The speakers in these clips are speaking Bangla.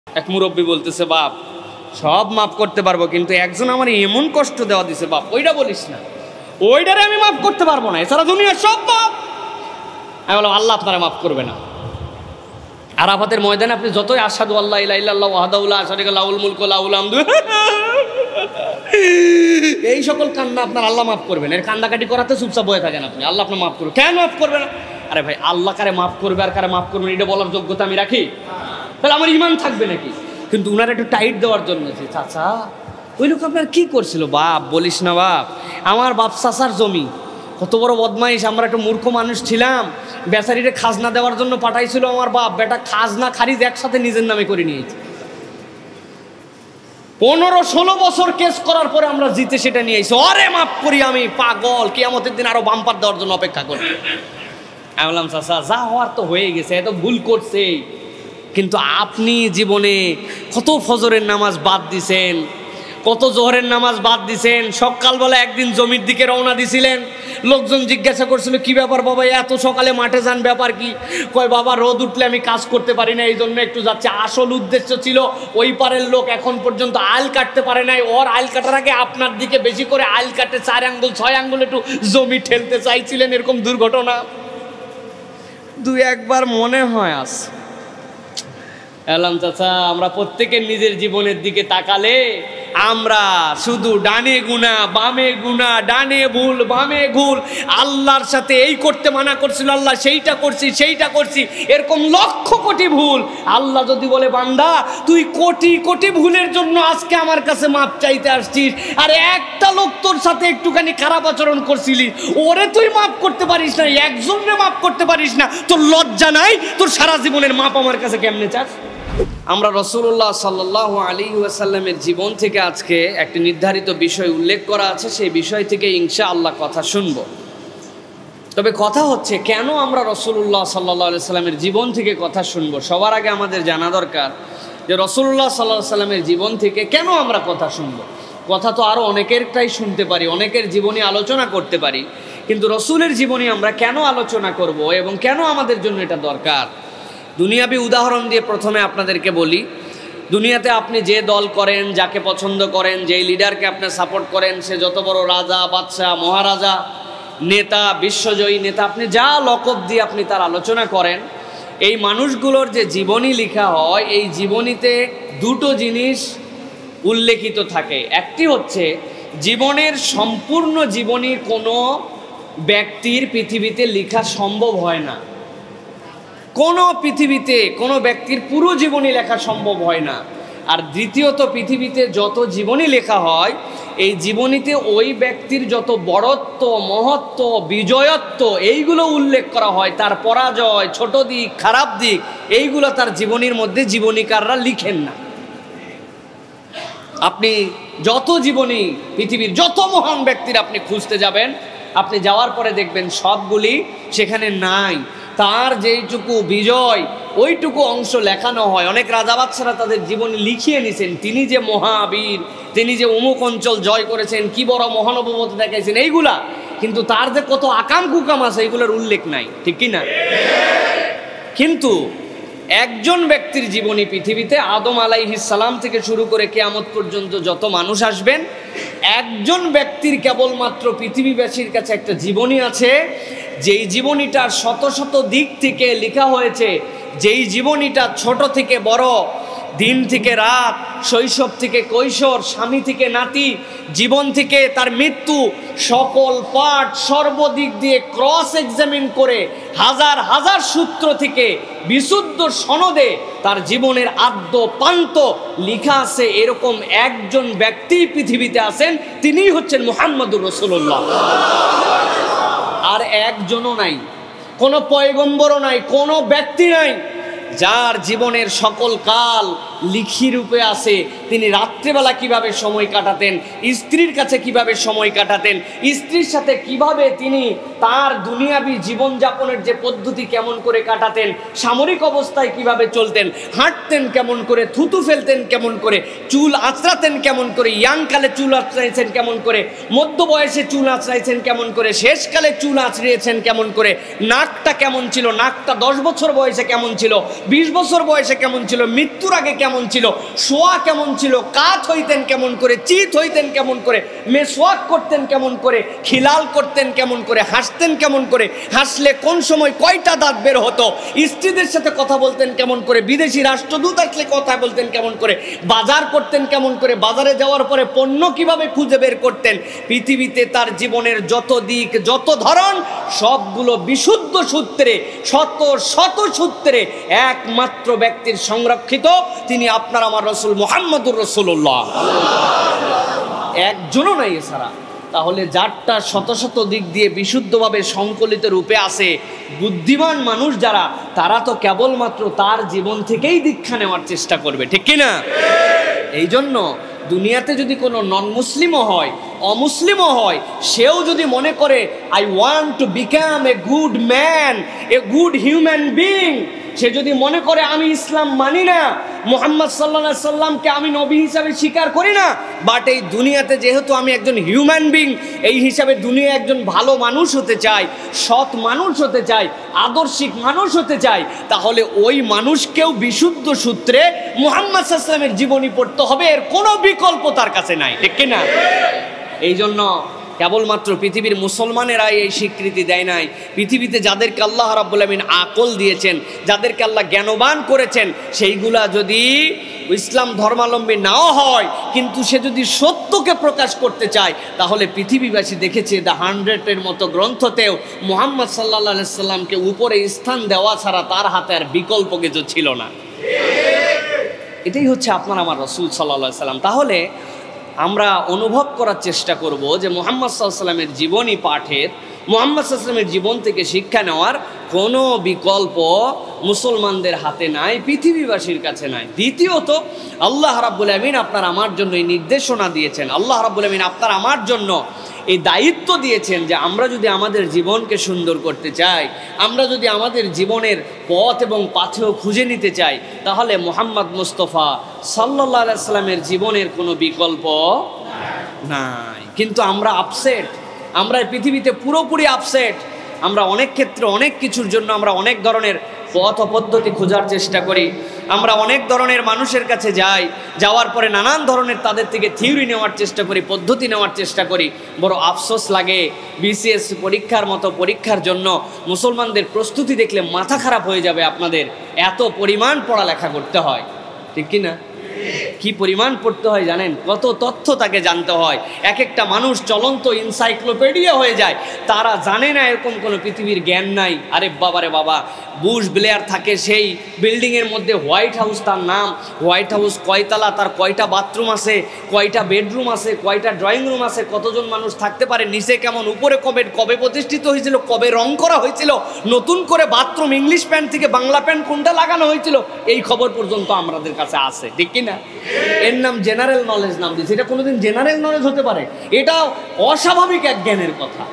এক মুরব্বী বলতেছে, বাপ সব মাফ করতে পারবো, কিন্তু একজন আমার এমন কষ্ট দেওয়া দিছে বাপ, ওইটা বলিস না, ওইটারে আমি মাফ করতে পারবো না, এছাড়া দুনিয়ার সব মাফ। আমি বললাম আল্লাহ আপনারা মাফ করবে না। আরাফাতের ময়দানে আপনি যতই আশহাদু আল্লা ইলাহা ইল্লাল্লাহ ওয়াহদাহু লা শারীকা লাহুল মুলকু ওয়া লাহুল হামদু এই সকল কান্না আপনার আল্লাহ মাফ করবেন। এর কান্দাকাটি করাতে চুপচাপ বয়ে থাকেন আপনি, আল্লাহ আপনার মাফ করবে। কেন মাফ করবে না? আরে ভাই, আল্লাহ কারে মাফ করবে আর কারে মাফ করবে এটা বলার যোগ্যতা আমি রাখি? তাহলে আমার ইমান থাকবে নাকি? কিন্তু উনার একটু টাইট দেওয়ার জন্য, যে চাচা ওই লোক আপনার কি করছিল? বাপ বলিস না বাপ, আমার বাপ চাচার জমি, কত বড় বদমাইশ, আমরা একটু মূর্খ মানুষ ছিলাম, বেচারিরে খাজনা দেওয়ার জন্য পাঠাইছিল আমার বাপ, বেটা খাজনা খারিজ একসাথে নিজের নামে করে নিয়েছে। 15-16 বছর কেস করার পরে আমরা জিতে সেটা নিয়ে এসে অরে মাফ করি আমি, পাগল, কিয়ামতের দিন আরো বাম্পার দেওয়ার জন্য অপেক্ষা করি। আমি বললাম চাচা যা হওয়ার তো হয়ে গেছে, এত ভুল করছে, কিন্তু আপনি জীবনে কত ফজরের নামাজ বাদ দিছেন, কত জোহরের নামাজ বাদ দিছেন, সকালবেলা একদিন জমির দিকে রওনা দিছিলেন, লোকজন জিজ্ঞাসা করছিল কি ব্যাপার বাবা এত সকালে মাঠে যান, ব্যাপার কি? কয় বাবা রোদ উঠলে আমি কাজ করতে পারি না, এই জন্য একটু যাচ্ছে। আসল উদ্দেশ্য ছিল ওই পারের লোক এখন পর্যন্ত আইল কাটতে পারে নাই, ওর আইল কাটার আগে আপনার দিকে বেশি করে আইল কাটে 4 আঙ্গুল 6 আঙ্গুল একটু জমি ঠেলতে চাইছিলেন। এরকম দুর্ঘটনা 2-1 মনে হয় আস। এলাম চাচা আমরা প্রত্যেকের নিজের জীবনের দিকে তাকালে আমরা শুধু ডানে গুনাহ বামে গুনাহ, ডানে ভুল বামে ভুল, আল্লাহর সাথে এই করতে মানা করছিল আল্লাহ সেইটা করছি সেইটা করছি, এরকম লক্ষ কোটি ভুল। আল্লাহ যদি বলে বান্দা তুই কোটি কোটি ভুলের জন্য আজকে আমার কাছে মাপ চাইতে আসছিস, আর একটা লোক তোর সাথে একটুখানি খারাপ আচরণ করছিলি, ওরে তুই মাপ করতে পারিস না, একজনরে মাপ করতে পারিস না, তোর লজ্জা নাই? তোর সারা জীবনের মাপ আমার কাছে কেমনে চাস? আমরা রাসূলুল্লাহ সাল্লাল্লাহু আলাইহি ওয়াসাল্লামের জীবন থেকে আজকে একটি নির্ধারিত বিষয় উল্লেখ করা আছে, সেই বিষয় থেকে ইনশাআল্লাহ কথা শুনব। তবে কথা হচ্ছে কেন আমরা রাসূলুল্লাহ সাল্লাল্লাহু আলাইহি ওয়াসাল্লামের জীবন থেকে কথা শুনব? সবার আগে আমাদের জানা দরকার যে রাসূলুল্লাহ সাল্লাল্লাহু আলাইহি ওয়াসাল্লামের জীবন থেকে কেন আমরা কথা শুনব। কথা তো আরও অনেকেরটাই শুনতে পারি, অনেকের জীবনী আলোচনা করতে পারি, কিন্তু রাসূলের জীবনী আমরা কেন আলোচনা করব এবং কেন আমাদের জন্য এটা দরকার? দুনিয়াবি উদাহরণ দিয়ে প্রথমে আপনাদেরকে বলি, দুনিয়াতে আপনি যে দল করেন, যাকে পছন্দ করেন, যেই লিডারকে আপনি সাপোর্ট করেন, সে যত বড় রাজা বাদশাহ মহারাজা নেতা বিশ্বজয়ী নেতা, আপনি যা লকব দিয়ে আপনি তার আলোচনা করেন, এই মানুষগুলোর যে জীবনী লেখা হয় এই জীবনীতে দুটো জিনিস উল্লেখিত থাকে। একটি হচ্ছে জীবনের সম্পূর্ণ জীবনী কোনো ব্যক্তির পৃথিবীতে লেখা সম্ভব হয় না, কোনো পৃথিবীতে কোনো ব্যক্তির পুরো জীবনী লেখা সম্ভব হয় না। আর দ্বিতীয়ত পৃথিবীতে যত জীবনী লেখা হয় এই জীবনীতে ওই ব্যক্তির যত বড়ত্ব মহত্ব বিজয়ত্ব এইগুলো উল্লেখ করা হয়, তার পরাজয় ছোট দিক খারাপ দিক এইগুলো তার জীবনীর মধ্যে জীবনীকাররা লিখেন না। আপনি যত জীবনী পৃথিবীর যত মহান ব্যক্তির আপনি খুঁজতে যাবেন, আপনি যাওয়ার পরে দেখবেন সবগুলি সেখানে নাই, তার যেইটুকু বিজয় ওইটুকু অংশ লেখানো হয়। অনেক রাজা বাদশারা তাদের জীবনী লিখিয়ে নিছেন, তিনি যে মহাবীর, তিনি যে অমুক অঞ্চল জয় করেছেন, কি বড় মহানুভবতা দেখাইছেন এইগুলা, কিন্তু তার যে কত আকাম কুকাম আছে এইগুলোর উল্লেখ নাই, ঠিক কি না? কিন্তু একজন ব্যক্তির জীবনী পৃথিবীতে আদম আলাইহিস সালাম থেকে শুরু করে কিয়ামত পর্যন্ত যত মানুষ আসবেন, একজন ব্যক্তির কেবলমাত্র পৃথিবীবাসীর কাছে একটা জীবনী আছে, যেই জীবনীটার শত শত দিক থেকে লেখা হয়েছে, যেই জীবনীটা ছোট থেকে বড়, দিন থেকে রাত, শৈশব থেকে কৈশোর, স্বামী থেকে নাতি, জীবন থেকে তার মৃত্যু, সকল পাঠ সর্বদিক দিয়ে ক্রস এক্সামিন করে হাজার হাজার সূত্র থেকে বিশুদ্ধ সনদে তার জীবনের আদ্য পান্ত লেখা আছে। এরকম একজন ব্যক্তি পৃথিবীতে আছেন, তিনিই হচ্ছেন মুহাম্মদুর রাসূলুল্লাহ। আর একজনও নাই, কোনো পয়গম্বরও নাই, কোনো ব্যক্তি নাই যার জীবনের সকল কাল লিখি রূপে আছে। তিনি রাত্রেবেলা কিভাবে সময় কাটাতেন, স্ত্রীর কাছে কিভাবে সময় কাটাতেন, স্ত্রীর সাথে কিভাবে তিনি তার দুনিয়াবী জীবনযাপনের যে পদ্ধতি কেমন করে কাটাতেন, সামরিক অবস্থায় কিভাবে চলতেন, হাঁটতেন কেমন করে, থুতু ফেলতেন কেমন করে, চুল আঁচড়াতেন কেমন করে, ইয়াংকালে চুল আঁচড়াইছেন কেমন করে, মধ্য বয়সে চুল আঁচড়াইছেন কেমন করে, শেষকালে চুল আঁচড়িয়েছেন কেমন করে, নাকটা কেমন ছিল, নাকটা 10 বছর বয়সে কেমন ছিল, 20 বছর বয়সে কেমন ছিল, মৃত্যুর আগে কেমন ছিল, শোয়া কেমন ছিল, কাত হইতেন কেমন করে, চিত হইতেন কেমন করে, মেসওয়াক করতেন কেমন করে, খিলাল করতেন কেমন করে, হাসতেন কেমন করে, হাসলে কোন সময় কয়টা দাঁত বের হতো, স্ত্রীদের সাথে কথা বলতেন কেমন করে, বিদেশি রাষ্ট্রদূত আসলে কথা বলতেন কেমন করে, বাজার করতেন কেমন করে, বাজারে যাওয়ার পরে পণ্য কিভাবে খুঁজে বের করতেন। পৃথিবীতে তার জীবনের যত দিক, যত ধরন, সবগুলো বিশুদ্ধ সূত্রে, শত শত সূত্রে একমাত্র ব্যক্তির সংরক্ষিত, তিনি আপনার আমার রসুল মুহাম্মদুর রাসূলুল্লাহ। একজনও নাই এছাড়া। তাহলে যারটা শত শত দিক দিয়ে বিশুদ্ধভাবে সংকলিত রূপে আছে, বুদ্ধিমান মানুষ যারা, তারা তো কেবলমাত্র তার জীবন থেকেই দীক্ষা নেওয়ার চেষ্টা করবে, ঠিক কিনা? এই জন্য দুনিয়াতে যদি কোনো নন মুসলিমও হয়, অমুসলিমও হয়, সেও যদি মনে করে I want to become a good man, a good human being, সে যদি মনে করে আমি ইসলাম মানি না, মুহাম্মদ সাল্লাল্লাহু আলাইহি সাল্লামকে আমি নবী হিসাবে স্বীকার করি না, বাট এই দুনিয়াতে যেহেতু আমি একজন হিউম্যান বিইং, এই হিসাবে দুনিয়ায় একজন ভালো মানুষ হতে চাই, সৎ মানুষ হতে চাই, আদর্শিক মানুষ হতে চাই, তাহলে ওই মানুষকেও বিশুদ্ধ সূত্রে মুহাম্মদ সাল্লাল্লাহু আলাইহি সাল্লামের জীবনী পড়তে হবে, এর কোনো বিকল্প তার কাছে নাই, ঠিক কিনা? এই জন্য কেবলমাত্র পৃথিবীর মুসলমানেরাই এই স্বীকৃতি দেয় নাই। পৃথিবীতে যাদেরকে আল্লাহ রাব্বুল আমিন আকল দিয়েছেন, যাদেরকে আল্লাহ জ্ঞানবান করেছেন, সেইগুলা যদি ইসলাম ধর্মাবলম্বী নাও হয়, কিন্তু সে যদি সত্যকে প্রকাশ করতে চায়, তাহলে পৃথিবীবাসী দেখেছে দ্য 100-এর মতো গ্রন্থতেও মুহাম্মদ সাল্লাল্লাহু আলাইহি সাল্লামকে উপরে স্থান দেওয়া ছাড়া তার হাতে আর বিকল্প কিছু ছিল না। এটাই হচ্ছে আপনার আমার রাসূল সাল্লাল্লাহু আলাইহি সাল্লাম। তাহলে আমরা অনুভব করার চেষ্টা করব যে মুহাম্মদ সাল্লাল্লাহু আলাইহি সাল্লামের জীবনী পাঠের, মুহাম্মদ সাল্লাল্লাহু আলাইহি সাল্লামের জীবন থেকে শিক্ষা নেওয়ার কোনো বিকল্প মুসলমানদের হাতে নাই, পৃথিবীবাসীর কাছে নাই। দ্বিতীয়ত, আল্লাহ রাব্বুল আমিন আপনার আমার জন্য এই নির্দেশনা দিয়েছেন, আল্লাহ রাব্বুল আমিন আপনার আমার জন্য এই দায়িত্ব দিয়েছেন যে আমরা যদি আমাদের জীবনকে সুন্দর করতে চাই, আমরা যদি আমাদের জীবনের পথ এবং পাথেয় খুঁজে নিতে চাই, তাহলে মুহাম্মদ মুস্তাফা সাল্লাল্লাহু আলাইহি সাল্লামের জীবনের কোনো বিকল্প নাই। কিন্তু আমরা আপসেট, আমরা পৃথিবীতে পুরোপুরি আপসেট। আমরা অনেক ক্ষেত্রে অনেক কিছুর জন্য আমরা অনেক ধরনের পথ পদ্ধতি খোঁজার চেষ্টা করি, আমরা অনেক ধরনের মানুষের কাছে যাই, যাওয়ার পরে নানান ধরনের তাদের থেকে থিওরি নেওয়ার চেষ্টা করি, পদ্ধতি নেওয়ার চেষ্টা করি। বড় আফসোস লাগে, বিসিএস পরীক্ষার মতো পরীক্ষার জন্য মুসলমানদের প্রস্তুতি দেখলে মাথা খারাপ হয়ে যাবে আপনাদের, এত পরিমাণ পড়ালেখা করতে হয়, ঠিক কি না? কি পরিমাণ পড়তে হয় জানেন? কত তথ্য তাকে জানতে হয়। এক একটা মানুষ চলন্ত এনসাইক্লোপিডিয়া হয়ে যায়, তারা জানে না এরকম কোনো পৃথিবীর জ্ঞান নাই। আরে বাবারে বাবা, বুশ ব্লেয়ার থাকে সেই বিল্ডিংয়ের মধ্যে, হোয়াইট হাউস তার নাম, হোয়াইট হাউস কয়তলা, তার কয়টা বাথরুম আছে, কয়টা বেডরুম আছে, কয়টা ড্রয়িং রুম আছে, কতজন মানুষ থাকতে পারে, নিচে কেমন, উপরে কবে প্রতিষ্ঠিত হয়েছিল, কবে রং করা হয়েছিল, নতুন করে বাথরুম ইংলিশ প্যান্ট থেকে বাংলা প্যান্ট কোনটা লাগানো হয়েছিল, এই খবর পর্যন্ত আমাদের কাছে আছে, ঠিক কিনা? এর নাম জেনারেল নলেজ নাম দিয়েছে। এটা কোনোদিন জেনারেল নলেজ হতে পারে? এটা অস্বাভাবিক এক জ্ঞানের কথা।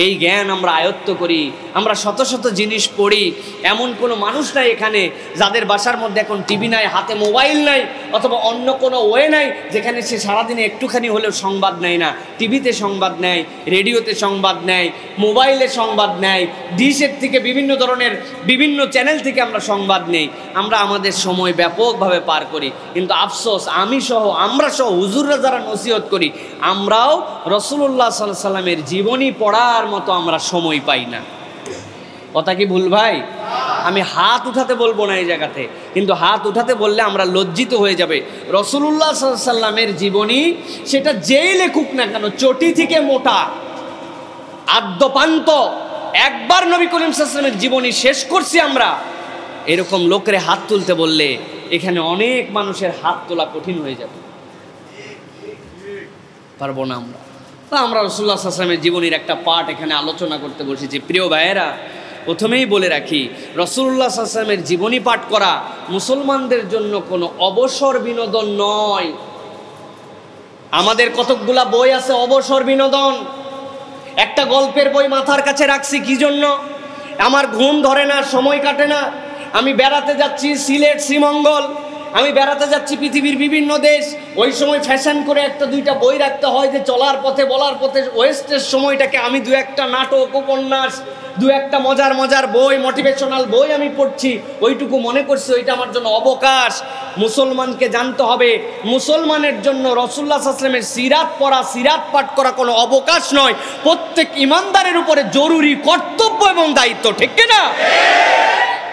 এই জ্ঞান আমরা আয়ত্ত করি, আমরা শত শত জিনিস পড়ি। এমন কোনো মানুষ নাই এখানে যাদের বাসার মধ্যে এখন টিভি নাই, হাতে মোবাইল নাই, অথবা অন্য কোনো ওয়ে নাই যেখানে সে সারাদিনে একটুখানি হলেও সংবাদ নেয় না। টিভিতে সংবাদ নেয়, রেডিওতে সংবাদ নেয়, মোবাইলে সংবাদ নেয়, ডিশের থেকে বিভিন্ন ধরনের বিভিন্ন চ্যানেল থেকে আমরা সংবাদ নেই। আমরা আমাদের সময় ব্যাপকভাবে পার করি, কিন্তু আফসোস আমি সহ, আমরা সহ, হুজুররা যারা নসিহত করি, আমরাও রাসূলুল্লাহ সাল্লাল্লাহু আলাইহি সাল্লামের জীবনী পড়ার মতো আমরা সময় পাই না। কথা কি ভুল ভাই? আমি হাত উঠাতে বলবো না এই জায়গাতে, কিন্তু হাত উঠাতে বললে আমরা লজ্জিত হয়ে যাবে। রাসূলুল্লাহ সাল্লাল্লাহু আলাইহি সাল্লামের জীবনী, সেটা যেই লেখুক না কেন, চটি থেকে মোটা, আদ্যপান্ত, একবার নবী করিম সাল্লাল্লাহু আলাইহি সাল্লামের জীবনী শেষ করছি আমরা, এরকম লোকের হাত তুলতে বললে এখানে অনেক মানুষের হাত তোলা কঠিন হয়ে যাবে, পারবো না আমরা। আমরা রাসূলুল্লাহ সাল্লাল্লাহু আলাইহি ওয়াসাল্লামের জীবনীর একটা পার্ট এখানে আলোচনা করতে বসেছি। প্রিয় ভাইয়েরা, প্রথমেই বলে রাখি, রাসূলুল্লাহ সাল্লাল্লাহু আলাইহি ওয়াসাল্লামের জীবনী পাঠ করা মুসলমানদের জন্য কোনো অবসর বিনোদন নয়। আমাদের কতকগুলা বই আছে অবসর বিনোদন। একটা গল্পের বই মাথার কাছে রাখছি, কি জন্য? আমার ঘুম ধরে না, সময় কাটে না, আমি বেড়াতে যাচ্ছি সিলেট, শ্রীমঙ্গল, আমি বেড়াতে যাচ্ছি পৃথিবীর বিভিন্ন দেশ, ওই সময় ফ্যাশন করে একটা দুইটা বই রাখতে হয় যে চলার পথে বলার পথে ওয়েস্টের সময়টাকে আমি দু একটা নাটক উপন্যাস দু একটা মজার মজার বই মোটিভেশনাল বই আমি পড়ছি, ওইটুকু মনে করছি ওইটা আমার জন্য অবকাশ। মুসলমানকে জানতে হবে মুসলমানের জন্য রাসূলুল্লাহ সাল্লাল্লাহু আলাইহি ওয়াসাল্লামের সিরাত পড়া সিরাত পাঠ করা কোনো অবকাশ নয়, প্রত্যেক ইমানদারের উপরে জরুরি কর্তব্য এবং দায়িত্ব, ঠিক কিনা?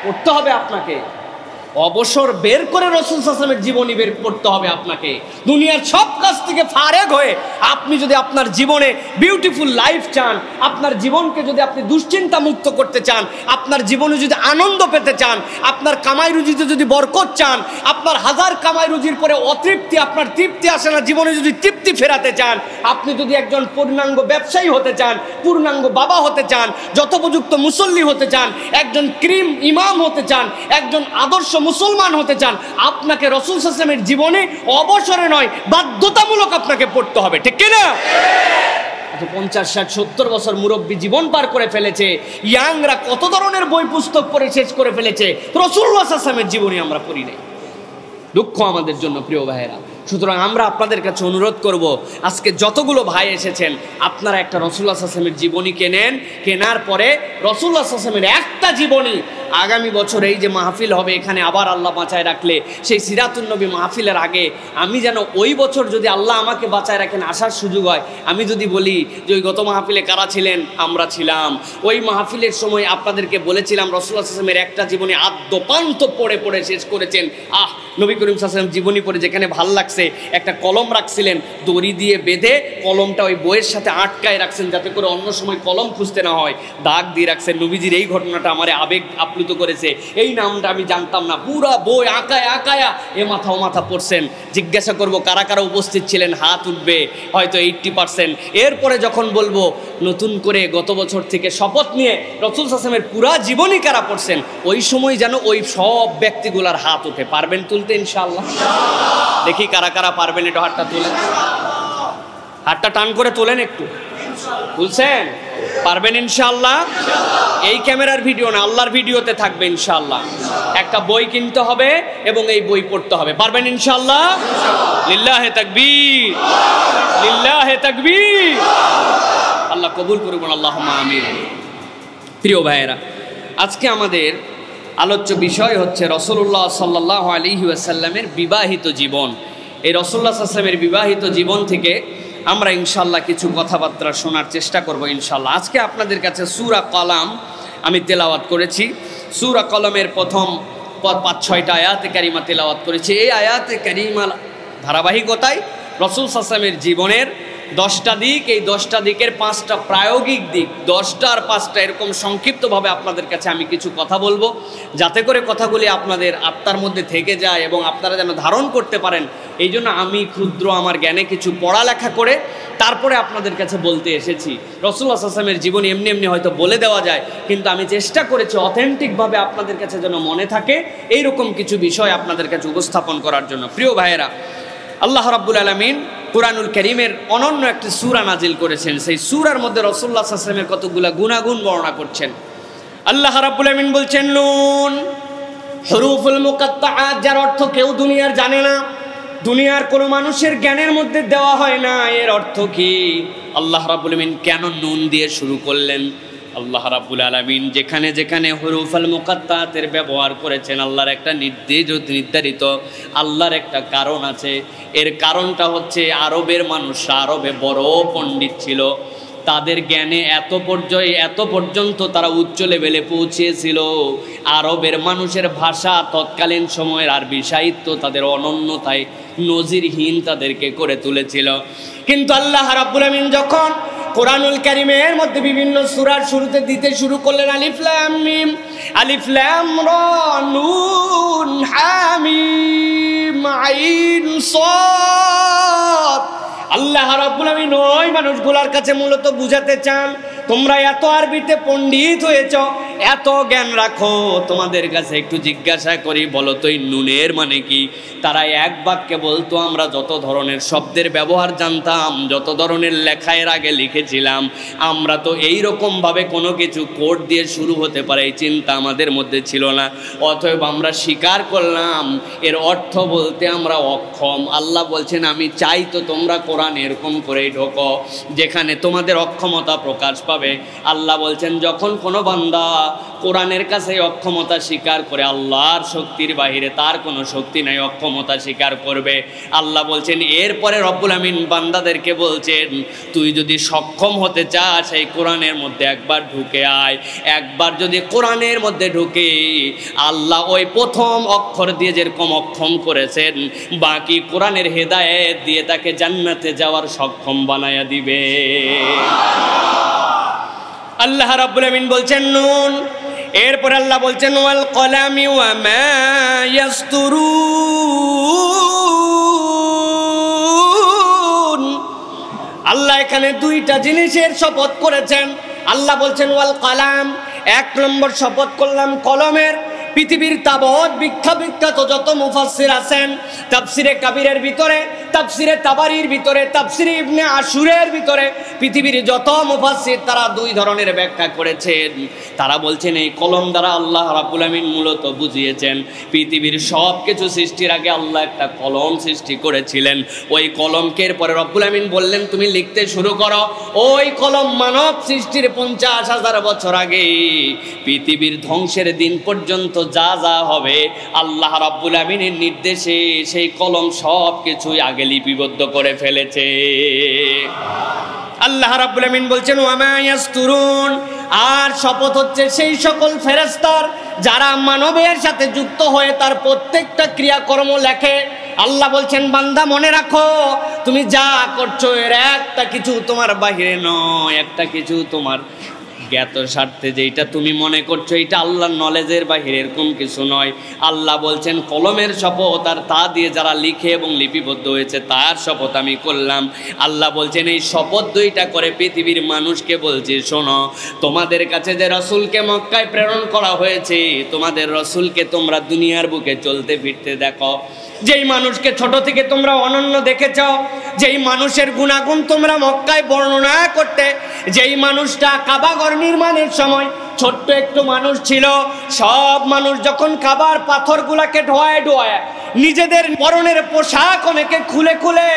পড়তে হবে আপনাকে, অবসর বের করে রাসূল সাল্লাল্লাহু আলাইহি ওয়াসাল্লামের জীবনী বের করতে হবে আপনাকে। দুনিয়ার সব কাজ থেকে ফারেগ হয়ে আপনি যদি আপনার জীবনে বিউটিফুল লাইফ চান, আপনার জীবনকে যদি আপনি দুশ্চিন্তা মুক্ত করতে চান, আপনার জীবনে যদি আনন্দ পেতে চান, আপনার কামাই রুজিতে যদি বরকত চান, আপনার হাজার কামাই রুজির পরে অতৃপ্তি, আপনার তৃপ্তি আসে না, জীবনে যদি তৃপ্তি ফেরাতে চান, আপনি যদি একজন পূর্ণাঙ্গ ব্যবসায়ী হতে চান, পূর্ণাঙ্গ বাবা হতে চান, যথোপযুক্ত মুসল্লি হতে চান, একজন ক্রিম ইমাম হতে চান, একজন আদর্শ মুসলমান হতে চান, আপনাকে রাসূল সাল্লাল্লাহু আলাইহি ওয়াসাল্লামের জীবনে অবসরে নয় বাধ্যতামূলক আপনাকে পড়তে হবে, ঠিক কিনা? 50, 60, 70 বছর মুরব্বী জীবন পার করে ফেলেছে, ইয়াংরা কত ধরনের বই পুস্তক পড়ে শেষ করে ফেলেছে, রাসূলুল্লাহ সাল্লাল্লাহু আলাইহি ওয়াসাল্লামের জীবনী আমরা পড়ি নাই। দুঃখ আমাদের জন্য প্রিয় ভাইয়েরা। সুতরাং আমরা আপনাদের কাছে অনুরোধ করব, আজকে যতগুলো ভাই এসেছেন আপনারা একটা রাসূলুল্লাহ সাল্লাল্লাহু আলাইহি ওয়াসাল্লামের জীবনী কেনেন, কেনার পরে রাসূলুল্লাহ সাল্লাল্লাহু আলাইহি ওয়াসাল্লামের একটা জীবনী আগামী বছর এই যে মাহফিল হবে এখানে আবার আল্লাহ বাঁচায় রাখলে, সেই সিরাতুন নবী মাহফিলের আগে আমি যেন ওই বছর যদি আল্লাহ আমাকে বাঁচায় রাখেন আসার সুযোগ হয়, আমি যদি বলি যে ওই গত মাহফিলে কারা ছিলেন, আমরা ছিলাম, ওই মাহফিলের সময় আপনাদেরকে বলেছিলাম রাসূলুল্লাহ সাল্লাল্লাহু আলাইহি ওয়াসাল্লামের একটা জীবনী আদ্যপান্ত পড়ে পড়ে শেষ করেছেন। নবী করিম সাল্লাল্লাহু আলাইহি ওয়াসাল্লাম জীবনী পড়ে যেখানে ভাল লাগছে একটা কলম রাখছিলেন, দড়ি দিয়ে বেঁধে কলমটা ওই বইয়ের সাথে আটকায় রাখছেন যাতে করে অন্য সময় কলম খুঁজতে না হয়, দাগ দিয়ে রাখছেন। নবীজির এই ঘটনাটা আমার আবেগ আপ্লুত করেছে, এই নামটা আমি জানতাম না, পুরা বই আঁকায় আঁকায়া এ মাথা ও মাথা পড়ছেন। জিজ্ঞাসা করব কারা কারা উপস্থিত ছিলেন, হাত উঠবে হয়তো 80%। এরপরে যখন বলবো নতুন করে গত বছর থেকে শপথ নিয়ে রাসূল সাল্লাল্লাহু আলাইহি ওয়াসাল্লামের পুরা জীবনী কারা পড়ছেন, ওই সময় যেন ওই সব ব্যক্তিগুলার হাত ওঠে। পারবেন তুলতে ইনশাআল্লাহ? দেখি কারা কারা পারবেন, একটু হাতটা তুলেন, হাতটা টান করে তোলেন, একটু তুলছেন? পারবেন ইনশাআল্লাহ? এই ক্যামেরার ভিডিও না, আল্লাহর ভিডিওতে থাকবে ইনশাআল্লাহ। একটা বই কিনতে হবে এবং এই বই পড়তে হবে। পারবেন ইনশাআল্লাহ? লিল্লাহে তাকবীর, লিল্লাহে তাকবীর। আল্লাহ কবুল করুন, আল্লাহুম্মা আমিন। প্রিয় ভাইয়েরা, আজকে আমাদের আলোচ্য বিষয় হচ্ছে রাসূলুল্লাহ সাল্লাল্লাহু আলাইহি ওয়াসাল্লামের বিবাহিত জীবন। এই রাসূলুল্লাহ সাল্লাল্লাহু আলাইহি ওয়াসাল্লামের বিবাহিত জীবন থেকে আমরা ইনশাআল্লাহ কিছু কথাবার্তা শোনার চেষ্টা করব ইনশাআল্লাহ। আজকে আপনাদের কাছে সূরা কলাম আমি তেলাওয়াত করেছি। সূরা কলমের প্রথম 5-6টা আয়াতে কারিমা তেলাওয়াত করেছি। এই আয়াতে কারিমার ধারাবাহিকতায় রাসূল সাল্লাল্লাহু আলাইহি ওয়াসাল্লামের জীবনের 10টা দিক, এই 10টা দিকের 5টা প্রায়োগিক দিক, 10টা আর 5টা এরকম সংক্ষিপ্তভাবে আপনাদের কাছে আমি কিছু কথা বলবো, যাতে করে কথাগুলি আপনাদের আত্মার মধ্যে থেকে যায় এবং আপনারা যেন ধারণ করতে পারেন। এই জন্য আমি ক্ষুদ্র আমার জ্ঞানে কিছু পড়ালেখা করে তারপরে আপনাদের কাছে বলতে এসেছি। রাসূলুল্লাহ সাল্লাল্লাহু আলাইহি ওয়াসাল্লামের জীবনী এমনি এমনি হয়তো বলে দেওয়া যায়, কিন্তু আমি চেষ্টা করেছি অথেন্টিকভাবে আপনাদের কাছে যেন মনে থাকে এইরকম কিছু বিষয় আপনাদের কাছে উপস্থাপন করার জন্য। প্রিয় ভাইয়েরা, আল্লাহ রাব্বুল আলামিন কুরআনুল কারীমের অনন্য একটি সূরা নাজিল করেছেন। সেই সূরার মধ্যে রাসূলুল্লাহ সাল্লাল্লাহু আলাইহি ওয়াসাল্লামের কতগুলা গুনাগুণ বর্ণনা করছেন। আল্লাহ রাব্বুল আলামিন বলছেন, নুন হুরুফুল মুকাত্তাআত, যার অর্থ কেউ দুনিয়ার জানে না, দুনিয়ার কোনো মানুষের জ্ঞানের মধ্যে দেওয়া হয় না। এর অর্থ কি? আল্লাহ রাব্বুল আলামিন কেন নুন দিয়ে শুরু করলেন? আল্লাহ রাব্বুল আলামিন যেখানে যেখানে হুরুফুল মুকাত্তাআতের ব্যবহার করেছেন, আল্লাহর একটা নির্ধারিত আল্লাহর একটা কারণ আছে। এর কারণটা হচ্ছে আরবের মানুষরা আরবে বড় পণ্ডিত ছিল, তাদের জ্ঞানে এত পর্যন্ত তারা উচ্চ লেভেলে পৌঁছেছিল। আরবের মানুষের ভাষা তৎকালীন সময়ের আরবি সাহিত্য তাদের অনন্যতায় নজিরহীন তাদেরকে করে তুলেছিল। কিন্তু আল্লাহ রাব্বুল আলামিন যখন কুরআনুল কারীমের মধ্যে বিভিন্ন সূরার শুরুতে দিতে শুরু করলেন আলিফ লাম মিম, আলিফ লাম রা, নুন হামিম আইন সাদ, আল্লাহ রাব্বুল আলামিন ওই মানুষগুলোর কাছে মূলত বুঝাতে চান তোমরা এত আরবিতে পণ্ডিত হয়েছ, এত জ্ঞান রাখো, তোমাদের কাছে একটু জিজ্ঞাসা করি, বলো তো এই নুনের মানে কি? তারা এক বাক্যে বলতো, আমরা যত ধরনের শব্দের ব্যবহার জানতাম, যত ধরনের লেখা এর আগে লিখেছিলাম, আমরা তো এইরকমভাবে কোনো কিছু কোড দিয়ে শুরু হতে পারে এই চিন্তা আমাদের মধ্যে ছিল না। অতএব আমরা স্বীকার করলাম এর অর্থ বলতে আমরা অক্ষম। আল্লাহ বলছেন, আমি চাই তো তোমরা কোরআন এরকম করেই ঢোকো যেখানে তোমাদের অক্ষমতা প্রকাশ পাবে। আল্লাহ বলছেন, যখন কোনো বান্দা কোরআনের কাছে অক্ষমতা স্বীকার করে, আল্লাহর শক্তির বাহিরে তার কোনো শক্তি নাই, অক্ষমতা স্বীকার করবে। আল্লাহ বলছেন, এরপরে রব্বুল আমিন বান্দাদেরকে বলছেন, তুই যদি সক্ষম হতে চাস এই কোরআনের মধ্যে একবার ঢুকে আয়। একবার যদি কোরআনের মধ্যে ঢুকে, আল্লাহ ওই প্রথম অক্ষর দিয়ে যেরকম অক্ষম করেছেন, বাকি কোরআনের হেদায়েত দিয়ে তাকে জান্নাতে যাওয়ার সক্ষম বানায়া দিবে। আল্লাহ রাব্বুল আমিন বলছেন নুন, এরপর আল্লাহ বলছেন ওয়াল কলামি ওয়া মা ইয়াসতুরুন। আল্লাহ এখানে দুইটা জিনিসের শপথ করেছেন। আল্লাহ বলছেন ওয়াল কালাম, এক নম্বর শপথ করলাম কলমের। পৃথিবীর তাবৎ বিখ্যাত যত মুফাসসির আছেন, তাফসিরে কাবিরের ভিতরে, তাফসিরে তাবারির ভিতরে, তাফসিরে ইবনে আশুরের ভিতরে পৃথিবীর যত মুফাসসির তারা দুই ধরনের ব্যাখ্যা করেছেন। তারা বলছেন এই কলম দ্বারা আল্লাহ রাব্বুল আমিন মূলত বুঝিয়েছেন পৃথিবীর সব কিছু সৃষ্টির আগে আল্লাহ একটা কলম সৃষ্টি করেছিলেন। ওই কলমকে পরে রব্বুল আমিন বললেন তুমি লিখতে শুরু করো। ওই কলম মানব সৃষ্টির 50,000 বছর আগে পৃথিবীর ধ্বংসের দিন পর্যন্ত যা যা হবে আল্লাহ রাব্বুল আমিনের নির্দেশে সেই কলম সব কিছুই আগে লিপিবদ্ধ করে ফেলেছে। আল্লাহ রাব্বুল আমিন বলছেন ওয়া মা ইয়াসতুরুন। আর শপথ হচ্ছে সেই সকল ফেরেশতার যারা মানবের সাথে যুক্ত হয়ে তার প্রত্যেকটা ক্রিয়াকর্ম লেখে। আল্লাহ বলছেন বান্দা মনে রাখো, তুমি যা করছো এর একটা কিছু তোমার বাহিরে নয়, একটা কিছু তোমার জ্ঞাত স্বার্থে যেটা তুমি মনে করছো এটা আল্লাহর নলেজের বাহিরে এরকম কিছু নয়। আল্লাহ বলছেন কলমের শপথ, আর তা দিয়ে যারা লিখে এবং লিপিবদ্ধ হয়েছে তার শপথ আমি করলাম। আল্লাহ বলছেন এই শপথ দুইটা করে পৃথিবীর মানুষকে বলছে, শোনো, তোমাদের কাছে যে রসুলকে মক্কায় প্রেরণ করা হয়েছে, তোমাদের রসুলকে তোমরা দুনিয়ার বুকে চলতে ফিরতে দেখো। যেই মানুষকে ছোট থেকে তোমরা অনন্য দেখেছ, যেই মানুষের গুণাগুণ তোমরা মক্কায় বর্ণনা করতে, যেই মানুষটা কাবা ঘর নির্মাণের সময় ছোট্ট একটু মানুষ ছিল, সব মানুষ যখন কাবার পাথরগুলাকে ঢোয়ায় নিজেদের পরনের পোশাক অনেকে খুলে খুলে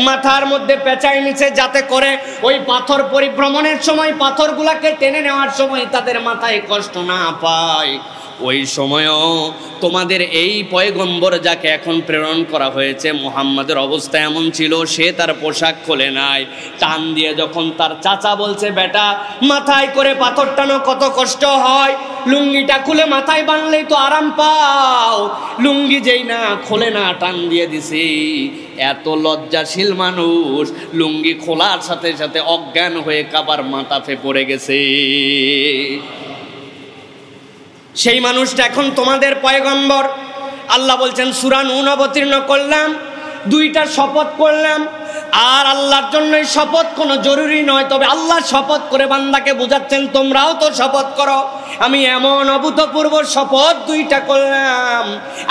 মাথার মধ্যে পেঁচাই নিছে, যাতে করে ওই পাথর পরিভ্রমণের সময় পাথরগুলাকে টেনে নেওয়ার সময় তাদের মাথায় কষ্ট না পায়। ওই সময়ও তোমাদের এই পয়গম্বর যাকে এখন প্রেরণ করা হয়েছে মুহাম্মাদের অবস্থা এমন ছিল, সে তার পোশাক খোলে নাই। টান দিয়ে যখন তার চাচা বলছে বেটা মাথায় করে পাথর টানো কত কষ্ট হয়, লুঙ্গিটা খুলে মাথায় বাঁধলেই তো আরাম পাও, লুঙ্গি যেই না খোলে না টান দিয়ে দিছি। এত লজ্জাশীল মানুষ লুঙ্গি খোলার সাথে সাথে অজ্ঞান হয়ে কাবার মাথাতে পড়ে গেছে। সেই মানুষটা এখন তোমাদের পয়গম্বর। আল্লাহ বলছেন সূরা নূন অবতীর্ণ করলাম, দুইটা শপথ করলাম। আর আল্লাহর জন্য শপথ কোনো জরুরি নয়, তবে আল্লাহ শপথ করে বান্দাকে বোঝাচ্ছেন তোমরাও তো শপথ করো। আমি এমন অভূতপূর্ব শপথ দুইটা করলাম,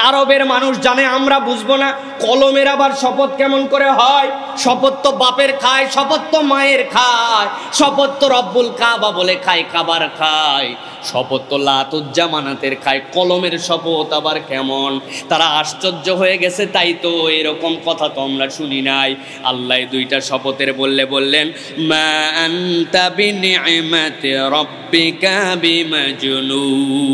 আরবের মানুষ জানে, আমরা বুঝবো না। কলমের আবার শপথ কেমন করে হয়? শপথ তো বাপের খায়, শপথ তো মায়ের খায়, শপথ তো রব্বুল কাবা বলে খায়, কাবার খায়, শপথ তো লাতুজ্জামানাতের খায়, কলমের শপথ আবার কেমন? তারা আশ্চর্য হয়ে গেছে, তাই তো এরকম কথা তো আমরা শুনি নাই। আল্লাহ দুইটা শপথের বললেন মা আনতা বিনিআমাতি রাব্বিকা বিমাজনুন।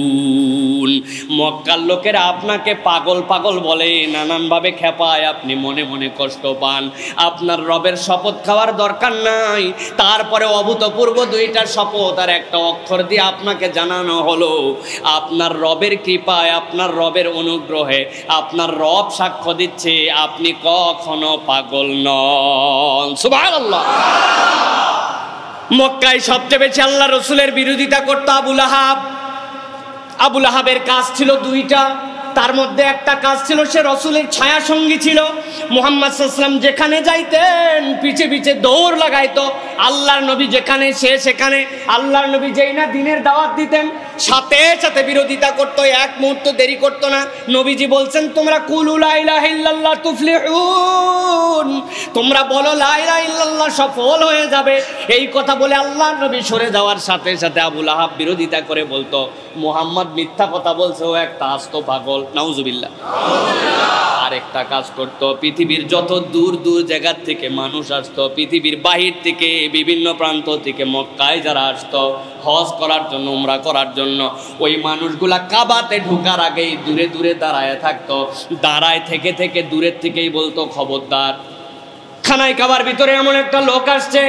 মক্কার লোকেরা আপনাকে পাগল পাগল বলে, নানানভাবে খেপায়, আপনি মনে মনে কষ্ট পান। আপনার রবের শপথ খাওয়ার দরকার নাই। তারপরে অভূতপূর্ব দুইটা শপথ আর একটা অক্ষর দিয়ে আপনাকে জানানো হলো আপনার রবের কৃপায়, আপনার রবের অনুগ্রহে, আপনার রব সাক্ষ্য দিচ্ছে আপনি কখনো পাগল নন। সুবহানাল্লাহ। মক্কায় সবচেয়ে বেশি আল্লাহ রসুলের বিরোধিতা করতো আবু লাহাব। আবু লাহাবের কাজ ছিল দুইটা, তার মধ্যে একটা কাজ ছিল, সে রসুলের ছায়া সঙ্গী ছিল। মুহাম্মদ সাল্লাল্লাহু আলাইহি ওয়াসাল্লাম যেখানে যাইতেন পিছে পিছে দৌড় লাগাইতো। আল্লাহর নবী যেখানে, সে সেখানে। আল্লাহর নবী যেই না দিনের দাওয়াত দিতেন, সাথে সাথে বিরোধিতা করতো, এক মুহূর্ত দেরি করতো না। নবীজি বলছেন, তোমরা কুলু লা ইলাহা ইল্লাল্লাহ তুফলিহুন, তোমরা বলো লা ইলাহা ইল্লাল্লাহ, সফল হয়ে যাবে। এই কথা বলে আল্লাহর নবী সরে যাওয়ার সাথে সাথে আবু লাহাব বিরোধিতা করে বলতো, মুহাম্মদ মিথ্যা কথা বলছে, ও একটা আস্ত পাগল। নাউজুবিল্লাহ। আরেকটা কাজ করতো, পৃথিবীর যত দূর দূর জায়গা থেকে মানুষ আসতো, পৃথিবীর বাহির থেকে বিভিন্ন প্রান্ত থেকে মক্কায় যারা আসতো হজ করার জন্য, উমরা করার জন্য, ওই মানুষগুলা কাবাতে ঢোকার আগেই দূরে দূরে দাঁড়ায় থাকতো। দাঁড়ায় থেকে থেকে দূরের থেকেই বলতো, খবরদার, খানায় কাবার ভিতরে এমন একটা লোক আসছে,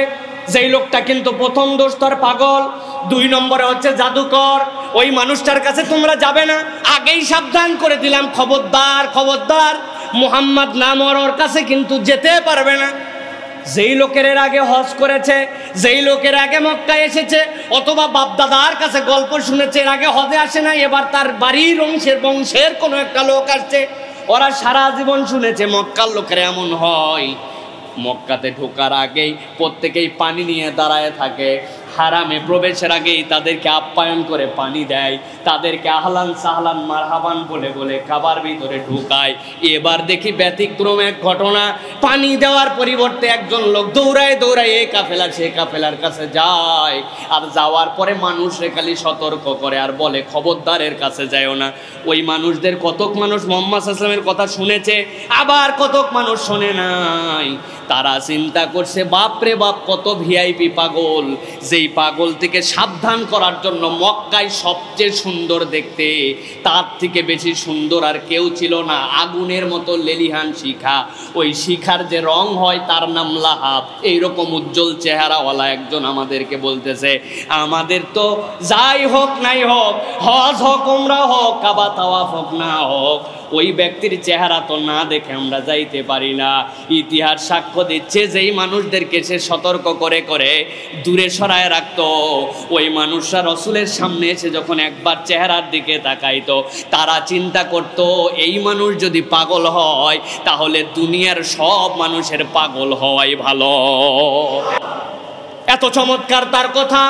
যেই লোকটা কিন্তু প্রথম দোষ তার পাগল, 2 নম্বরে হচ্ছে জাদুকর। ওই মানুষটার কাছে তোমরা যাবে না, আগেই সাবধান করে দিলাম, খবরদার খবরদার, মুহাম্মদ নাম ওর কাছে কিন্তু যেতে পারবে না। যেই লোকের এর আগে হজ করেছে, যেই লোকের আগে মক্কায় এসেছে, অথবা বাপদাদার কাছে গল্প শুনেছে, এর আগে হজে আসে না, এবার তার বাড়ির বংশের কোনো একটা লোক আসছে, ওরা সারা জীবন শুনেছে মক্কার লোকের এমন হয়, মক্কাতে ঢোকার আগেই প্রত্যেকেই পানি নিয়ে দাঁড়ায় থাকে, হারামে প্রবেশের আগেই তাদেরকে আপ্যায়ন করে পানি দেয়, তাদেরকে আহলান সাহলান মারহাবান বলে বলে কাবার ভিতরে ঢুকায়। এবার দেখি ব্যতিক্রম এক ঘটনা, পানি দেওয়ার পরিবর্তে একজন লোক দৌড়ায় দৌড়ায় এই কাফেলা সে কাফেলার কাছে যায়, আর যাওয়ার পরে মানুষরে খালি সতর্ক করে আর বলে, খবরদারের কাছে যায়ও না। ওই মানুষদের কতক মানুষ মুহাম্মদ সাল্লাল্লাহু আলাইহি ওয়াসাল্লামের কথা শুনেছে, আবার কতক মানুষ শোনে নাই। তারা চিন্তা করছে, বাপরে বাপ, কত ভিআইপি পাগল, যেই পাগল থেকে সাবধান করার জন্য মক্কায় সবচেয়ে সুন্দর দেখতে, তার থেকে বেশি সুন্দর আর কেউ ছিল না। আগুনের মতো লেলিহান শিখা, ওই শিখার যে রং হয় তার নাম লাহাব। এইরকম উজ্জ্বল চেহারাওয়ালা একজন আমাদেরকে বলতেছে, আমাদের তো যাই হোক নাই হোক, হজ হোক উমরা হোক, কাবা তাওয়াফ হোক না হোক, ওই ব্যক্তির চেহারা তো না দেখে আমরা যাইতে পারি না। ইতিহাস সাক্ষ্য দিচ্ছে, যেই মানুষদেরকে সে সতর্ক করে করে দূরে সরায় রাখতো, ওই মানুষরা রসুলের সামনে এসে যখন একবার চেহারার দিকে তাকাইতো, তারা চিন্তা করত, এই মানুষ যদি পাগল হয় তাহলে দুনিয়ার সব মানুষের পাগল হওয়াই ভালো। এত চমৎকার তার কথা,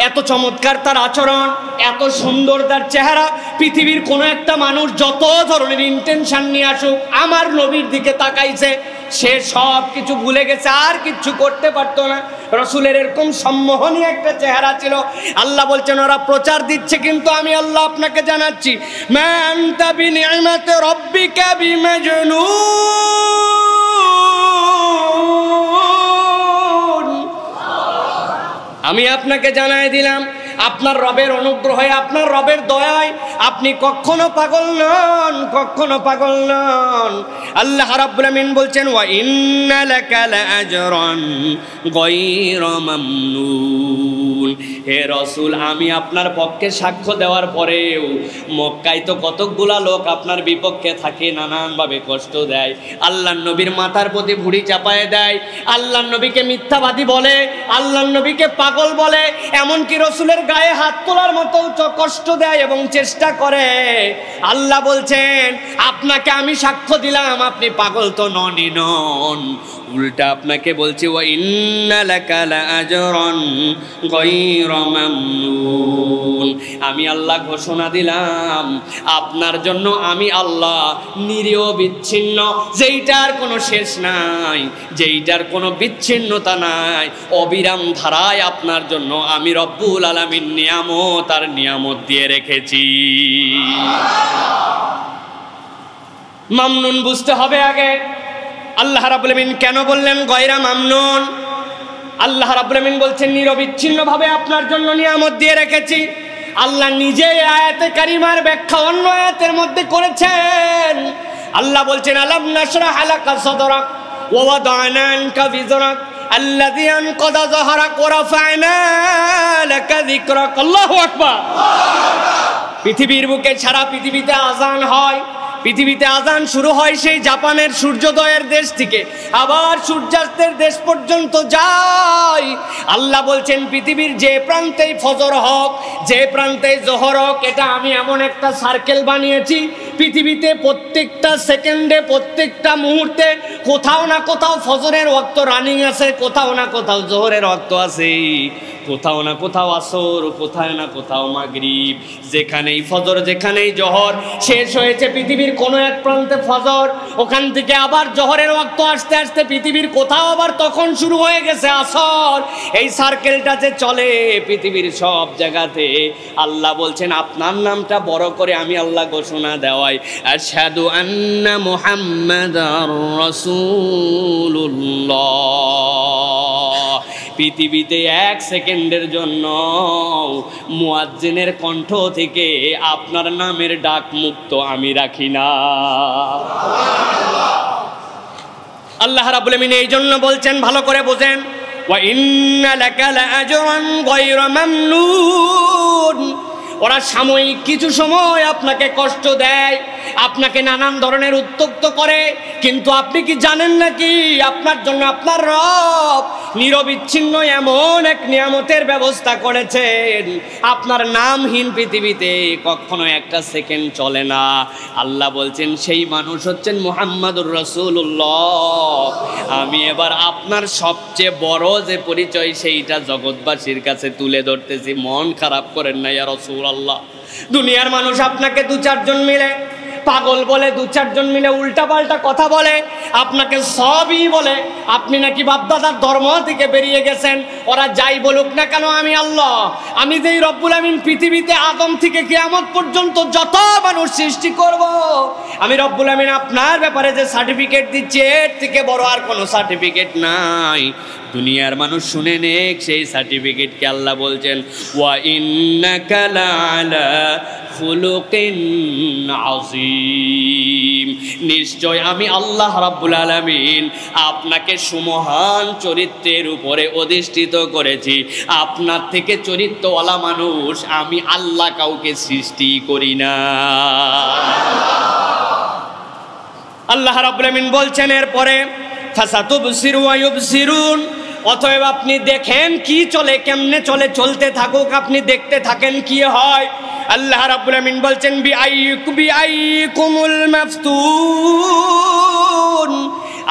এত চমৎকার তার আচরণ, এত সুন্দর তার চেহারা, পৃথিবীর কোনো একটা মানুষ যত ধরনের ইন্টেনশন নিয়ে আসুক, আমার নবীর দিকে তাকাইছে, সে সব কিছু ভুলে গেছে, আর কিচ্ছু করতে পারতো না। রসুলের এরকম সম্মোহনী একটা চেহারা ছিল। আল্লাহ বলছেন, ওরা প্রচার দিচ্ছে, কিন্তু আমি আল্লাহ আপনাকে জানাচ্ছি, মা আনতা বিনিআমাতি রাব্বিকা বিমাজনুন। আমি আপনাকে জানাই দিলাম, আপনার রবের অনুগ্রহে, আপনার রবের দয়ায় আপনি কখনো পাগল নন, কখনো পাগল নন। আল্লাহ রাব্বুল আমিন বলছেন, ওয়া ইন্না লাকা লাআজরান গায়রা মামনুন। হে রাসূল, আমি আপনার পক্ষে সাক্ষ্য দেওয়ার পরেও মক্কায় তো কতকগুলা লোক আপনার বিপক্ষে থাকে, নানানভাবে কষ্ট দেয়, আল্লাহর নবীর মাথার প্রতি ভুঁড়ি চাপায় দেয়, আল্লাহর নবীকে মিথ্যাবাদী বলে, আল্লাহর নবীকে পাগল বলে, এমনকি রসুলের গায়ে হাত তোলার মতো কষ্ট দেয় এবং চেষ্টা করে। আল্লাহ বলছেন, আপনাকে আমি সাক্ষ্য দিলাম, আপনি পাগল তো ননই নন, উল্টা আপনাকে বলছি, ওয়া ইন্না লাকা লাআজরান গায়রা মামনুন। আমি আল্লাহ ঘোষণা দিলাম, আপনার জন্য আমি আল্লাহ নিরীহ বিচ্ছিন্ন, যেইটার কোনো শেষ নাই, যেইটার কোনো বিচ্ছিন্নতা নাই, অবিরাম ধারায় আপনার জন্য আমি রব্বুল আলামিন নিয়ামত আর নিয়ামত দিয়ে রেখেছি। মামনুন বুঝতে হবে আগে। আল্লাহ রাব্বুল আমিন কেন বললেন গায়রা মামনুন? আল্লাহ রাব্বুল আমিন বলছেন, নিরবিচ্ছিন্নভাবে আপনার জন্য নিয়ামত দিয়ে রেখেছি। আল্লাহ নিজে আয়াতে কারিমার ব্যাখ্যা অন্য আয়াতের মধ্যে করেছেন। আল্লাহ বলছেন, আলাম নাশরাহ লাকা সাদরাক ওয়া ওয়াদা'না আনকা বিজরাক আল্লাযী আনকাযা যাহরাক ওয়া রাফা'না লাকা যিকরাক। আল্লাহু আকবার। পৃথিবীর বুকে, সারা পৃথিবীতে আযান হয়, পৃথিবীতে আজান শুরু হয় সেই জাপানের সূর্যোদয়ের দেশ থেকে, আবার সূর্যাস্তের দেশ পর্যন্ত যায়। আল্লাহ বলছেন পৃথিবীর যে প্রান্তেই ফজর হোক, যে প্রান্তেই জোহর হোক, এটা আমি এমন একটা সার্কেল বানিয়েছি, পৃথিবীতে প্রত্যেকটা সেকেন্ডে, প্রত্যেকটা মুহূর্তে কোথাও না কোথাও ফজরের ওয়াক্ত রানিং আছে, কোথাও না কোথাও জোহরের ওয়াক্ত আছে, কোথাও না কোথাও আসর, কোথাও না কোথাও মাগরিব। যেখানেই ফজর, যেখানেই জোহর শেষ হয়েছে পৃথিবীর কোনো এক প্রান্তে ফজর, ওখান থেকে আবার জোহরের ওয়াক্ত আসতে আসতে পৃথিবীর কোথাও আবার তখন শুরু হয়ে গেছে আসর। এই সার্কেলটা যে চলে পৃথিবীর সব জায়গাতে, আল্লাহ বলছেন আপনার নামটা বড় করে আমি আল্লাহ ঘোষণা দেওয়াই, আশহাদু আন্না মুহাম্মাদার রাসূলুল্লাহ। পৃথিবীতে এক সেকেন্ডের জন্য মুয়াজ্জিনের কণ্ঠ থেকে আপনার নামের ডাক মুক্ত আমি রাখি না। আল্লাহ রাব্বুল আমিন এই জন্য বলছেন, ভালো করে বোঝেন, ওয়া ইন্না লাকা লাআজরান গায়রা মামনুন। ওরা সাময়িক কিছু সময় আপনাকে কষ্ট দেয়, আপনাকে নানান ধরনের উত্ত্যক্ত করে, কিন্তু আপনি কি জানেন নাকি আপনার জন্য আপনার রব নিরবিচ্ছিন্ন এমন এক নিয়ামতের ব্যবস্থা করেছেন, আপনার নামহীন পৃথিবীতে কখনো একটা সেকেন্ড চলে না। আল্লাহ বলছেন সেই মানুষ হচ্ছেন মুহাম্মাদুর রাসূলুল্লাহ। আমি এবার আপনার সবচেয়ে বড় যে পরিচয় সেইটা জগৎবাসীর কাছে তুলে ধরতেছি, মন খারাপ করেন না ইয়া রাসূলুল্লাহ। দুনিয়ার মানুষ আপনাকে দু চারজন মিলে পাগল বলে, দু চারজন মিলে উল্টাপাল্টা কথা বলে, আপনাকে সবই বলে আপনি নাকি বাপদাদার ধর্ম থেকে বেরিয়ে গেছেন। ওরা যাই বলুক না কেন, আমি আল্লাহ, আমি যেই রব্বুল আমিন পৃথিবীতে আদম থেকে কিয়ামত পর্যন্ত যত মানুষ সৃষ্টি করব, আমি রব্বুল আমিন আপনার ব্যাপারে যে সার্টিফিকেট দিচ্ছি এর থেকে বড় আর কোনো সার্টিফিকেট নাই। দুনিয়ার মানুষ শুনে নেক সেই সার্টিফিকেটকে আল্লাহ বলছেন, ওয়া ইন্নাকা লাআলা খুলুকিন আযীম। নিশ্চয় আমি আল্লাহ রাব্বুল আলামিন আপনাকে সুমহান চরিত্রের উপরে অধিষ্ঠিত করেছি। আপনার থেকে চরিত্রওয়ালা মানুষ আমি আল্লাহ কাউকে সৃষ্টি করি না। আল্লাহ রাব্বুল আমিন বলছেন এরপরে, ফাসাতুবসিরু ওয়া ইউবসিরুন। অতএব আপনি দেখেন কি চলে, কেমনে চলে, চলতে থাকুক, আপনি দেখতে থাকেন কি হয়। আল্লাহ রাব্বুল আমিন বলছেন, বিআইকুমুল মাফতুন।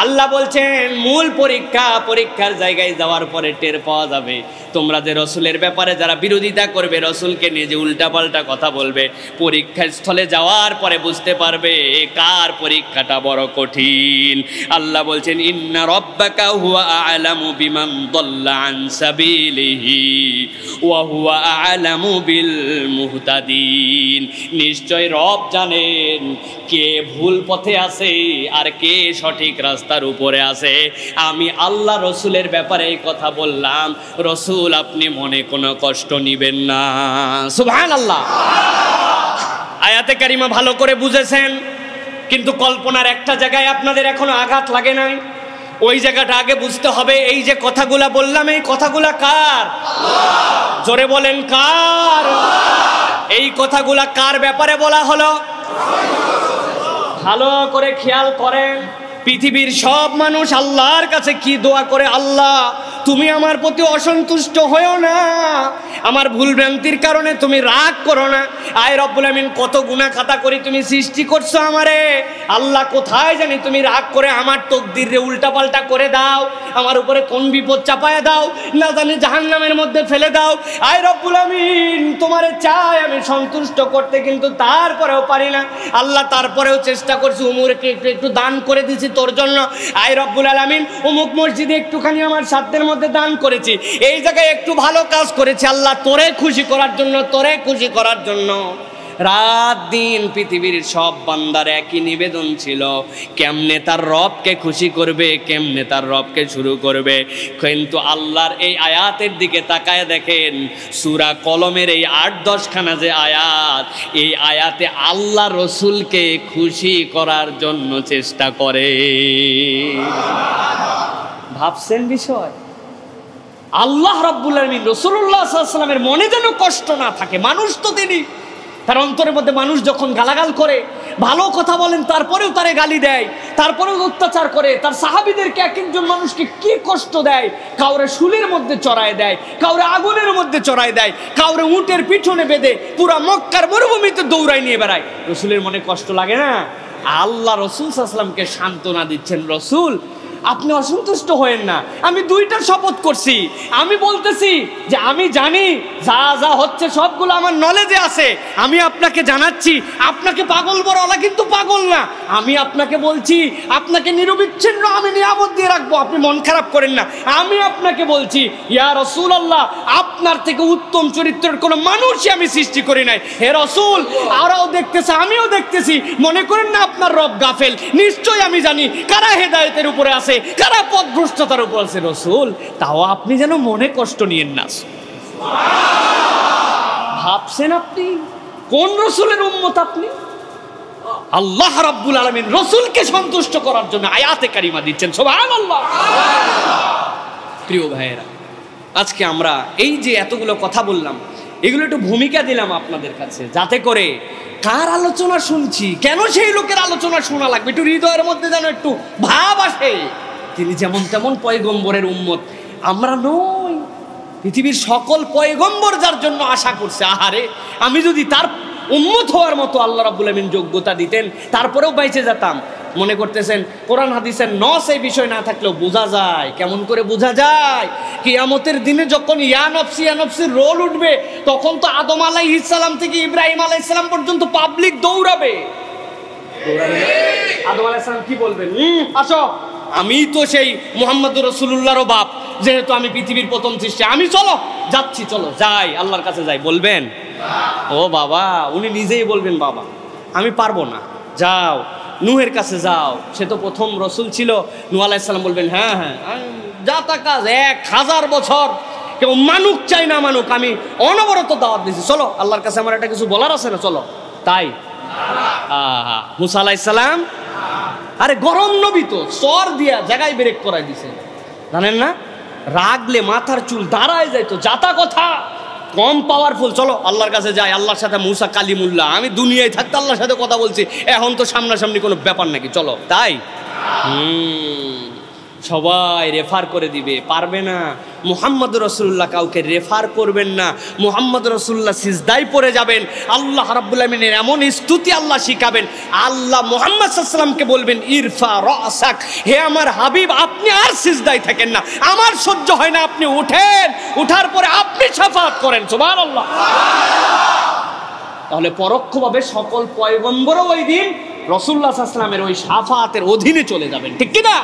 আল্লাহ বলছেন মূল পরীক্ষা, পরীক্ষার জায়গায় যাওয়ার পরে টের পাওয়া যাবে তোমরা যে রসুলের ব্যাপারে যারা বিরোধিতা করবে, রসুলকে নিয়ে যে উল্টাপাল্টা কথা বলবে, পরীক্ষার স্থলে যাওয়ার পরে বুঝতে পারবে কার পরীক্ষাটা বড় কঠিন। আল্লাহ বলছেন, ইন্না রাব্বাকা হুয়া আ'লামু বিমান দাল্লা আন সাবিলিহি ওয়া হুয়া আ'লামু বিল মুহতাদিন। নিশ্চয় রব জানেন কে ভুল পথে আছে আর কে সঠিক রাস্তার উপরে আছে। আমি আল্লাহ রসুলের ব্যাপারে এই কথা বললাম, রসুল আপনি মনে কোনো কষ্ট নিবেন না। সুবহানাল্লাহ। আয়াতে কারিমা ভালো করে বুঝেছেন, কিন্তু কল্পনার একটা জায়গায় আপনাদের এখনো আঘাত লাগে নাই। ওই জায়গাটা আগে বুঝতে হবে। এই যে কথাগুলা বললাম, এই কথাগুলা কার? জোরে বলেন কার? এই কথাগুলা কার ব্যাপারে বলা হলো? ভালো করে খেয়াল করেন। পৃথিবীর সব মানুষ আল্লাহর কাছে কি দোয়া করে, আল্লাহ তুমি আমার প্রতি অসন্তুষ্ট হয়েও না, আমার ভুল ভ্রান্তির কারণে তুমি রাগ করো না। আয় রব্বুল আমিন, কত গুনাহ খাতা করি তুমি সৃষ্টি করছো আমারে, আল্লাহ কোথায় জানি তুমি রাগ করে আমার তকদিরে উল্টাপাল্টা করে দাও, আমার উপরে কোন বিপদ চাপায়া দাও, না জানি জাহান্নামের মধ্যে ফেলে দাও। আয় রব্বুল আমিন, তোমারে চাই আমি সন্তুষ্ট করতে, কিন্তু তারপরেও পারি না। আল্লাহ তারপরেও চেষ্টা করছি, উমরকে একটু দান করে দিছি তোর জন্য। আয় রব্বুল আলামিন, অমুক মসজিদে একটুখানি আমার সাধ্যের মধ্যে দান করেছি, এই জায়গায় একটু ভালো কাজ করেছি, আল্লাহ তোরে খুশি করার জন্য, তোরে খুশি করার জন্য। রাত দিন পৃথিবীর সব বান্দার একই নিবেদন ছিল, কেমনে তার রবকে খুশি করবে, কেমনে তার রবকে শুরু করবে। কিন্তু আল্লাহর এই আয়াতের দিকে তাকায় দেখেন, সূরা কলমের এই ৮-১০ খানা যে আয়াত, এই আয়াতে আল্লাহ রসুলকে খুশি করার জন্য চেষ্টা করে। ভাবছেন বিষয়? আল্লাহ রাব্বুল আলামিন রাসূলুল্লাহ সাল্লাল্লাহু আলাইহি ওয়াসাল্লামের মনে যেন কষ্ট না থাকে। মানুষ তো তিনি, তার অন্তরের মধ্যে মানুষ যখন গালাগাল করে, ভালো কথা বলেন তারপরেও তারে গালি দেয়, তারপরেও অত্যাচার করে, তার সাহাবীদেরকে এক একজন মানুষকে কি কষ্ট দেয়, কাউরে শুলের মধ্যে চড়ায় দেয়, কাউরে আগুনের মধ্যে চড়ায় দেয়, কাউরে উটের পিছনে বেঁধে পুরা মক্কার মরুভূমিতে দৌড়ায় নিয়ে বেড়ায়। রসুলের মনে কষ্ট লাগে না? আল্লাহ রসুল সাল্লাল্লাহু আলাইহি ওয়াসাল্লামকে সান্ত্বনা দিচ্ছেন, রসুল আপনি অসন্তুষ্ট হয়েন না, আমি দুইটা শপথ করছি, আমি বলতেছি যে আমি জানি যা যা হচ্ছে সবগুলো আমার নলেজে আছে, আমি আপনাকে জানাচ্ছি, আপনাকে পাগল বলা কিন্তু পাগল না, আমি আপনাকে বলছি, আপনাকে নিরবিচ্ছিন্ন আমি নিয়ামত দিয়ে রাখবো, আপনি মন খারাপ করেন না। আমি আপনাকে বলছি ইয়া রাসূলুল্লাহ, আপনার থেকে উত্তম চরিত্রের কোনো মানুষই আমি সৃষ্টি করি নাই। হে রাসূল, ওরাও দেখতেছে আমিও দেখতেছি, মনে করেন না আপনার রব গাফেল, নিশ্চয়ই আমি জানি কারা হেদায়েতের উপরে আছে, কারা পথভ্রষ্টতার উপর আছে। রাসূল, তাও আপনি যেন মনে কষ্ট নিয়েন না। ভাবছেন আপনি কোন রাসূলের উম্মত? আপনি আল্লাহ রাব্বুল আলামিন রাসূলকে সন্তুষ্ট করার জন্য আয়াতে কারিমা দিচ্ছেন। সুবহানাল্লাহ। প্রিয় ভাইয়েরা, আজকে আমরা এই যে এতগুলো কথা বললাম, এগুলো একটু ভূমিকা দিলাম আপনাদের কাছে, যাতে করে কার আলোচনা শুনছি, কেন সেই লোকের আলোচনা শোনা লাগবে, একটু হৃদয়ের মধ্যে যেন একটু ভাব আসে। তিনি যেমন তেমন পয়গম্বরের উম্মত, আমরা নই। পৃথিবীর সকল পয়গম্বর যার জন্য আশা করছে, আহারে আমি যদি তার উম্মত হওয়ার মতো আল্লাহ রাব্বুল আমিন যোগ্যতা দিতেন, তারপরেও বাইচে যেতাম। মনে করতেছেন কোরআন হাদিসের নস এই বিষয় না থাকলেও বোঝা যায়। কেমন করে বোঝা যায়? কিয়ামতের দিনে যখন ইয়া নফসির রোল উঠবে, তখন তো আদম আলাইহিস সালাম থেকে ইব্রাহিম আলাইহিস সালাম পর্যন্ত পাবলিক দৌড়াবে। আদম আলাইহিস সালাম কি বলবেন? আসো, আমি তো সেই মুহাম্মদুর রাসূলুল্লাহর বাপ, যেহেতু আমি পৃথিবীর প্রথম সৃষ্টি, আমি চলো যাচ্ছি, চলো যাই, আল্লাহর কাছে যাই। বলবেন? ও বাবা, উনি নিজেই বলবেন বাবা আমি পারবো না, যাও নূহের কাছে যাও, সে তো প্রথম রসুল ছিল। নূহ আলাইহিস সালাম বলবেন হ্যাঁ হ্যাঁ, যা তা কাজ, 1000 বছর কেউ মানুক চাই না মানুক, আমি অনবরত দাওয়াত দিচ্ছি, চলো আল্লাহর কাছে আমার একটা কিছু বলার আছে না, চলো। তাই মুসা আলাইহিস সালাম, আরে গরম নবী তো, সর দিয়া জায়গায় ব্রেক করাই দিছে, জানেন না? রাগলে মাথার চুল দাঁড়ায় যাইতো, যাতা কথা কম পাওয়ারফুল, চলো আল্লাহর কাছে যাই, আল্লাহর সাথে মুসা কালিমুল্লাহ, আমি দুনিয়ায় থাকতে আল্লাহর সাথে কথা বলছি, এখন তো সামনাসামনি কোনো ব্যাপার নাকি, চলো। তাই সবাই রেফার করে দিবে, পারবে না। মুহাম্মদ রাসূলুল্লাহ কাউকে রেফার করবেন না, মুহাম্মদ রাসূলুল্লাহ সিজদায় পড়ে যাবেন, আল্লাহ রাব্বুল আমিনের এমন স্তুতি আল্লাহ শিখাবেন, আল্লাহ মুহাম্মদ সাল্লাল্লাহু আলাইহি ওয়াসাল্লামকে বলবেন ইরফা রাসাক, হে আমার হাবিব আপনি আর সিজদায় থাকেন না, আমার সহ্য হয় না, আপনি উঠেন, উঠার পরে আপনি শাফাআত করেন। সুবহানাল্লাহ। তাহলে পরোক্ষভাবে সকল পয়গম্বরও ওই দিন রাসূলুল্লাহ সাল্লাল্লাহু আলাইহি ওয়াসাল্লামের ওই শাফাআতের অধীনে চলে যাবেন, ঠিক কি না?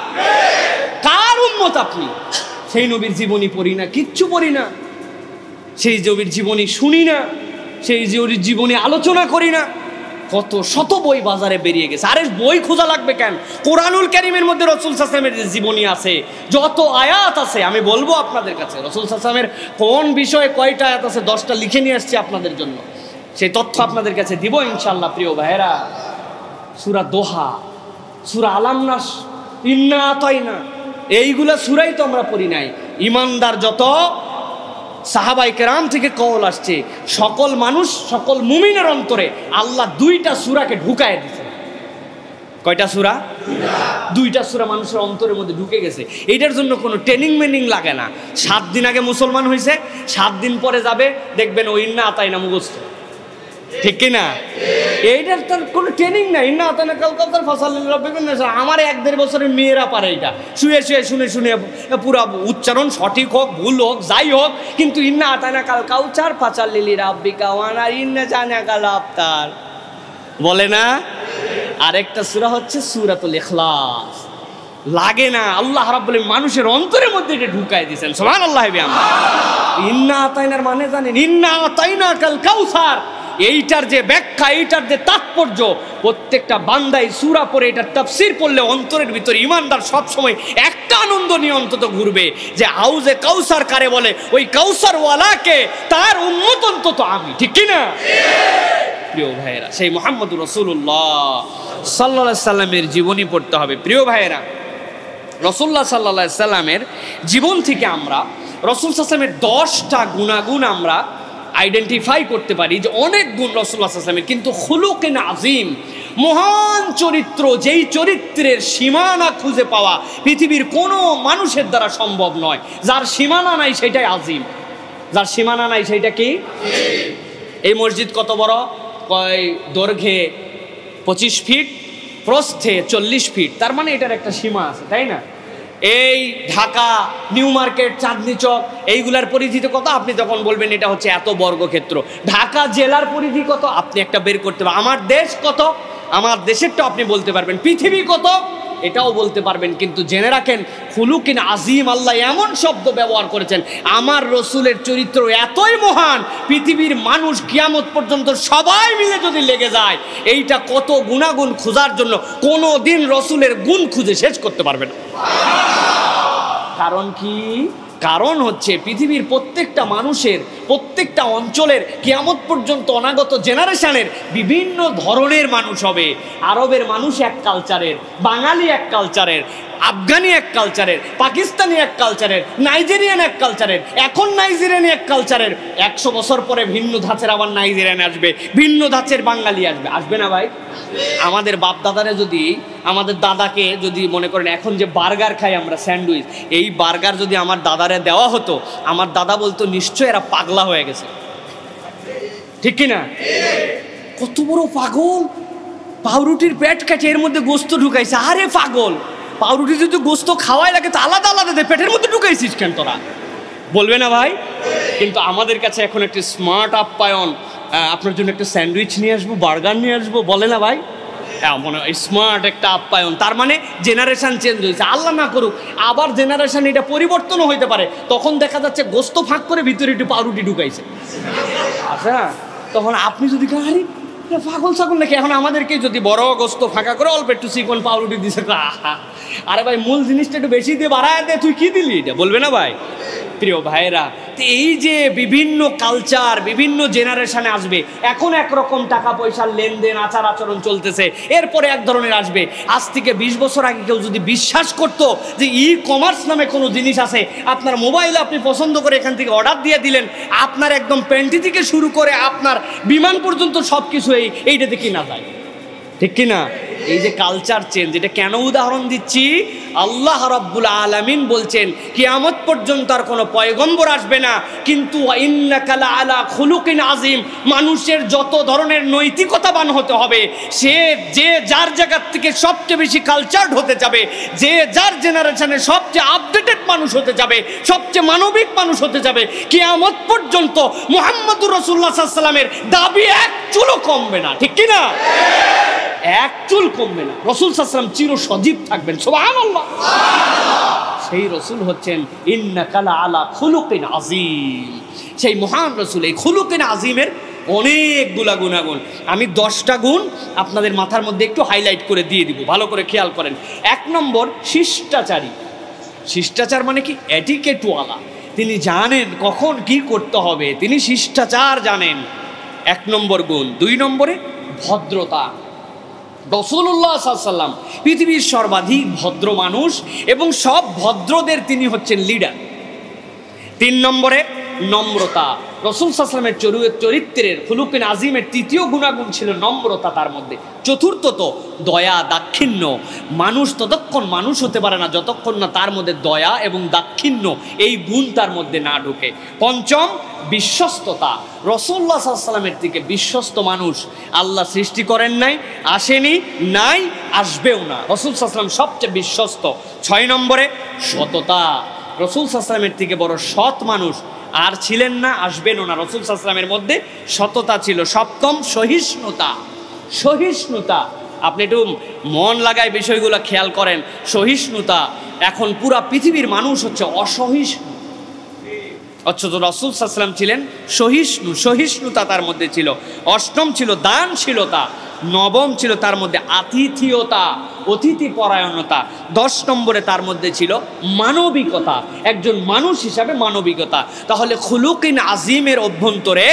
কার উম্মত আপনি? সেই নবীর জীবনী পড়ি না, কিচ্ছু পড়ি না, সেই নবীর জীবনী শুনি না, সেই নবীর জীবনী আলোচনা করি না। কত শত বই বাজারে বেরিয়ে গেছে, আরে বই খোঁজা লাগবে কেন? কোরআনুল কারীমের মধ্যে রাসূল সাল্লাল্লাহু আলাইহি ওয়াসাল্লামের যে জীবনী আছে, যত আয়াত আছে, আমি বলবো আপনাদের কাছে রাসূল সাল্লাল্লাহু আলাইহি ওয়াসাল্লামের কোন বিষয়ে কয়টা আয়াত আছে, 10টা লিখে নিয়ে আসছি আপনাদের জন্য, সেই তথ্য আপনাদের কাছে দিব ইনশাআল্লাহ। প্রিয় ভাইয়েরা, সূরা দোহা, সূরা আলাম নাস, ইন্না আতাইনা, এইগুলা সূরাই তো আমরা পড়ি নাই। ইমানদার যত সাহাবায়ে কেরাম থেকে কওল আসছে, সকল মানুষ, সকল মুমিনের অন্তরে আল্লাহ 2টা সূরাকে ঢুকায় দিয়েছে। কয়টা সূরা? 2টা সূরা মানুষের অন্তরের মধ্যে ঢুকে গেছে। এইটার জন্য কোনো ট্রেনিং মেনিং লাগে না। 7 দিন আগে মুসলমান হয়েছে, 7 দিন পরে যাবে, দেখবেন ওই ইন্না আতাইনা মুখস্থ, ঠিক কিনা? এইটার তার কোনো ট্রেনিং নাই। ইন্না আতাইনা কাল কাউসার ফাসালিল রাব্বিকুম নাসর, আমার 1-1.5 বছরের মেয়েরা পারে এটা, শুয়ে শুয়ে শুনে শুনে পুরো উচ্চারণ সঠিক হোক ভুল হোক যাই হোক, কিন্তু ইন্না আতাইনা কাল কাউসার ফাসালিল রাব্বিকা ওয়ানা ইন্না জানাকাল আফতার বলে না। আরেকটা সূরা হচ্ছে সূরাতুল ইখলাস, লাগে না, আল্লাহ রাব্বুল আলামিন মানুষের অন্তরের মধ্যে এটা ঢুকায় দিয়েছেন। সুবহানাল্লাহ। ইন্না আতাইনার মানে জানেন? ইন্না আতাইনা কাল কাউসার, এইটার যে ব্যাখ্যা, এইটার যে তাৎপর্য, প্রত্যেকটা বান্দাই সূরা পড়ে এটার তাফসীর পড়লে অন্তরের ভিতরে ইমানদার সবসময় একটা আনন্দ নিয়ে অন্তত ঘুরবে যে হাউজে কাউসার কারে বলে, ওই কাউসার ওয়ালাকে, তার উম্মত অন্তত আমি, ঠিক কি না? প্রিয় ভাইয়েরা, সেই মুহাম্মদুর রাসূলুল্লাহ সাল্লাল্লাহু আলাইহি সাল্লামের জীবনী পড়তে হবে। প্রিয় ভাইয়েরা, রাসূলুল্লাহ সাল্লাল্লাহু আলাইহি সাল্লামের জীবন থেকে আমরা রাসূল সাল্লাল্লাহু আলাইহি সাল্লামের 10টা গুণাগুণ আমরা আইডেন্টিফাই করতে পারি যে অনেক গুণ রাসূলুল্লাহ সাল্লাল্লাহু আলাইহি ওয়াসাল্লামের, কিন্তু খুলুকিন আযীম, মহান চরিত্র, যেই চরিত্রের সীমানা খুঁজে পাওয়া পৃথিবীর কোনো মানুষের দ্বারা সম্ভব নয়। যার সীমানা নাই সেটাই আযীম, যার সীমানা নাই সেটা কি? এই মসজিদ কত বড়? দৈর্ঘ্যে 25 ফিট, প্রস্থে 40 ফিট, তার মানে এটার একটা সীমা আছে, তাই না? এই ঢাকা, নিউ মার্কেট, চাঁদনী চক, এইগুলার পরিধি কত? আপনি যখন বলবেন এটা হচ্ছে এত বর্গক্ষেত্র। ঢাকা জেলার পরিধি কত? আপনি একটা বের করতে পারবেন। আমার দেশ কত? আমার দেশেরটা আপনি বলতে পারবেন। পৃথিবী কত? এটাও বলতে পারবেন। কিন্তু জেনে রাখেন, খুলুকিন আযীম, আল্লাহ এমন শব্দ ব্যবহার করেছেন, আমার রসুলের চরিত্র এতই মহান, পৃথিবীর মানুষ কিয়ামত পর্যন্ত সবাই মিলে যদি লেগে যায় এইটা কত গুণাগুণ খোঁজার জন্য, কোনো দিন রসুলের গুণ খুঁজে শেষ করতে পারবে না। কারণ কি? কারণ হচ্ছে পৃথিবীর প্রত্যেকটা মানুষের, প্রত্যেকটা অঞ্চলের কিয়ামত পর্যন্ত অনাগত জেনারেশনের বিভিন্ন ধরনের মানুষ হবে। আরবের মানুষ এক কালচারের, বাঙালি এক কালচারের, আফগানি এক কালচারের, পাকিস্তানি এক কালচারের, নাইজেরিয়ান এক কালচারের, এখন নাইজেরিয়ান এক কালচারের। 100 বছর পরে ভিন্ন ধাঁচের আবার নাইজেরিয়ান আসবে, ভিন্ন ধাঁচের বাঙালি আসবে। আসবে না ভাই? আমাদের বাপ দাদারে যদি, আমাদের দাদাকে যদি মনে করেন এখন যে বার্গার খাই আমরা, স্যান্ডউইচ, এই বার্গার যদি আমার দাদারে দেওয়া হতো, আমার দাদা বলতো নিশ্চয় এরা পাগলা হয়ে গেছে। ঠিক কিনা? কত বড় পাগল! পাউরুটির পেট কেটে এর মধ্যে গোস্ত ঢুকাইছে। আরে পাগল, পাউরুটি যদি গোস্ত খাওয়াই লাগে তো আলাদা আলাদা দে, পেটের মধ্যে ঢুকাইছিস কেন তোরা? বলবে না ভাই? কিন্তু আমাদের কাছে এখন একটি স্মার্ট আপ্যায়ন, আপনার জন্য একটা স্যান্ডউইচ নিয়ে আসবো, বার্গার নিয়ে আসবো, বলে না ভাই? মনে হয় স্মার্ট একটা আপ্যায়ন। তার মানে জেনারেশন চেঞ্জ হয়েছে। আল্লাহ না করুক আবার জেনারেশন এটা পরিবর্তনও হইতে পারে, তখন দেখা যাচ্ছে গোস্ত ফাঁক করে ভিতরে একটু পাউরুটি ঢুকাইছে। আচ্ছা, তখন আপনি যদি আরে পাগল ছাগল নাকি? এখন আমাদেরকে যদি বড় গোস্ত ফাঁকা করে অল্প একটু চিকন পাউরুটি দিছে, আরে ভাই মূল জিনিসটা একটু বেশি দিয়ে বাড়ায় দে, তুই কি দিলি? এটা বলবে না ভাই? প্রিয় ভাইরা, তো এই যে বিভিন্ন কালচার বিভিন্ন জেনারেশনে আসবে, এখন একরকম টাকা পয়সার লেনদেন আচার আচরণ চলতেছে, এরপরে এক ধরনের আসবে। আজ থেকে 20 বছর আগে কেউ যদি বিশ্বাস করতো যে ই-কমার্স নামে কোনো জিনিস আছে, আপনার মোবাইলে আপনি পছন্দ করে এখান থেকে অর্ডার দিয়ে দিলেন, আপনার একদম প্যান্টি থেকে শুরু করে আপনার বিমান পর্যন্ত সব কিছু এইটাতে কিনা যায়। ঠিক কিনা? এই যে কালচার চেঞ্জ, এটা কেন উদাহরণ দিচ্ছি? আল্লাহ রাব্বুল আলামিন বলছেন কিয়ামত পর্যন্ত আর কোনো পয়গম্বর আসবে না, কিন্তু ইন্নাকা লাআলা খুলুকিন আযীম, মানুষের যত ধরনের নৈতিকতাবান হতে হবে, সে যে যার জায়গা থেকে সবচেয়ে বেশি কালচার্ড হতে যাবে, যে যার জেনারেশনে সবচেয়ে আপডেটেড মানুষ হতে যাবে, সবচেয়ে মানবিক মানুষ হতে যাবে, কিয়ামত পর্যন্ত মুহাম্মদুর রাসূলুল্লাহ সাল্লাল্লাহু আলাইহি ওয়াসাল্লামের দাবি এক চুলও কমবে না। ঠিক কিনা? এক চুল কমবে না। রাসূল সাল্লাল্লাহু আলাইহি ওয়াসাল্লাম চির সজীব থাকবেন। সুবহানাল্লাহ। সেই রাসূল হচ্ছেন ইন্নাকা লাআলা খুলুকিন আযীম, সেই মহান রাসূল। এই খুলুকিন আযীমের অনেকগুলা গুণাগুণ, আমি 10টা গুণ আপনাদের মাথার মধ্যে একটু হাইলাইট করে দিয়ে দিব, ভালো করে খেয়াল করেন। 1 নম্বর, শিষ্টাচারী। শিষ্টাচার মানে কি? এটিকেটওয়ালা। তিনি জানেন কখন কি করতে হবে, তিনি শিষ্টাচার জানেন, 1 নম্বর গুণ। 2 নম্বরে ভদ্রতা। রাসূলুল্লাহ সাল্লাল্লাহু আলাইহি ওয়াসাল্লাম পৃথিবীর সর্বাধিক ভদ্র মানুষ এবং সব ভদ্রদের তিনি হচ্ছেন লিডার। 3 নম্বরে নম্রতা। রাসূল সাল্লাল্লাহু আলাইহি ওয়াসাল্লামের চরিত্রের খুলুকিন আযীমের 3য় গুণাগুণ ছিল নম্রতা তার মধ্যে। চতুর্থত দয়া দাক্ষিণ্য। মানুষ ততক্ষণ মানুষ হতে পারে না যতক্ষণ না তার মধ্যে দয়া এবং দাক্ষিণ্য এই গুণ তার মধ্যে না ঢোকে। 5ম বিশ্বস্ততা। রাসূলুল্লাহ সাল্লাল্লাহু আলাইহি ওয়াসাল্লামের থেকে বিশ্বস্ত মানুষ আল্লাহ সৃষ্টি করেন নাই, আসেনি, নাই, আসবেও না। রাসূল সাল্লাল্লাহু আলাইহি ওয়াসাল্লাম সবচেয়ে বিশ্বস্ত। 6 নম্বরে সততা। রাসূল সাল্লাল্লাহু আলাইহি ওয়াসাল্লামের থেকে বড় সৎ মানুষ আর ছিলেন না, আসবেনও না। রাসূল সাল্লাল্লাহু আলাইহি ওয়াসাল্লামের মধ্যে সততা ছিল। 7ম সহিষ্ণুতা। সহিষ্ণুতা, আপনি একটু মন লাগায় বিষয়গুলো খেয়াল করেন। সহিষ্ণুতা, এখন পুরা পৃথিবীর মানুষ হচ্ছে অসহিষ্ণু, অথচ রাসূল সাল্লাল্লাহু আলাইহি ওয়াসাল্লাম ছিলেন সহিষ্ণু। সহিষ্ণুতা তার মধ্যে ছিল। 8ম ছিল দানশীলতা। 9ম ছিল তার মধ্যে আতিথিয়তা, অতিথি পরায়ণতা। 10 নম্বরে তার মধ্যে ছিল মানবিকতা, একজন মানুষ হিসাবে মানবিকতা। তাহলে খুলুকিন আযীমের অভ্যন্তরে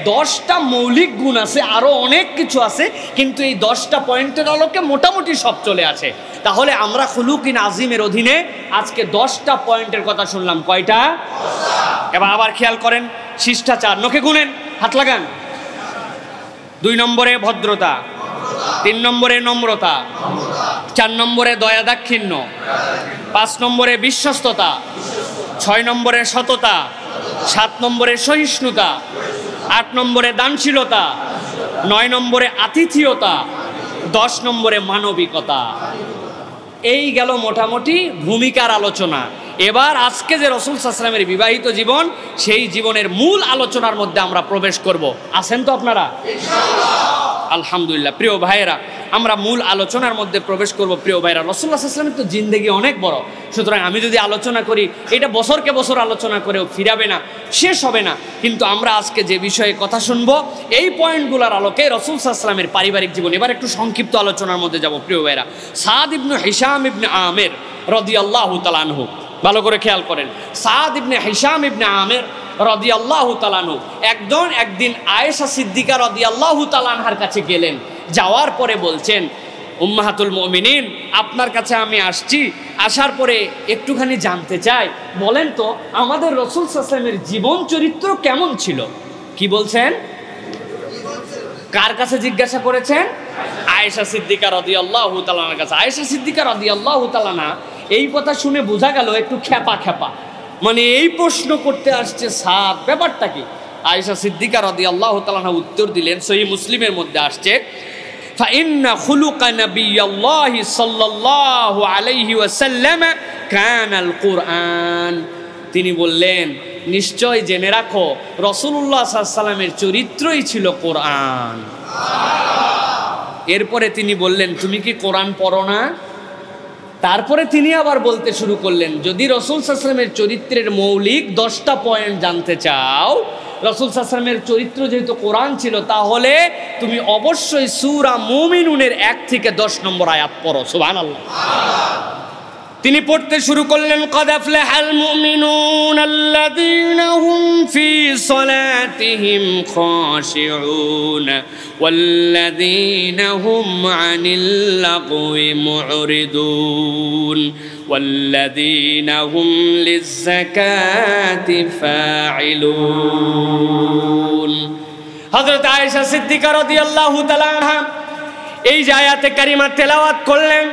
10টা মৌলিক গুণ আছে, আরও অনেক কিছু আছে, কিন্তু এই 10টা পয়েন্টের আলোকে মোটামুটি সব চলে আসে। তাহলে আমরা খুলুকিন আযীমের অধীনে আজকে 10টা পয়েন্টের কথা শুনলাম। কয়টা? এবার আবার খেয়াল করেন, শিষ্টাচার। নোকে গুনেন, হাত লাগান। 2 নম্বরে ভদ্রতা, 3 নম্বরে নম্রতা, 4 নম্বরে দয়া দাক্ষিণ্য, 5 নম্বরে বিশ্বস্ততা, 6 নম্বরে সততা, 7 নম্বরে সহিষ্ণুতা, 8 নম্বরে দানশীলতা, 9 নম্বরে আতিথেয়তা, 10 নম্বরে মানবিকতা। এই গেল মোটামুটি ভূমিকার আলোচনা। এবার আজকে যে রাসূল সাল্লাল্লাহু আলাইহি ওয়াসাল্লামের বিবাহিত জীবন, সেই জীবনের মূল আলোচনার মধ্যে আমরা প্রবেশ করব। আছেন তো আপনারা? ইনশাআল্লাহ। আলহামদুলিল্লাহ। প্রিয় ভাইয়েরা, আমরা মূল আলোচনার মধ্যে প্রবেশ করব। প্রিয় ভাইয়েরা, রাসূলুল্লাহ সাল্লাল্লাহু আলাইহি ওয়াসাল্লামের তো জিন্দেগি অনেক বড়, সুতরাং আমি যদি আলোচনা করি এটা বছরকে বছর আলোচনা করেও ফিরাবে না, শেষ হবে না। কিন্তু আমরা আজকে যে বিষয়ে কথা শুনবো, এই পয়েন্টগুলোর আলোকে রাসূল সাল্লাল্লাহু আলাইহি ওয়াসাল্লামের পারিবারিক জীবন এবার একটু সংক্ষিপ্ত আলোচনার মধ্যে যাব। প্রিয় ভাইয়েরা, সাদ ইবনে হিশাম ইবনে আমের রাদিয়াল্লাহু তাআলা আনহু, ভালো করে খেয়াল করেন, সাদ ইবনে হিশাম ইবনে আমের রাদিয়াল্লাহু তাআলা আনহু একদিন আয়েশা সিদ্দিকা রাদিয়াল্লাহু তাআলা আনহার কাছে গেলেন। যাওয়ার পরে বলছেন, উম্মাহাতুল মুমিনিন, আপনার কাছে আমি আসছি, আসার পরে একটুখানি জানতে চাই, বলেন তো আমাদের রাসূল সাল্লাল্লাহু আলাইহি ওয়াসাল্লামের জীবন চরিত্র কেমন ছিল? কি বলছেন? কার কাছে জিজ্ঞাসা করেছেন? আয়েশা সিদ্দিকা রাদিয়াল্লাহু তাআলার কাছে। আয়েশা সিদ্দিকা রাদিয়াল্লাহু তাআলা, এই কথা শুনে বোঝা গেল একটু খেপা খেপা, মানে এই প্রশ্ন করতে আসছে সাদ, ব্যাপারটা কি? আয়েশা সিদ্দিকা রাদিয়াল্লাহু তাআলা উত্তর দিলেন, সহিহ মুসলিমের মধ্যে আসছে, ফাইন্না খুলুকা নবিয়্যিল্লাহি সাল্লাল্লাহু আলাইহি ওয়াসাল্লাম কানাল কুরআন। তিনি বললেন, নিশ্চয় জেনে রাখো রাসূলুল্লাহ সাল্লাল্লাহু আলাইহি ওয়াসাল্লামের চরিত্রই ছিল কোরআন। এরপরে তিনি বললেন, তুমি কি কোরআন পড়ো না? তারপরে তিনি আবার বলতে শুরু করলেন, যদি রাসূল সাল্লাল্লাহু আলাইহি ওয়াসাল্লামের চরিত্রের মৌলিক 10টা পয়েন্ট জানতে চাও, রাসূল সাল্লাল্লাহু আলাইহি ওয়াসাল্লামের চরিত্র যেহেতু কোরআন ছিল, তাহলে তুমি অবশ্যই সূরা মুমিনুনের 1 থেকে 10 নম্বর আয়াত পড়ো। সুবহানাল্লাহ। তিনি পড়তে শুরু করলেন, ক্বাদ আফলাহাল মুমিনুন আল্লাযীনা হুম ফী সালাতিহিম খাশিউন ওয়াল্লাযীনা হুম আনিল লাগওয়ি মুরিদুন ওয়াল্লাযীনা হুম লিয-যাকাতি ফাঈলুন। হযরত আয়েশা সিদ্দিকা রাদিয়াল্লাহু তাআলা আনহা এই যে আয়াতে কারিমা তেলাওয়াত করলেন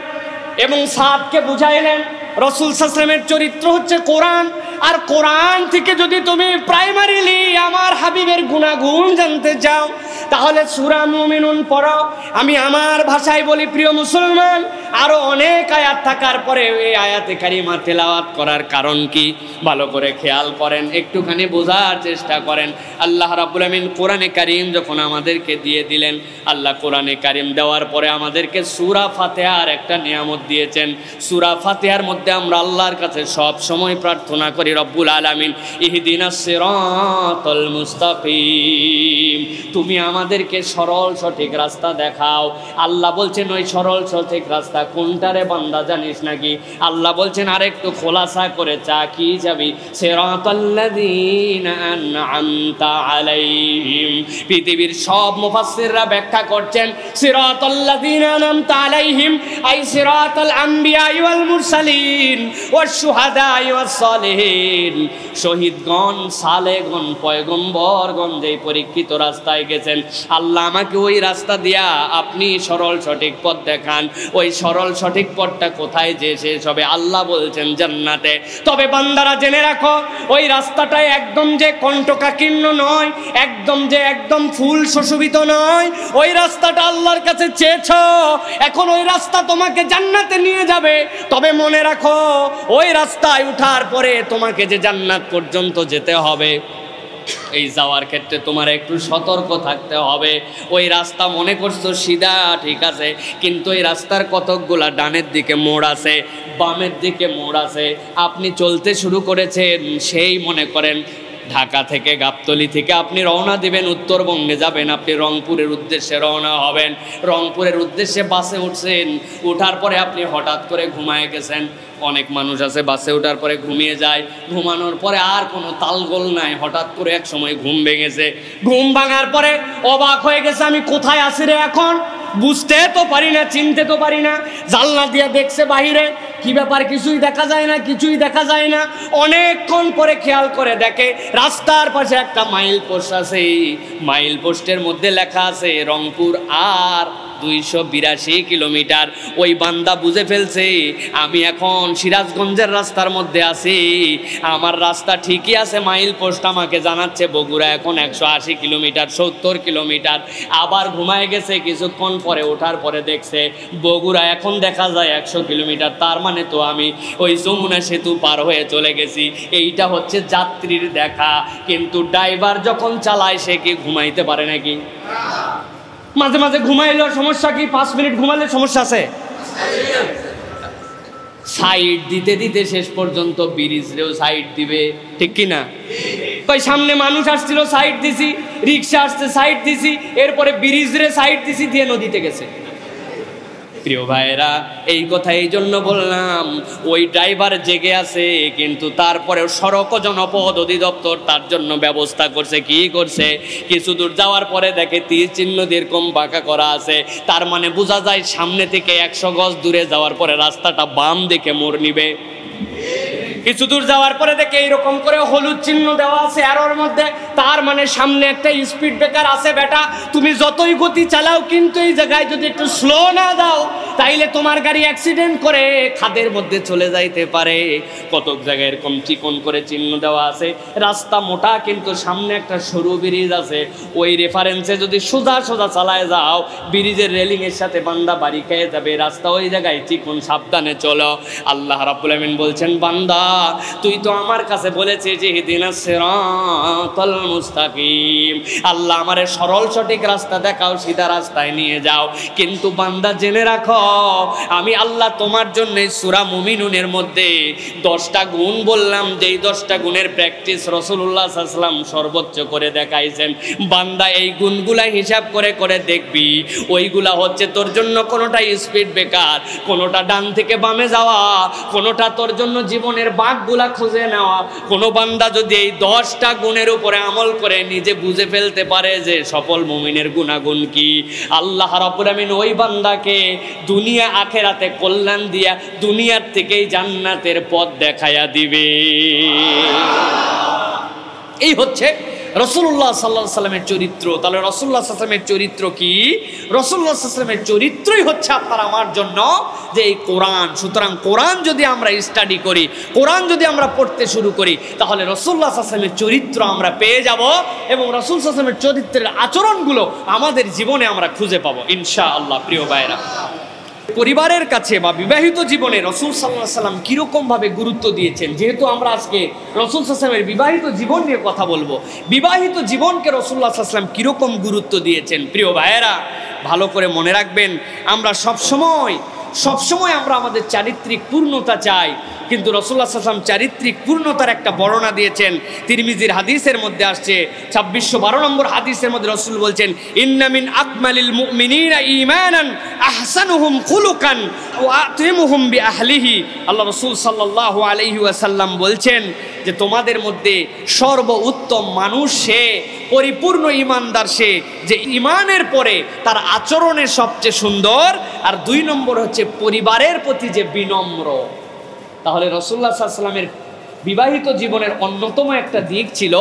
এবং সাদকে বুঝাইলেন রাসূল সাল্লাল্লাহু আলাইহি ওয়াসাল্লামের চরিত্র হচ্ছে কোরআন, আর কোরআন থেকে যদি তুমি প্রাইমারিলি আমার হাবিবের গুণাগুণ জানতে চাও, তাহলে সূরা মুমিনুন পড়ো। আমি আমার ভাষায় বলি, প্রিয় মুসলমান, আরো অনেক আয়াত থাকার পরে এই আয়াতে কারিমা তেলাওয়াত করার কারণ কি? ভালো করে খেয়াল করেন, একটুখানি বোঝার চেষ্টা করেন। আল্লাহ রাব্বুল আমিন কোরআনে কারীম যখন আমাদেরকে দিয়ে দিলেন, আল্লাহ কোরআনে কারীম দেওয়ার পরে আমাদেরকে সূরা ফাতিহার একটা নিয়ামত দিয়েছেন। সূরা ফাতিহার মধ্যে আমরা আল্লাহর কাছে সব সময় প্রার্থনা করি, রব্বুল আলামিন ইহদিনাস সিরাতাল মুস্তাকিম, তুমি আমাদেরকে সরল সঠিক রাস্তা দেখাও। আল্লাহ বলছেন, ওই সরল সঠিক রাস্তা কোনটারে বান্দা জানিস নাকি? আল্লাহ বলছেন, আরেকটু খোলাসা করে চা, কি যাবি? সিরাতাল্লাযীনা আন'আমতা আলাইহিম। পৃথিবীর সব মুফাসসিররা ব্যাখ্যা করছেন, সিরাতাল্লাযীনা আন'আমতা আলাইহিম আই সিরাতাল আম্বিয়া ওয়াল মুরসালিন ওয়াশ শুহাদা ওয়াস সালিহিন। শহীদগণ, সালেহগণ, পয়গম্বরগণ যেই পরীক্ষিত রাস্তায় গেছেন, আল্লাহ আমাকে ওই রাস্তা দিয়া আপনি সরল সঠিক পথ দেখান। ওই সরল সঠিক পথটা কোথায় যে শেষ হবে? আল্লাহ বলছেন জান্নাতে। তবে বান্দারা জেনে রাখো, ওই রাস্তাটাই একদম যে কণ্টকাকীর্ণ নয়, একদম ফুল সুশোভিত নয়। ওই রাস্তাটা আল্লাহর কাছে চেয়েছো, এখন ওই রাস্তা তোমাকে জান্নাতে নিয়ে যাবে। তবে মনে রাখো, ওই রাস্তায় উঠার পরে তোমাকে যে জান্নাত পর্যন্ত যেতে হবে, এই যাওয়ার ক্ষেত্রে তোমার একটু সতর্ক থাকতে হবে। ওই রাস্তা মনে করছো সিধা, ঠিক আছে, কিন্তু এই রাস্তার কতকগুলা ডানের দিকে মোড় আছে, বামের দিকে মোড় আছে। আপনি চলতে শুরু করেছেন, সেই মনে করেন ঢাকা থেকে, গাবতলী থেকে আপনি রওনা দিবেন, উত্তরবঙ্গে যাবেন, আপনি রংপুরের উদ্দেশ্যে রওনা হবেন। রংপুরের উদ্দেশ্যে বাসে উঠছেন, উঠার পরে আপনি হঠাৎ করে ঘুমায় গেছেন। অনেক মানুষ আছে বাসে ওঠার পরে ঘুমিয়ে যায়, ঘুমানোর পরে আর কোনো তালগোল নাই, হঠাৎ করে এক সময় ঘুম ভেঙেছে। ঘুম ভাঙার পরে অবাক হয়ে গেছে, আমি কোথায় আছি রে এখন? বুঝতে তো পারি না, চিনতে তো পারি না। জানলা দিয়ে দেখছে বাহিরে, কি ব্যাপার, কিছুই দেখা যায় না, কিছুই দেখা যায় না। অনেকক্ষণ পরে খেয়াল করে দেখে রাস্তার পাশে একটা মাইল পোস্ট আছে। মাইল পোস্টের মধ্যে লেখা আছে রংপুর আর 282 কিলোমিটার। ওই বান্দা বুঝে ফেলছে আমি এখন সিরাজগঞ্জের রাস্তার মধ্যে আছি, আমার রাস্তা ঠিকই আছে, মাইল পোস্ট আমাকে জানাচ্ছে বগুড়া এখন 180 কিলোমিটার, 70 কিলোমিটার। আবার ঘুমায় গেছে, কিছুক্ষণ পরে ওঠার পরে দেখছে বগুড়া এখন দেখা যায় 100 কিলোমিটার। তার মানে তো আমি ওই যমুনা সেতু পার হয়ে চলে গেছি। এইটা হচ্ছে যাত্রীর দেখা। কিন্তু ড্রাইভার যখন চালায় সে কি ঘুমাইতে পারে নাকি? মাঝে মাঝে ঘুমাইলো, সমস্যা কি? 5 মিনিট ঘুমালে সমস্যা আছে? সাইড দিতে দিতে শেষ পর্যন্ত ব্রিজরেও সাইড দিবে, ঠিক কি না? কই সামনে মানুষ আসছিল সাইড দিছি, রিক্সা আসছে সাইড দিছি, এরপরে ব্রিজরে সাইড দিছি, দিয়ে নদীতে গেছে। প্রিয় ভাইরা, এই কথা এই জন্য বললাম, ওই ড্রাইভার জেগে আছে কিন্তু তারপরেও সড়ক ও জনপথ অধিদপ্তর তার জন্য ব্যবস্থা করছে। কি করছে? কিছু দূর যাওয়ার পরে দেখে তীর চিহ্ন এরকম বাঁকা করা আছে। তার মানে বোঝা যায় সামনে থেকে 100 গজ দূরে যাওয়ার পরে রাস্তাটা বাম দিকে মোড় নিবে। কিছু দূর যাওয়ার পরে দেখে এইরকম করে হলুদ চিহ্ন দেওয়া আছে এরোর মধ্যে। তার মানে সামনে একটা স্পিড ব্রেকার আছে। বেটা, তুমি যতই গতি চালাও কিন্তু এই জায়গায় যদি একটু স্লো না দাও তাইলে তোমার গাড়ি অ্যাক্সিডেন্ট করে খাদের মধ্যে চলে যাইতে পারে। কতক জায়গায় এরকম চিকন করে চিহ্ন দেওয়া আছে। রাস্তা মোটা কিন্তু সামনে একটা সরু ব্রিজ আছে। ওই রেফারেন্সে যদি সোজা সোজা চালায় যাও, ব্রিজের রেলিংয়ের সাথে বান্দা বাড়ি খেয়ে যাবে। রাস্তা ওই জায়গায় চিকন, সাবধানে চলো। আল্লাহ রাব্বুল আমিন বলছেন, বান্দা তুই তো আমার কাছে বলেছিস যে ইহদিনাস সিরাতাল মুস্তাকিম, আল্লাহ আমারে সরল সঠিক রাস্তা দেখাও, সিধা রাস্তায় নিয়ে যাও। কিন্তু বান্দা জেনে রাখো, আমি আল্লাহ তোমার জন্য সূরা মুমিনুনের মধ্যে 10টা গুণ বললাম, যেই 10টা গুণের প্র্যাকটিস রাসূলুল্লাহ সাল্লাল্লাহু আলাইহি ওয়াসাল্লাম সর্বোচ্চ করে দেখাইছেন। বান্দা এই গুণগুলা হিসাব করে করে দেখবি, ওইগুলা হচ্ছে তোর জন্য কোনোটা স্পিড ব্রেকার, কোনোটা ডান থেকে বামে যাওয়া, কোনোটা তোর জন্য জীবনের বাঁকগুলা খুঁজে নেওয়া। কোনো বান্দা যদি এই 10টা গুণের উপরে আমল করে নিজে বুঝে ফেলতে পারে যে সফল মুমিনের গুণাগুণ কি, আল্লাহ রাব্বুল আমিন ওই বান্দাকে দুনিয়া আখেরাতে কল্যাণ দিয়া দুনিয়ার থেকেই জান্নাতের পথ দেখায়া দিবে। এই হচ্ছে রাসূলুল্লাহ সাল্লাল্লাহু আলাইহি ওয়াসাল্লামের চরিত্র। তাহলে রাসূলুল্লাহ সাল্লাল্লাহু আলাইহি ওয়াসাল্লামের চরিত্র কি? রাসূলুল্লাহ সাল্লাল্লাহু আলাইহি ওয়াসাল্লামের চরিত্রই হচ্ছে আপনার আমার জন্য যে এই কোরআন। সুতরাং কোরআন যদি আমরা স্টাডি করি, কোরআন যদি আমরা পড়তে শুরু করি, তাহলে রাসূলুল্লাহ সাল্লাল্লাহু আলাইহি ওয়াসাল্লামের চরিত্র আমরা পেয়ে যাব এবং রাসূল সাল্লাল্লাহু আলাইহি ওয়াসাল্লামের চরিত্রের আচরণগুলো আমাদের জীবনে আমরা খুঁজে পাবো ইনশাআল্লাহ। প্রিয় ভাইরা, পরিবারের কাছে বা বিবাহিত জীবনে রাসূল সাল্লাল্লাহু আলাইহি ওয়াসাল্লাম কিরকম ভাবে গুরুত্ব দিয়েছেন, যেহেতু আমরা আজকে রাসূল সাল্লাল্লাহু আলাইহি ওয়াসাল্লামের বিবাহিত জীবন নিয়ে কথা বলবো, বিবাহিত জীবনকে রাসূলুল্লাহ সাল্লাল্লাহু আলাইহি ওয়াসাল্লাম কিরকম গুরুত্ব দিয়েছেন। প্রিয় ভাইয়েরা, ভালো করে মনে রাখবেন, আমরা সবসময় আমরা আমাদের চারিত্রিক পূর্ণতা চাই, কিন্তু রাসূলুল্লাহ সাল্লাল্লাহু আলাইহি ওয়াসাল্লাম চারিত্রিক পূর্ণতার একটা বর্ণনা দিয়েছেন। তিরমিজির হাদিসের মধ্যে আসছে 2612 নম্বর হাদিসের মধ্যে রাসূল বলছেন, ইন্না মিন আকমালিল মুমিনিনা ঈমানান আহসানুহুম খুলুকান ওয়া আতিমুহুম বিআহলিহি। আল্লাহ রাসূল সাল্লাল্লাহু আলাইহি ওয়াসাল্লাম বলছেন যে তোমাদের মধ্যে সর্বোত্তম মানুষ সে, পরিপূর্ণ ঈমানদার সে, যে ঈমানের পরে তার আচরণে সবচেয়ে সুন্দর, আর 2 নম্বর হচ্ছে পরিবারের প্রতি যে বিনম্র। তাহলে রাসূলুল্লাহ সাল্লাল্লাহু আলাইহি ওয়াসাল্লামের বিবাহিত জীবনের অন্যতম একটা দিক ছিল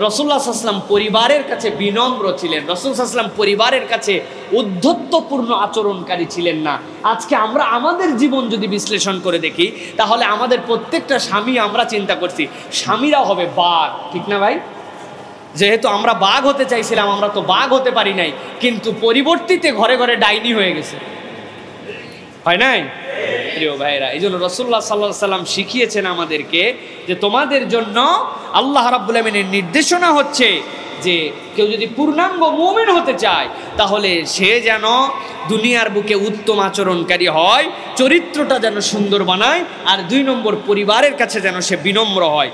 রাসূলুল্লাহ সাল্লাল্লাহু আলাইহি ওয়াসাল্লাম পরিবারের কাছে বিনম্র ছিলেন। রাসূল সাল্লাল্লাহু আলাইহি ওয়াসাল্লাম পরিবারের কাছে উদ্ধত্যপূর্ণ আচরণকারী ছিলেন না। আজকে আমরা আমাদের জীবন যদি বিশ্লেষণ করে দেখি, তাহলে আমাদের প্রত্যেকটা স্বামী, আমরা চিন্তা করছি স্বামীরা হবে বাঘ, ঠিক না ভাই? যেহেতু আমরা বাঘ হতে চাইছিলাম, আমরা তো বাঘ হতে পারি নাই, কিন্তু পরিবর্তিতে ঘরে ঘরে ডাইনি হয়ে গেছে, হয় নাই? প্রিয় ভাইরা, এই জন্য রাসূলুল্লাহ সাল্লাল্লাহু আলাইহি ওয়াসাল্লাম শিখিয়েছেন আমাদেরকে যে তোমাদের জন্য আল্লাহ রাব্বুল আমিনের নির্দেশনা হচ্ছে যে কেউ যদি পূর্ণাঙ্গ মুমিন হতে চায়, তাহলে সে যেন দুনিয়ার বুকে উত্তম আচরণকারী হয়, চরিত্রটা যেন সুন্দর বানায়, আর 2 নম্বর পরিবারের কাছে যেন সে বিনম্র হয়।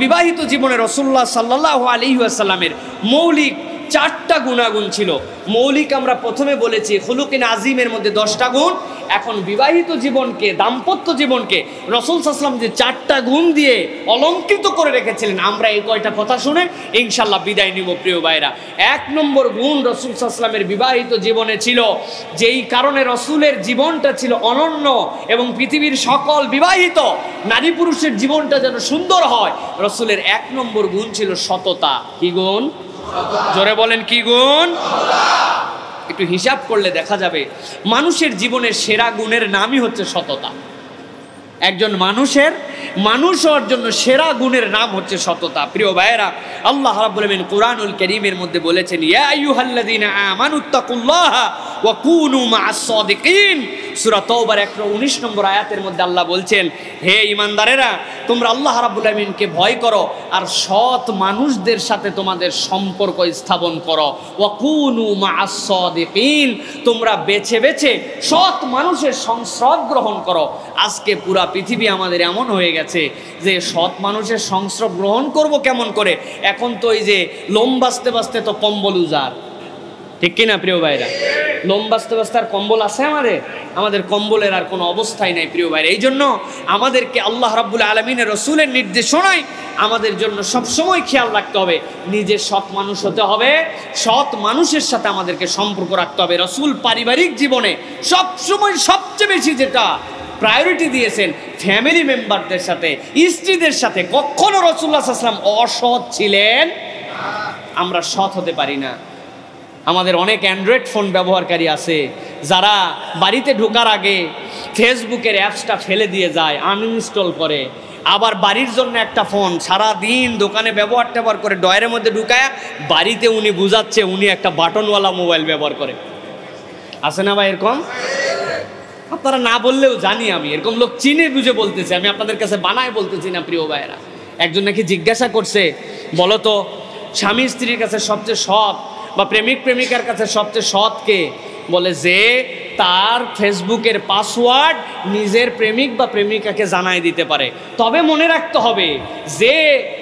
বিবাহিত জীবনে রাসূলুল্লাহ সাল্লাল্লাহু আলাইহি ওয়াসাল্লামের মৌলিক 4টা গুণাগুণ ছিল। মৌলিক আমরা প্রথমে বলেছি খুলুকিন আজিমের মধ্যে 10টা গুণ। এখন বিবাহিত জীবনকে, দাম্পত্য জীবনকে রাসূল সাল্লাল্লাহু আলাইহি ওয়াসাল্লাম যে 4টা গুণ দিয়ে অলংকৃত করে রেখেছিলেন, আমরা এই কয়টা কথা শুনে ইনশাআল্লাহ বিদায় নিব প্রিয় ভাইরা। 1 নম্বর গুণ রাসূল সাল্লাল্লাহু আলাইহি ওয়াসাল্লামের বিবাহিত জীবনে ছিল, যেই কারণে রাসূলের জীবনটা ছিল অনন্য এবং পৃথিবীর সকল বিবাহিত নারী পুরুষের জীবনটা যেন সুন্দর হয়, রাসূলের 1 নম্বর গুণ ছিল সততা। কি গুণ? জোরে বলেন, কি গুণ? একটু হিসাব করলে দেখা যাবে মানুষের জীবনের সেরা গুণের নামই হচ্ছে সততা। একজন মানুষ হওয়ার জন্য সেরা গুণের নাম হচ্ছে সততা। প্রিয় ভাইয়েরা, আল্লাহ রাব্বুল আলামিন কুরআনুল কারীমের মধ্যে বলেছেন, ইয়া আইয়ুহাল্লাযীনা আমানুত্তাকুল্লাহা ওয়া কুনু মা'আস সাদিকিন। সূরা তাওবার 119 নম্বর আয়াতের মধ্যে আল্লাহ বলছেন, হে ঈমানদারেরা, তোমরা আল্লাহ রাব্বুল আলামিনকে ভয় করো আর সৎ মানুষদের সাথে তোমাদের সম্পর্ক স্থাপন করো। ওয়া কুনু মা'আস সাদিকিন, তোমরা বেছে বেছে সৎ মানুষের সংস্রব গ্রহণ করো। আজকে পুরা পৃথিবী আমাদের এমন হয়ে গেছে যে সৎ মানুষের সংস্রব গ্রহণ করব কেমন করে? এখন তো এই যে লোম বাঁচতে বাঁচতে তো কম্বল উজার, ঠিক কিনা প্রিয় ভাইরা? লোম বাঁচতে বাঁচতে আর কম্বল আছে আমাদের কম্বলের আর কোনো অবস্থাই নাই প্রিয় ভাইরা। এই জন্য আমাদেরকে আল্লাহ রাব্বুল আলামিনের রাসূলের নির্দেশনায় আমাদের জন্য সবসময় খেয়াল রাখতে হবে, নিজে সৎ মানুষ হতে হবে, সৎ মানুষের সাথে আমাদেরকে সম্পর্ক রাখতে হবে। রাসূল পারিবারিক জীবনে সবসময় সবচেয়ে বেশি যেটা প্রায়োরিটি দিয়েছেন ফ্যামিলি মেম্বারদের সাথে, স্ত্রীদের সাথে। কখনো রাসূলুল্লাহ সাল্লাল্লাহু আলাইহি ওয়াসাল্লাম অসৎ ছিলেন? আমরা সৎ হতে পারি না। আমাদের অনেক অ্যান্ড্রয়েড ফোন ব্যবহারকারী আছে যারা বাড়িতে ঢোকার আগে ফেসবুকের অ্যাপসটা ফেলে দিয়ে যায়, আনইনস্টল করে। আবার বাড়ির জন্য একটা ফোন সারাদিন দোকানে ব্যবহার করে ডয়ারের মধ্যে ঢুকায় বাড়িতে উনি বুঝাচ্ছে উনি একটা বাটনওয়ালা মোবাইল ব্যবহার করে। আছে না ভাই এরকম? আপনারা না বললেও জানি আমি, এরকম লোক চিনে বুঝে বলতেছে, আমি আপনাদের কাছে বানায় বলতেছি না প্রিয় ভাইয়েরা। একজন নাকি জিজ্ঞাসা করছে, বলো তো স্বামী স্ত্রীর কাছে সবচেয়ে সৎ বা প্রেমিক প্রেমিকার কাছে সবচেয়ে সৎ কে? বলে যে তার ফেসবুকের পাসওয়ার্ড নিজের প্রেমিক বা প্রেমিকাকে জানাই দিতে পারে। তবে মনে রাখতে হবে যে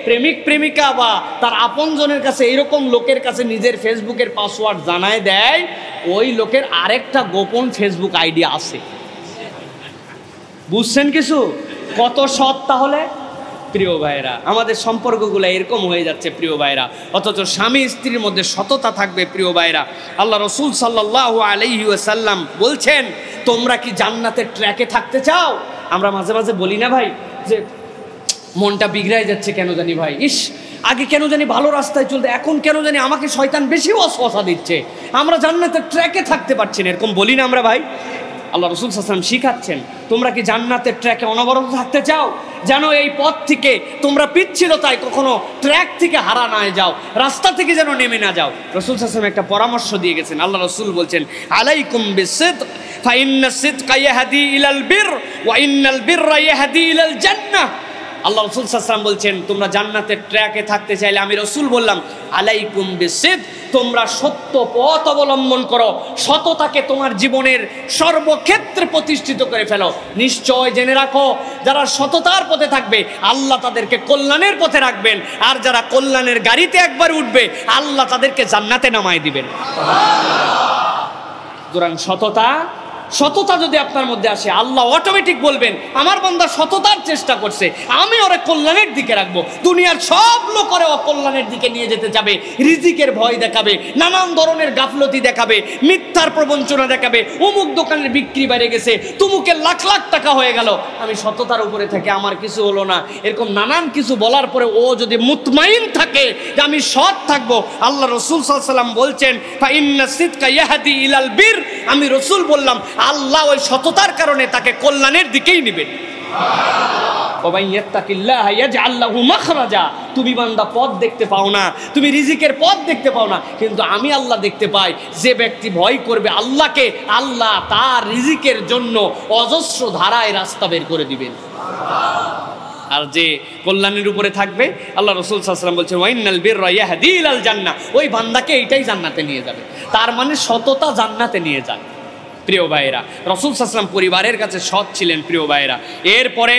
প্রেমিক প্রেমিকা বা তার আপনজনের কাছে এইরকম লোকের কাছে নিজের ফেসবুকের পাসওয়ার্ড জানায় দেয়, ওই লোকের আরেকটা গোপন ফেসবুক আইডি আছে। বুঝছেন কিছু? কত সৎ তাহলে প্রিয় ভাইরা। আমাদের সম্পর্কগুলো এরকম হয়ে যাচ্ছে প্রিয় ভাইরা, অথচ স্বামী স্ত্রীর মধ্যে সততা থাকবে প্রিয় ভাইরা। আল্লাহ রাসূল সাল্লাল্লাহু আলাইহি ওয়াসাল্লাম বলছেন, তোমরা কি জান্নাতের ট্র্যাকে থাকতে চাও? আমরা মাঝে মাঝে বলি না ভাই যে মনটা বিগড়ায় যাচ্ছে কেন জানি ভাই, ইস আগে কেন জানি ভালো রাস্তায় চলতে, এখন কেন জানি আমাকে শয়তান বেশি ওয়াসওয়াসা দিচ্ছে, আমরা জান্নাতের ট্র্যাকে থাকতে পারছি না, এরকম বলি না আমরা ভাই? আল্লাহ রাসূল সাল্লাল্লাহু আলাইহি ওয়াসাল্লাম শিখাচ্ছেন, তোমরা কি জান্নাতের ট্র্যাকে অনবরত থাকতে চাও? যেন এই পথ থেকে তোমরা পিচ্ছিলতায় কখনো ট্র্যাক থেকে হারা না যাও, রাস্তা থেকে যেন নেমে না যাও। রাসূল সাল্লাল্লাহু আলাইহি ওয়াসাল্লাম একটা পরামর্শ দিয়ে গেছেন। আল্লাহ রাসূল বলছেন, আলাইকুম বিসিদক ফা ইন্নাস সিদকা ইয়াহদি ইলাল বির ওয়া ইন্নাল বিররা ইয়াহদি ইলাল জান্নাহ। আল্লাহ রাসূল সাল্লাল্লাহু আলাইহি ওয়াসাল্লাম বলছেন, তোমরা জান্নাতের ট্র্যাকে থাকতে চাইলে আমি রাসূল বললাম আলাইকুম বিসিদ, তোমরা সত্য পথ অবলম্বন করো, সততাকে তোমার জীবনের সর্বক্ষেত্রে প্রতিষ্ঠিত করে ফেলো। নিশ্চয় জেনে রাখো, যারা সততার পথে থাকবে আল্লাহ তাদেরকে কল্যাণের পথে রাখবেন, আর যারা কল্যাণের গাড়িতে একবার উঠবে আল্লাহ তাদেরকে জান্নাতে নামায় দিবেন। সুতরাং সততা যদি আপনার মধ্যে আসে, আল্লাহ অটোমেটিক বলবেন আমার বান্দা সততার চেষ্টা করছে, আমি ওরে কল্যাণের দিকে রাখবো। দুনিয়ার সব লোক ওরে অকল্যাণের দিকে নিয়ে যেতে যাবে, রিজিকের ভয় দেখাবে, নানান ধরনের গাফলতি দেখাবে, মিথ্যার প্রবঞ্চনা দেখাবে, অমুক দোকানের বিক্রি বেড়ে গেছে, তুমুকের লাখ লাখ টাকা হয়ে গেল, আমি সততার উপরে থেকে আমার কিছু হলো না, এরকম নানান কিছু বলার পরে ও যদি মুতমাইন থাকে যে আমি সৎ থাকবো, আল্লাহ রাসূল সাল্লাল্লাহু আলাইহি ওয়াসাল্লাম বলছেন ফা ইন্নাস সিদকা ইয়াহদি ইলাল বির, আমি রাসূল বললাম আল্লাহ ওই সততার কারণে তাকে কল্যাণের দিকেই নেবেন। তুমি বান্দা পথ দেখতে পাও না, তুমি রিজিকের পথ দেখতে পাও না, কিন্তু আমি আল্লাহ দেখতে পাই। যে ব্যক্তি ভয় করবে আল্লাহকে, আল্লাহ তার রিজিকের জন্য অজস্র ধারায় রাস্তা বের করে দিবেন। আর যে কল্যাণের উপরে থাকবে, আল্লাহ রাসূল সাল্লাল্লাহু আলাইহি ওয়াসাল্লাম বলছেন ওয়াইনাল বিররা ইয়াহদি ইলাল জান্নাহ, ওই বান্দাকে এইটাই জান্নাতে নিয়ে যাবে। তার মানে সততা জান্নাতে নিয়ে যায়। প্রিয় ভাইয়েরা, রাসূল সাল্লাল্লাহু আলাইহি ওয়াসাল্লাম পরিবারের কাছে সৎ ছিলেন প্রিয় ভাইয়েরা। এরপরে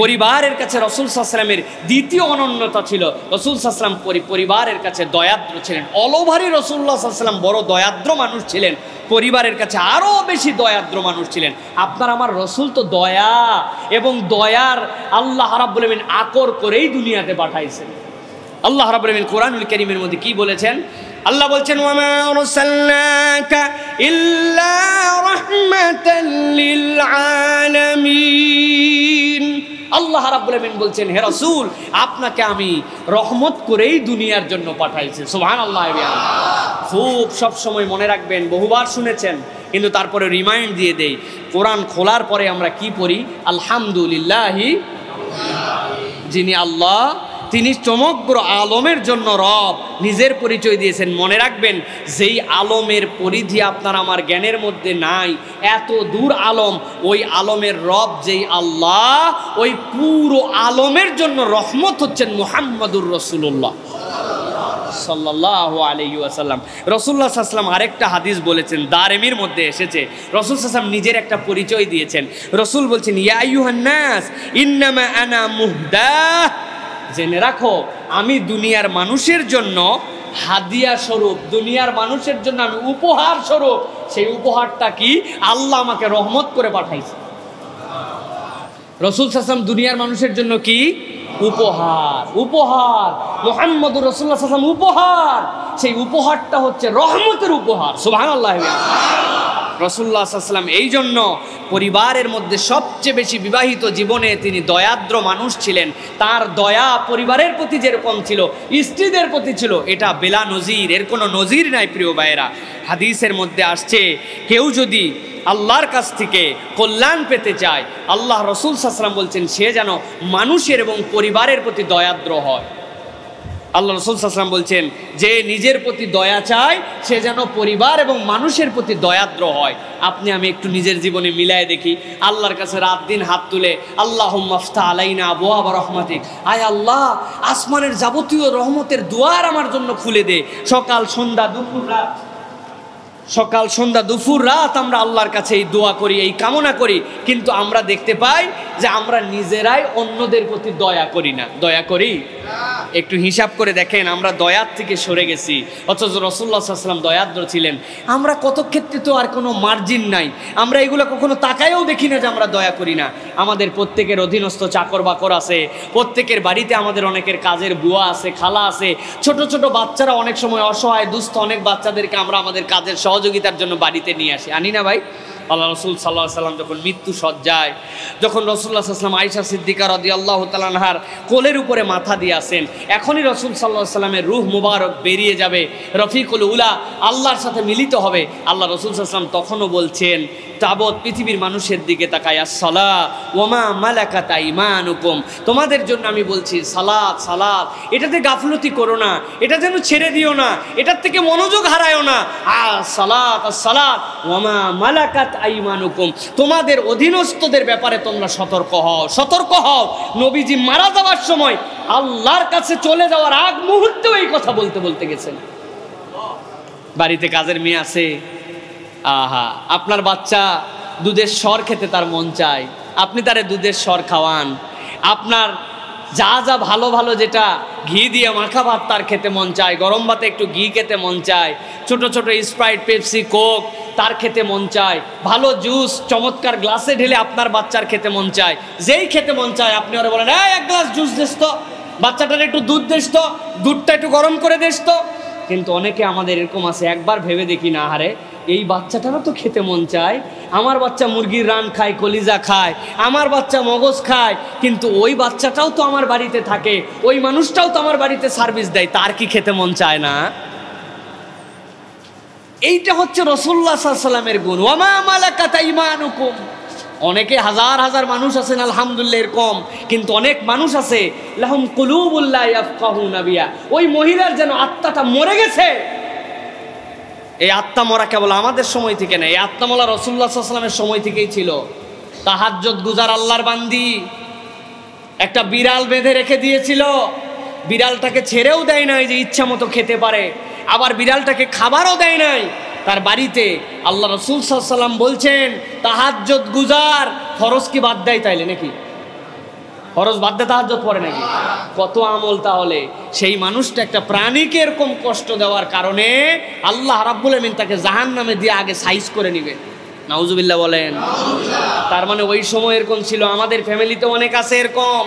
পরিবারের কাছে রাসূল সাল্লাল্লাহু আলাইহি ওয়াসাল্লামের দ্বিতীয় অনন্যতা ছিল, রাসূল সাল্লাল্লাহু আলাইহি ওয়াসাল্লাম পরিবারের কাছে দয়াদ্র ছিলেন। অলওভারই রাসূলুল্লাহ সাল্লাল্লাহু আলাইহি ওয়াসাল্লাম বড় দয়াদ্র মানুষ ছিলেন, পরিবারের কাছে আরও বেশি দয়াদ্র মানুষ ছিলেন। আপনার আমার রসুল তো দয়া এবং দয়ার আল্লাহ রাব্বুল আলামিন আকর করেই দুনিয়াতে পাঠাইছেন। আল্লাহ রাব্বুল আলামিন কোরআনুল কারীমের মধ্যে কি বলেছেন? আল্লাহ বলছেন, ওয়ামা আরসালনাকা ইল্লা রাহমাতাল লিল আলামিন। আল্লাহ রাব্বুল আলামিন বলছেন, হে রাসূল, আপনাকে আমি রহমত করেই দুনিয়ার জন্য পাঠাইছি। সুবহানাল্লাহ। খুব সব সময় মনে রাখবেন, বহুবার শুনেছেন কিন্তু তারপরে রিমাইন্ড দিয়ে দেই, কোরআন খোলার পরে আমরা কি পড়ি? আলহামদুলিল্লাহি, যিনি আল্লাহ, তিনি সমগ্র আলমের জন্য রব, নিজের পরিচয় দিয়েছেন। মনে রাখবেন, যেই আলমের পরিধি আপনার আমার জ্ঞানের মধ্যে নাই, এত দূর আলম, ওই আলমের রব যেই আল্লাহ, ওই পুরো আলমের জন্য রহমত হচ্ছেন মুহাম্মাদুর রাসূলুল্লাহ সাল্লাল্লাহু আলাইহি ওয়াসাল্লাম। রাসূলুল্লাহ সাল্লাল্লাহু আলাইহি ওয়াসাল্লাম আরেকটা হাদিস বলেছেন, দারেমির মধ্যে এসেছে, রাসূল সাল্লাল্লাহু আলাইহি ওয়াসাল্লাম নিজের একটা পরিচয় দিয়েছেন। রাসূল বলছেন, ইয়া আইয়ুহান নাস ইন্নামা আনা মুহদাহ, জেনে রাখো আমি দুনিয়ার মানুষের জন্য হাদিয়া স্বরূপ, দুনিয়ার মানুষের জন্য আমি উপহার স্বরূপ। সেই উপহারটা কি? আল্লাহ আমাকে রহমত করে পাঠাইছে। রাসূল সাল্লাল্লাহু আলাইহি ওয়াসাল্লাম দুনিয়ার মানুষের জন্য কি? উপহার। উপহার মুহাম্মদুর রাসূলুল্লাহ সাল্লাল্লাহু আলাইহি ওয়াসাল্লাম উপহার। সেই উপহারটা হচ্ছে রহমতের উপহার। সুবহানাল্লাহ। রাসূলুল্লাহ সাল্লাল্লাহু আলাইহি ওয়াসাল্লাম এই জন্য পরিবারের মধ্যে সবচেয়ে বেশি বিবাহিত জীবনে তিনি দয়াদ্র মানুষ ছিলেন। তার দয়া পরিবারের প্রতি যেরকম ছিল, স্ত্রীদের প্রতি ছিল, এটা বেলা নজির, এর কোনো নজির নাই প্রিয় ভাইয়েরা। হাদিসের মধ্যে আসছে, কেউ যদি আল্লাহর কাছ থেকে কল্যাণ পেতে চায়, আল্লাহ রাসূল সাল্লাল্লাহু আলাইহি ওয়াসাল্লাম বলছেন সে যেন মানুষের এবং পরিবারের প্রতি দয়াদ্র হয়। আল্লাহ রাসূল সাল্লাল্লাহু আলাইহি ওয়াসাল্লাম বলছেন, যে নিজের প্রতি দয়া চায় সে যেন পরিবার এবং মানুষের প্রতি দয়াদ্র হয়। আপনি আমি একটু নিজের জীবনে মিলায় দেখি, আল্লাহর কাছে রাত দিন হাত তুলে আল্লাহুম্মা আফতাহ আলাইনা আবওয়াবা রাহমাতিক, আয় আল্লাহ আসমানের যাবতীয় রহমতের দুয়ার আমার জন্য খুলে দে। সকাল সন্ধ্যা দুপুর রাত, সকাল সন্ধ্যা দুপুর রাত আমরা আল্লাহর কাছে এই দোয়া করি, এই কামনা করি, কিন্তু আমরা দেখতে পাই যে আমরা নিজেরাই অন্যদের প্রতি দয়া করি না। দয়া করি? একটু হিসাব করে দেখেন, আমরা দয়ার থেকে সরে গেছি, অথচ রাসূলুল্লাহ সাল্লাল্লাহু আলাইহি ওয়াসাল্লাম দয়াদ্র ছিলেন। আমরা কত ক্ষেত্রে তো আর কোনো মার্জিন নাই, আমরা এগুলো কখনো তাকায়ও দেখি না যে আমরা দয়া করি না। আমাদের প্রত্যেকের অধীনস্থ চাকর বাকর আছে, প্রত্যেকের বাড়িতে আমাদের অনেকের কাজের বুয়া আছে, খালা আছে, ছোট ছোট বাচ্চারা অনেক সময় অসহায় দুস্থ অনেক বাচ্চাদেরকে আমরা আমাদের কাজের সহযোগিতার জন্য বাড়িতে নিয়ে আসি, আনি না ভাই? আল্লাহ রাসূল সাল্লাল্লাহু আলাইহি ওয়াসাল্লাম যখন মৃত্যু সজ্জায়, যখন রাসূলুল্লাহ সাল্লাল্লাহু আলাইহি ওয়াসাল্লাম আয়েশা সিদ্দিকা রাদিয়াল্লাহু তাআলা আনহার কোলের উপরে মাথা দিয়ে আসেন, এখনই রাসূল সাল্লাল্লাহু আলাইহি ওয়াসাল্লামের রূহ মুবারক বেরিয়ে যাবে, রফিকুল উলা আল্লাহর সাথে মিলিত হবে। আল্লাহ রাসূল সাল্লাল্লাহু আলাইহি ওয়াসাল্লাম তখনও বলছেন, তাবৎ পৃথিবীর মানুষের দিকে তাকায়, আসসালাত ওয়া মা মালাকাত আইমানুকুম, তোমাদের জন্য আমি বলছি সালাত, সালাত, এটাতে গাফলতি করো না, এটা যেন ছেড়ে দিও না, এটার থেকে মনোযোগ হারায়ও না। আসসালাত আসসালাত ওয়া মা মালাকাত আইমানুকুম, তোমাদের অধীনস্থদের ব্যাপারে তোমরা সতর্ক হও, সতর্ক হও। নবীজি মারা যাওয়ার সময় আল্লাহর কাছে চলে যাওয়ার আগ মুহূর্তেও এই কথা বলতে বলতে গেছেন। বাড়িতে কাজের মেয়ে আছে, আহা আপনার বাচ্চা দুধের স্বর খেতে তার মন চায়, আপনি তারে দুধের স্বর খাওয়ান। আপনার যা যা ভালো ভালো, যেটা ঘি দিয়ে মাখা ভাত তার খেতে মন চায়, গরম ভাতে একটু ঘি খেতে মন চায়, ছোট ছোট স্প্রাইট, পেপসি, কোক তার খেতে মন চায়, ভালো জুস চমৎকার গ্লাসে ঢেলে আপনার বাচ্চার খেতে মন চায়। যেই খেতে মন চায় আপনি ওরা বলেন, এক গ্লাস জুস দিস তো, বাচ্চাটার একটু দুধ দিস তো, দুধটা একটু গরম করে দিস তো। কিন্তু অনেকে আমাদের এরকম আছে, একবার ভেবে দেখি না, হারে এই বাচ্চাটারও তো খেতে মন চায়, আমার বাচ্চা মুরগির রান খায়, কলিজা খায়, আমার বাচ্চা মগজ খায়, কিন্তু ওই বাচ্চাটাও তো আমার বাড়িতে থাকে, ওই মানুষটাও তো আমার বাড়িতে সার্ভিস দেয়, তার কি খেতে মন চায় না? এইটা হচ্ছে রাসূলুল্লাহ সাল্লাল্লাহু আলাইহি ওয়াসাল্লামের গুণ, ওয়া মা মালাকাত আইমানুকুম। অনেকে হাজার হাজার মানুষ আছেন আলহামদুলিল্লাহ এরকম, কিন্তু অনেক মানুষ আছে লাহুম কুলুবুল লা ইয়াফকাহুনা বিহা, ওই মহিলার যেন আত্মাটা মরে গেছে। এই আত্মা মরা কেবল আমাদের সময় থেকে না, এই আত্মা মরা রাসূলুল্লাহ সাল্লাল্লাহু আলাইহি ওয়াসাল্লামের সময় থেকেই ছিল। তাহাজ্জুদ গুজার আল্লাহর বান্দি একটা বিড়াল বেঁধে রেখে দিয়েছিল, বিড়ালটাকে ছেড়েও দেয় নাই যে ইচ্ছা মতো খেতে পারে, আবার বিড়ালটাকে খাবারও দেয় নাই, তার বাড়িতে আল্লাহ রাসূল সাল্লাল্লাহু আলাইহি ওয়াসাল্লাম বলছেন তাহাজ্জুদ গুজার ফরজ কি বাদ দেয় তাইলে নাকি? ফরজ বাদ দিয়ে তাহাজ্জুদ পড়ে নাকি? কত আমল তাহলে! সেই মানুষটা একটা প্রাণীকে এরকম কষ্ট দেওয়ার কারণে আল্লাহ রাব্বুল আমিন তাকে জাহান্নামে দিয়ে আগে সাইজ করে নেবে। নাউজুবিল্লাহ বলেন। তার মানে ওই সময় এরকম ছিল। আমাদের ফ্যামিলিতে অনেক আছে এরকম,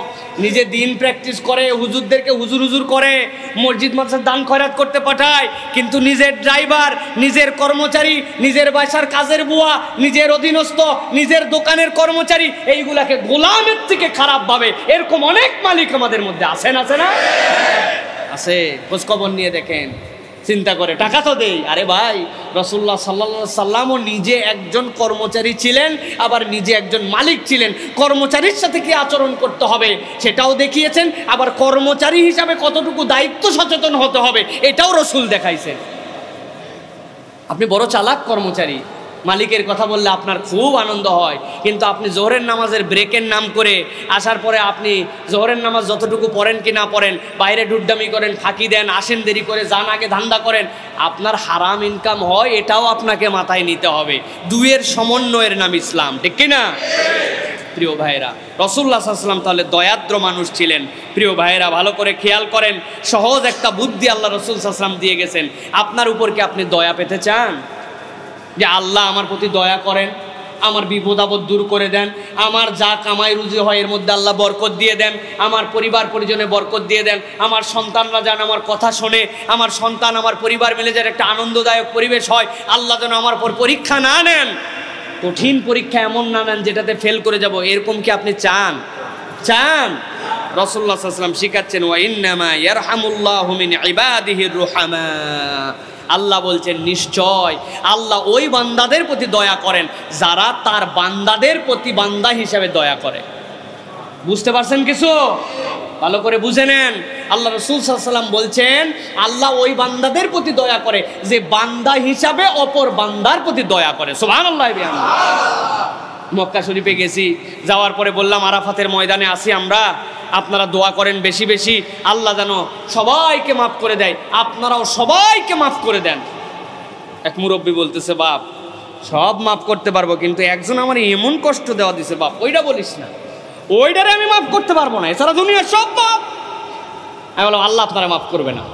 নিজে দিন প্র্যাকটিস করে, হুজুরদেরকে হুজুর হুজুর করে, মসজিদ মাদ্রাসার দান খয়রাত করতে পাঠায়, কিন্তু নিজের ড্রাইভার, নিজের কর্মচারী, নিজের বাসার কাজের বুয়া, নিজের অধীনস্থ, নিজের দোকানের কর্মচারী, এইগুলাকে গোলামের থেকে খারাপ ভাবে। এরকম অনেক মালিক আমাদের মধ্যে আছেন, আছে না? আছে। খোঁজখবর নিয়ে দেখেন, চিন্তা করে টাকা তো দেই। আরে ভাই, রাসূলুল্লাহ সাল্লাল্লাহু আলাইহি সাল্লামও নিজে একজন কর্মচারী ছিলেন, আবার নিজে একজন মালিক ছিলেন। কর্মচারীর সাথে কি আচরণ করতে হবে সেটাও দেখিয়েছেন, আবার কর্মচারী হিসাবে কতটুকু দায়িত্ব সচেতন হতে হবে এটাও রাসূল দেখাইছেন। আপনি বড় চালাক কর্মচারী, মালিকের কথা বললে আপনার খুব আনন্দ হয়, কিন্তু আপনি জোহরের নামাজের ব্রেকের নাম করে আসার পরে আপনি জোহরের নামাজ যতটুকু পড়েন কি না পড়েন, বাইরে ডুড্ডামি করেন, ফাঁকি দেন, আসেন দেরি করে, যান আগে ধান্দা করেন, আপনার হারাম ইনকাম হয়, এটাও আপনাকে মাথায় নিতে হবে। দুয়ের সমন্বয়ের নাম ইসলাম, ঠিক কিনা? প্রিয় ভাইয়েরা, রাসূলুল্লাহ সাল্লাল্লাহু আলাইহি ওয়াসাল্লাম তাহলে দয়াদ্র মানুষ ছিলেন। প্রিয় ভাইয়েরা, ভালো করে খেয়াল করেন, সহজ একটা বুদ্ধি আল্লাহ রাসূল সাল্লাল্লাহু আলাইহি ওয়াসাল্লাম দিয়ে গেছেন। আপনার উপর কি আপনি দয়া পেতে চান যে আল্লাহ আমার প্রতি দয়া করেন, আমার বিপদ আপদ দূর করে দেন, আমার যা কামাই রুজি হয় এর মধ্যে আল্লাহ বরকত দিয়ে দেন, আমার পরিবার পরিজনে বরকত দিয়ে দেন, আমার সন্তানরা যেন আমার কথা শোনে, আমার সন্তান আমার পরিবার মিলে যেন একটা আনন্দদায়ক পরিবেশ হয়, আল্লাহ যেন আমার পর পরীক্ষা না নেন, কঠিন পরীক্ষা এমন না নেন যেটাতে ফেল করে যাব, এরকম কি আপনি চান? চান? রাসূলুল্লাহ সাল্লাল্লাহু আলাইহি ওয়াসাল্লাম শিখাচ্ছেন, ওয়া ইন্নামা ইয়ারহামুল্লাহু মিন ইবাদিহির রুহামা। আল্লাহ বলছেন নিশ্চয় আল্লাহ ওই বান্দাদের প্রতি দয়া করেন যারা তার বান্দাদের প্রতি বান্দা হিসেবে দয়া করে। বুঝতে পারছেন কিছু? ভালো করে বুঝে নেন। আল্লাহ রাসূল সাল্লাল্লাহু আলাইহি ওয়াসাল্লাম বলছেন আল্লাহ ওই বান্দাদের প্রতি দয়া করে যে বান্দা হিসাবে অপর বান্দার প্রতি দয়া করে। সুবহানাল্লাহ। মক্কা শরীফে গেছি, যাওয়ার পরে বললাম আরাফাতের ময়দানে আসি আমরা, আপনারা দোয়া করেন বেশি বেশি, আল্লাহ যেন সবাইকে মাফ করে দেয়, আপনারাও সবাইকে মাফ করে দেন। এক মুরব্বী বলতেছে, বাপ সব মাফ করতে পারবো, কিন্তু একজন আমার এমন কষ্ট দেওয়া দিছে বাপ, ওইটা বলিস না, ওইটারে আমি মাফ করতে পারবো না, এছাড়া দুনিয়ার সব মাফ। আমি বললাম আল্লাহ আপনারা মাফ করবে না।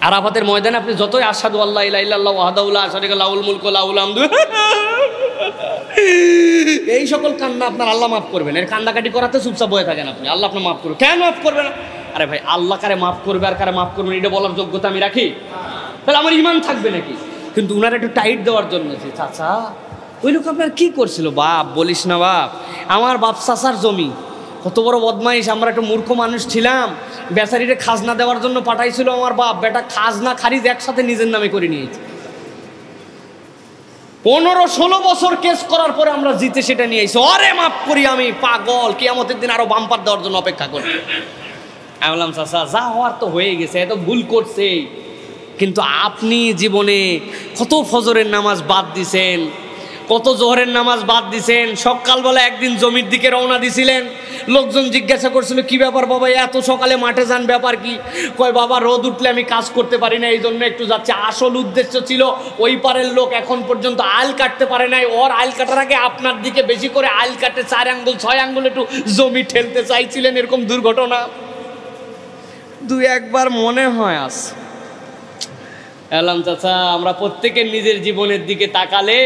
আরাফাতের ময়দানে আপনি যতই আশহাদু আল্লা ইলাহা ইল্লাল্লাহু ওয়াহদাহু লা শারীকা লাহু লাহুল মুলকু ওয়া লাহুল হামদু এই সকল কান্না আপনার আল্লাহ মাফ করবেন। এর কান্দাকাটি করাতে চুপচাপ বয়ে থাকেন আপনি, আল্লাহ আপনার মাফ করবে। কেন মাফ করবে না? আরে ভাই, আল্লাহ কারে মাফ করবে আর কারে মাফ করবে এটা বলার যোগ্যতা আমি রাখি? তাহলে আমার ইমান থাকবে নাকি? কিন্তু উনার একটু টাইট দেওয়ার জন্য, চাচা ওই লোক আপনার কি করছিল? বাপ বলিস না বাপ, আমার বাপ চাচার জমি, কত বড় বদমাইশ, আমরা একটু মূর্খ মানুষ ছিলাম, বেচারিরে খাজনা দেওয়ার জন্য পাঠাইছিল আমার বাপ, বেটা খাজনা খারিজ একসাথে নিজের নামে করে নিয়েছে। 15-16 বছর কেস করার পরে আমরা জিতে সেটা নিয়ে এসেছি। অরে মাফ করি আমি, পাগল, কিয়ামতের দিন আরো বাম্পার দেওয়ার জন্য অপেক্ষা করি। আমি বললাম চাচা যা হওয়ার তো হয়ে গেছে, এত ভুল করছে, কিন্তু আপনি জীবনে কত ফজরের নামাজ বাদ দিছেন, কত জোহরের নামাজ বাদ দিছেন, সকালবেলা একদিন জমির দিকে রওনা দিছিলেন, লোকজন জিজ্ঞাসা করছিল কি ব্যাপার বাবা এত সকালে মাঠে যান, ব্যাপার কি? কয় বাবা রোদ উঠলে আমি কাজ করতে পারি না, এই জন্য একটু যাচ্ছে। আসল উদ্দেশ্য ছিল ওই পারের লোক এখন পর্যন্ত আইল কাটতে পারে নাই, ওর আইল কাটার আগে আপনার দিকে বেশি করে আইল কাটে 4 আঙ্গুল 6 আঙ্গুল একটু জমি ঠেলতে চাইছিলেন। এরকম দুর্ঘটনা 2-1 মনে হয় আস। এলাম চাচা, আমরা প্রত্যেকের নিজের জীবনের দিকে তাকালে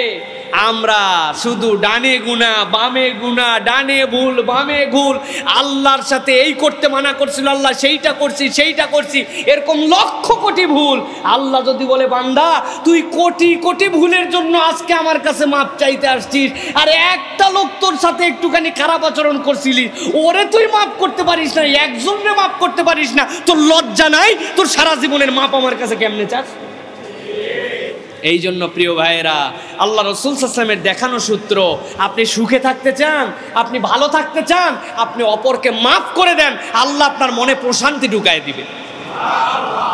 আমরা শুধু ডানে গুনাহ বামে গুনাহ, ডানে ভুল বামে ভুল, আল্লাহর সাথে এই করতে মানা করছিল আল্লাহ সেইটা করছি সেইটা করছি, এরকম লক্ষ কোটি ভুল। আল্লাহ যদি বলে বান্দা তুই কোটি কোটি ভুলের জন্য আজকে আমার কাছে মাপ চাইতে আসছিস, আর একটা লোক তোর সাথে একটুখানি খারাপ আচরণ করছিলি, ওরে তুই মাপ করতে পারিস না, একজনরে মাপ করতে পারিস না, তোর লজ্জা নাই? তোর সারা জীবনের মাপ আমার কাছে কেমনে চাস? এই জন্য প্রিয় ভাইয়েরা, আল্লাহ রাসূল সাল্লাল্লাহু আলাইহি ওয়াসাল্লামের দেখানো সূত্র, আপনি সুখে থাকতে চান, আপনি ভালো থাকতে চান, আপনি অপরকে মাফ করে দেন, আল্লাহ আপনার মনে প্রশান্তি ঢুকায় দিবে।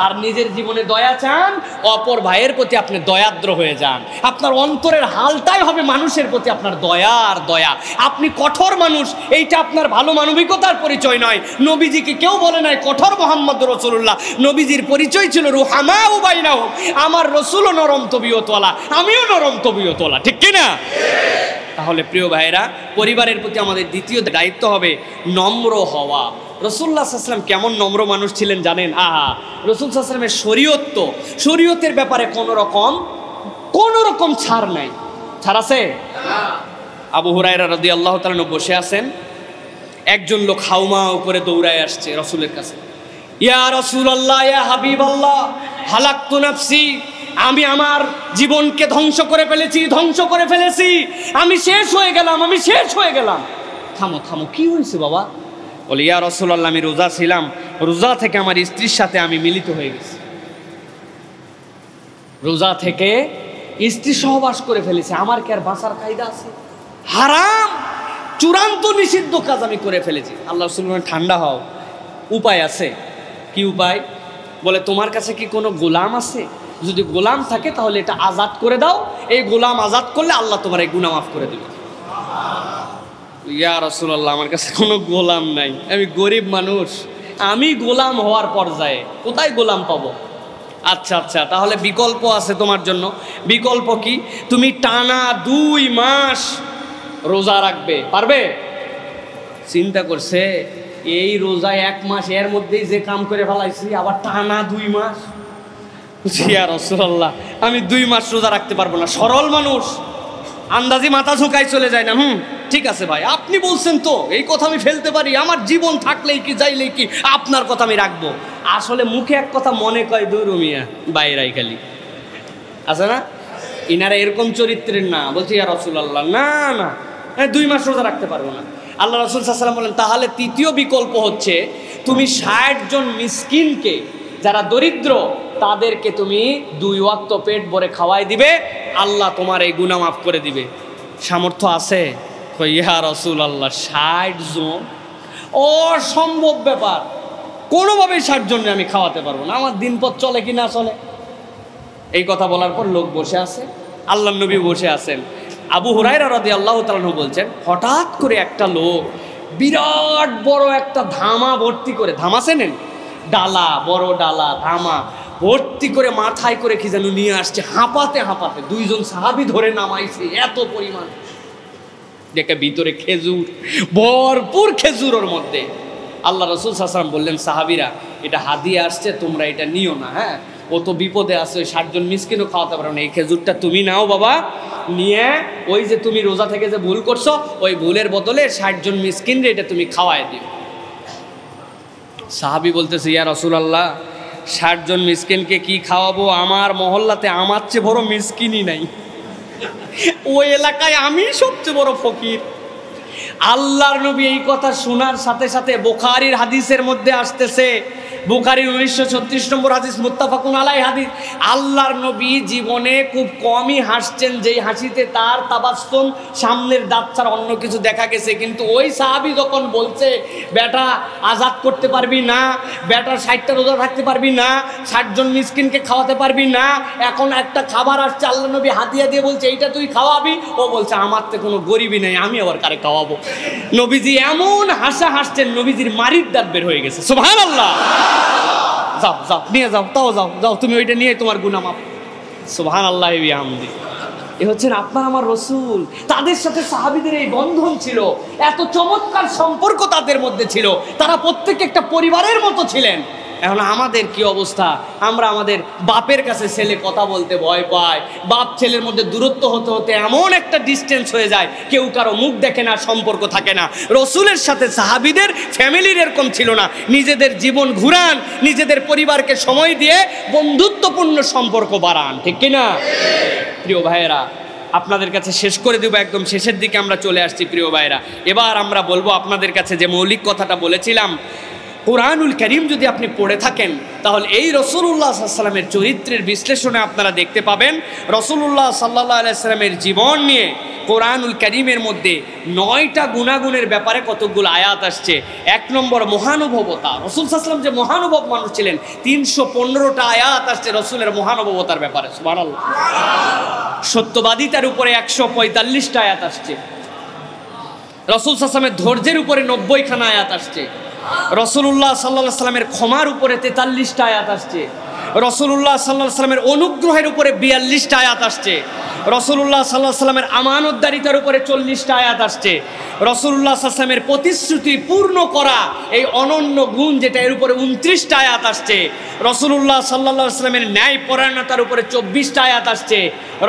আর নিজের জীবনে দয়া চান, অপর ভাইয়ের প্রতি আপনি দয়াদ্র হয়ে যান। আপনার অন্তরের হালটাই হবে মানুষের প্রতি আপনার দয়া আর দয়া। আপনি কঠোর মানুষ, এইটা আপনার ভালো মানবিকতার পরিচয় নয়। নবীজিকে কেউ বলে নাই কঠোর মোহাম্মদ রাসূলুল্লাহ। নবীজির পরিচয় ছিল রুহামাউ বাইনাহুম, আমার রসুলও নরম তবিয়তওয়ালা, আমিও নরম তবিয়তওয়ালা, ঠিক কিনা? তাহলে প্রিয় ভাইরা, পরিবারের প্রতি আমাদের দ্বিতীয় দায়িত্ব হবে নম্র হওয়া। রাসূলুল্লাহ সাল্লাল্লাহু আলাইহি ওয়াসাল্লাম কেমন নম্র মানুষ ছিলেন জানেন? রাসূল সাল্লাল্লাহু আলাইহি ওয়াসাল্লামের শরীয়তের ব্যাপারে কোনো রকম ছাড় নাই। ছাড় আছে? আবু হুরায়রা রাদিয়াল্লাহু তাআলা আনহু বসে আছেন, একজন লোক হাউমাউ করে দৌড়ায় আসছে রাসূলের কাছে। ইয়া রাসূলুল্লাহ, ইয়া হাবিবাল্লাহ, হালাকতু নাফসি, আমি আমার জীবনকে ধ্বংস করে ফেলেছি, আমি শেষ হয়ে গেলাম। থামো, কি হয়েছে বাবা? বলে, ইয়া রাসূলুল্লাহ, আমি রোজা ছিলাম, রোজা থেকে আমার স্ত্রীর সাথে আমি মিলিত হয়ে গেছি, রোজা থেকে স্ত্রী সহবাস করে ফেলেছি, আমার কি আর বাঁচার কায়দা আছে? হারাম, চূড়ান্ত নিষিদ্ধ কাজ আমি করে ফেলেছি। আল্লাহ রাসূল বলেন, ঠান্ডা হও, উপায় আছে। কি উপায়? বলে, তোমার কাছে কি কোনো গোলাম আছে? যদি গোলাম থাকে তাহলে এটা আজাদ করে দাও, এই গোলাম আজাদ করলে আল্লাহ তোমার এই গুনাহ মাফ করে দেবে। ইয়া রাসূলুল্লাহ, আমার কাছে কোনো গোলাম নাই, আমি গরিব মানুষ, আমি গোলাম হওয়ার পর্যায়ে, কোথায় গোলাম পাবো? আচ্ছা, তাহলে বিকল্প আছে তোমার জন্য। বিকল্প কি? তুমি টানা 2 মাস রোজা রাখবে, পারবে? চিন্তা করছে, এই রোজা 1 মাস, এর মধ্যেই যে কাম করে ফেলাইছি, আবার টানা 2 মাস। ইয়া রাসূলুল্লাহ, আমি 2 মাস রোজা রাখতে পারবো না। সরল মানুষ, আন্দাজি মাথা ঝুঁকাই চলে যায় না। ঠিক আছে ভাই, আপনি বলছেন তো, এই কথা আমি ফেলতে পারি, আমার জীবন থাকলেই কি যাইলেই কি, আপনার কথা আমি রাখবো। আসলে মুখে এক কথা, মনে কয় দৌড়মিয়া বাইরাই খালি আছে না। ইনারা এরকম চরিত্রের না। বলছি, ইয়া রাসূলুল্লাহ, না 2 মাস রোজা রাখতে পারবো না। আল্লাহ রাসূল সাল্লাল্লাহু আলাইহি ওয়াসাল্লাম বলেন, তাহলে তৃতীয় বিকল্প হচ্ছে তুমি 60 জন মিসকিনকে, যারা দরিদ্র, তাদেরকে তুমি 2 ওয়াক্ত পেট ভরে খাওয়াই দিবে, আল্লাহ তোমার এই গুনাহ মাফ করে দিবে। সামর্থ্য আছে? ইয়া রাসূলুল্লাহ, 60 জন অসম্ভব ব্যাপার, কোনোভাবেই 60 জনকে আমি খাওয়াতে পারবো না, আমার দিনপথ চলে কি না চলে। এই কথা বলার পর লোক বসে আছে, আল্লাহর নবী বসে আছেন। আবু হুরায়রা রাদিয়াল্লাহু তাআলা আনহু বলছেন, হঠাৎ করে একটা লোক বিরাট বড় একটা ধামা ভর্তি করে, ধামা চেনেন? ডালা, বড় ডালা, ধামা ভর্তি করে মাথায় করে কি যেন নিয়ে আসছে, হাঁপাতে 2 জন সাহাবী ধরে নামাইছে, এত পরিমাণ। দেখে ভিতরে খেজুর, ভরপুর খেজুর ওর মধ্যে। আল্লাহ রাসূল সাল্লাল্লাহু আলাইহি ওয়াসাল্লাম বললেন, সাহাবীরা, এটা হাদিয়া আসছে, তোমরা এটা নিও না, হ্যাঁ, ও তো বিপদে আছে, 60 জন মিসকিনও খাওয়াতে পারো না, এই খেজুরটা তুমি নাও বাবা, নিয়ে ওই যে তুমি রোজা থেকে যে ভুল করছো, ওই ভুলের বদলে 60 জন মিসকিনরে এটা তুমি খাওয়ায় দিও। সাহাবী বলতেছে, ইয়া রাসূলুল্লাহ, 60 জন মিসকিনকে কি খাওয়াবো? আমার মহল্লাতে আমার চেয়ে বড় মিসকিনই নাই, ওই এলাকায় আমি সবচেয়ে বড় ফকির। আল্লাহর নবী এই কথা শোনার সাথে সাথে বুখারীর হাদিসের মধ্যে আসতেছে, বুখারীর 1936 নম্বর হাদিস, মুত্তাফাকুন আলাইহি হাদিস। আল্লাহর নবী জীবনে খুব কমই হাসছেন, যেই হাসিতে তার তাবাসসুম, সামনের দাঁত ছাড়া অন্য কিছু দেখা গেছে। কিন্তু ওই সাহাবী যখন বলছে, বেটা আজাদ করতে পারবি না, বেটা 60টা রোজা থাকতে পারবি না, 60 জন মিসকিনকে খাওয়াতে পারবি না, এখন একটা খাবার আসছে, আল্লাহর নবী হাদিয়া দিয়ে বলছে এইটা তুই খাওয়াবি, ও বলছে আমার তো কোনো গরিবই নাই, আমি আবার কারে খাওয়াবো। নবীজি এমন হাসছেন, নবীজির মারির দাঁত বের হয়ে গেছে। সুবহানাল্লাহ। যাও নিয়ে যাও, তুমি ওইটা নিয়ে তোমার গুনাহ মাফ। সুবহানাল্লাহ ওয়া বিহামদি। এ হচ্ছেন আপনার আমার রাসূল। তাদের সাথে সাহাবীদের এই বন্ধন ছিল, এত চমৎকার সম্পর্ক তাদের মধ্যে ছিল, তারা প্রত্যেকে একটা পরিবারের মতো ছিলেন। এখন আমাদের কি অবস্থা? আমরা আমাদের বাপের কাছে ছেলে কথা বলতে ভয় পায়, বাপ ছেলের মধ্যে দূরত্ব হতে হতে এমন একটা ডিস্টেন্স হয়ে যায়, কেউ কারো মুখ দেখে না, সম্পর্ক থাকে না। রাসূলের সাথে সাহাবীদের ফ্যামিলির এরকম ছিল না। নিজেদের জীবন ঘুরান, নিজেদের পরিবারকে সময় দিয়ে বন্ধুত্বপূর্ণ সম্পর্ক বাড়ান, ঠিক কিনা? প্রিয় ভাইয়েরা, আপনাদের কাছে শেষ করে দেব, একদম শেষের দিকে আমরা চলে আসছি। প্রিয় ভাইয়েরা, এবার আমরা বলবো আপনাদের কাছে যে মৌলিক কথাটা বলেছিলাম, কোরআনুল কারীম যদি আপনি পড়ে থাকেন তাহলে এই রাসূলুল্লাহ সাল্লাল্লাহু আলাইহি ওয়াসাল্লামের চরিত্রের বিশ্লেষণে আপনারা দেখতে পাবেন রাসূলুল্লাহ সাল্লাল্লাহু আলাইহি ওয়াসাল্লামের জীবন নিয়ে কোরআনুল কারীমের মধ্যে 9টা গুণাগুণের ব্যাপারে কতগুলো আয়াত আসছে। 1 নম্বর মহানুভবতা, রাসূল সাল্লাল্লাহু আলাইহি ওয়াসাল্লাম যে মহানুভব মানুষ ছিলেন, 315টা আয়াত আসছে রাসূলের মহানুভবতার ব্যাপারে, সুবহানাল্লাহ। সত্যবাদিতার উপরে 145টা আয়াত আসছে। রাসূল সাল্লাল্লাহু আলাইহি ওয়াসাল্লামের ধৈর্যের উপরে 90খানা আয়াত আসছে। রাসূলুল্লাহ সাল্লাল্লাহু আলাইহি ওয়াসাল্লামের ক্ষমার উপরে 43টা আয়াত আসছে। রাসূলুল্লাহ সাল্লাল্লাহু আলাইহি ওয়াসাল্লামের অনুগ্রহের উপরে 42টা আয়াত আসছে। রাসূলুল্লাহ সাল্লাল্লাহু আলাইহি ওয়াসাল্লামের আমানতদারিতার উপরে 40টা আয়াত আসছে। রাসূলুল্লাহ সাল্লাল্লাহু আলাইহি ওয়াসাল্লামের প্রতিশ্রুতি পূর্ণ করা এই অনন্য গুণ যেটা, এর উপরে 29টা আয়াত আসছে। রাসূলুল্লাহ সাল্লাল্লাহু আলাইহি ওয়াসাল্লামের ন্যায়পরায়ণতার উপরে 24টা আয়াত আসছে।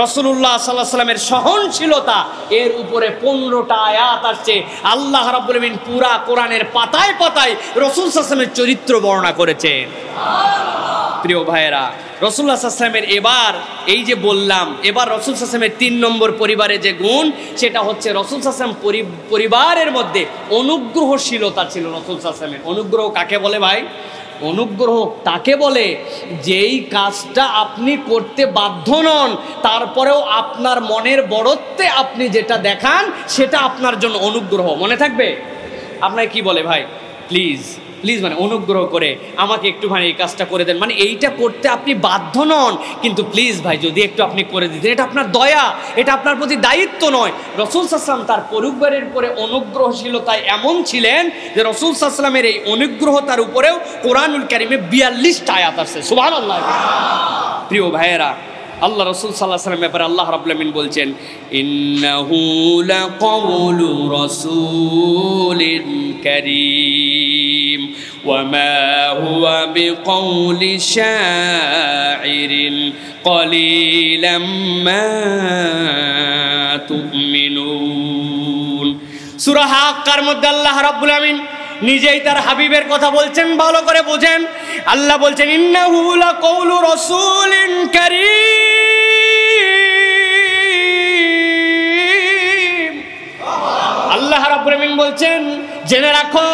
রাসূলুল্লাহ সাল্লাল্লাহু আলাইহি ওয়াসাল্লামের সহনশীলতা এর উপরে 15টা আয়াত আসছে। আল্লাহ রাব্বুল আলামিন পুরা কোরআনের পাতায় পাতায় রাসূল সাল্লাল্লাহু আলাইহি ওয়াসাল্লামের চরিত্র বর্ণনা করেছেন। প্রিয় ভাইয়েরা, রাসূলুল্লাহ সাল্লাল্লাহু আলাইহি ওয়াসাল্লামের এবার এই যে বললাম, এবার রাসূল সাল্লাল্লাহু আলাইহি ওয়াসাল্লামের 3 নম্বর পরিবারে যে গুণ, সেটা হচ্ছে রাসূল সাল্লাল্লাহু আলাইহি ওয়াসাল্লাম পরিবারের মধ্যে অনুগ্রহশীলতা ছিল। রাসূল সাল্লাল্লাহু আলাইহি ওয়াসাল্লামের অনুগ্রহ কাকে বলে ভাই? অনুগ্রহ তাকে বলে যেই কাজটা আপনি করতে বাধ্য নন, তারপরেও আপনার মনের বড়ত্বে আপনি যেটা দেখান সেটা আপনার জন্য অনুগ্রহ। মনে থাকবে? আপনাকে কি বলে ভাই, প্লিজ প্লিজ মানে অনুগ্রহ করে আমাকে একটুখানি এই কাজটা করে দেন, মানে এইটা করতে আপনি বাধ্য নন, কিন্তু প্লিজ ভাই যদি একটু আপনি করে দিতেন, এটা আপনার দয়া, এটা আপনার প্রতি দায়িত্ব নয়। রাসূল সাল্লাল্লাহু আলাইহি ওয়াসাল্লাম তার পরিবারের উপরে অনুগ্রহশীলতায় এমন ছিলেন যে রাসূল সাল্লাল্লাহু আলাইহি ওয়াসাল্লামের এই অনুগ্রহতার উপরেও কোরআনুল কারীমে 42টা আয়াত আছে, সুবহানাল্লাহ। প্রিয় ভাইয়েরা, আল্লাহ রাসূল সাল্লাল্লাহু আলাইহি ওয়াসাল্লামের ব্যাপারে আল্লাহ রাব্বুল আলামিন বলছেন, ইন্নাহু লাকাউলু রাসূলিন কারীম ওয়া মা হুয়া বিকাউলি শাইরিন ক্বালিলাম মা তুমিনুন। সূরা হাক্কার মধ্যে আল্লাহ রাব্বুল আলামিন নিজেই তার হাবিবের কথা বলছেন, ভালো করে বোঝেন। আল্লাহ বলছেন, ইন্নাহু লাকাউলু রাসূলিন কারীম। আল্লাহ রাব্বুল আলামিন বলছেন, জেনে রাখো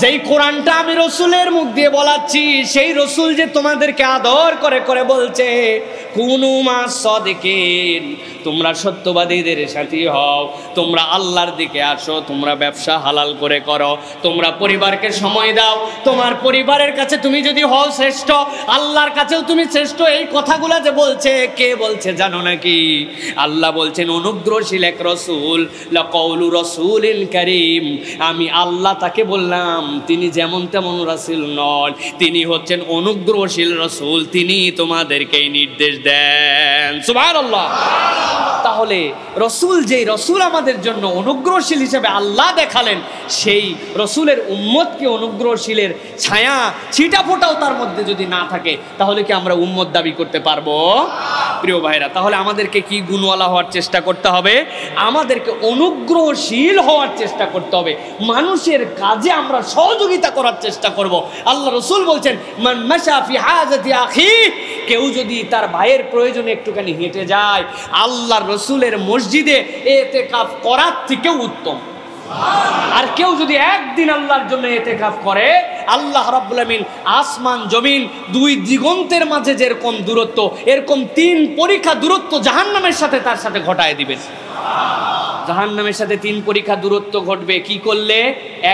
যেই কোরআনটা আমি রসুলের মুখ দিয়ে বলাচ্ছি, সেই রসুল যে তোমাদেরকে আদর করে করে বলছে, কুনু মা সাদিকিন, তোমরা সত্যবাদীদের সাথী হও, তোমরা আল্লাহর দিকে আসো, তোমরা ব্যবসা হালাল করে করো, তোমরা পরিবারকে সময় দাও, তোমার পরিবারের কাছে তুমি যদি হও শ্রেষ্ঠ, আল্লাহর কাছেও তুমি শ্রেষ্ঠ। এই কথাগুলো যে বলছে, কে বলছে জানো নাকি? আল্লাহ বলছেন অনুগ্রহশীল এক রসুল, লাকাউলু রাসূলিন কারীম। আমি আল্লাহ তাকে বললাম, তিনি যেমন তেমন রাসূল নন, তিনি হচ্ছেন অনুগ্রহশীল রসুল, তিনি তোমাদেরকে নির্দেশ দেন, সুবহানাল্লাহ। তাহলে রসুল, যেই রসুল আমাদের জন্য অনুগ্রহশীল হিসেবে আল্লাহ দেখালেন, সেই রসুলের উম্মতকে অনুগ্রহশীলের ছায়া ছিটা ফোটাও তার মধ্যে যদি না থাকে, তাহলে কি আমরা উম্মত দাবি করতে পারবো? প্রিয় ভাইরা, তাহলে আমাদেরকে কি গুণওয়ালা হওয়ার চেষ্টা করতে হবে? আমাদেরকে অনুগ্রহশীল হওয়ার চেষ্টা করতে হবে, মানুষের কাজে আমরা সহযোগিতা করার চেষ্টা করব। আল্লাহ রসুল বলছেন, মান মাশা ফি হাজাতি আখি, কেউ যদি তার ভাইয়ের প্রয়োজনে একটুখানি হেঁটে যায়, আল্লাহর রসুলের মসজিদে ইতিকাফ করার থেকেও উত্তম। আর কেউ যদি একদিন আল্লাহর জন্য ইতিকাফ করে, আল্লাহ রাব্বুল আমিন আসমান জমিন দুই দিগন্তের মাঝে যেরকম দূরত্ব, এরকম 3 পরীক্ষা দূরত্ব জাহান্নামের সাথে তার সাথে ঘটায় দিবেন। জাহান্নামের সাথে 3 পরীক্ষা দূরত্ব ঘটবে কি করলে?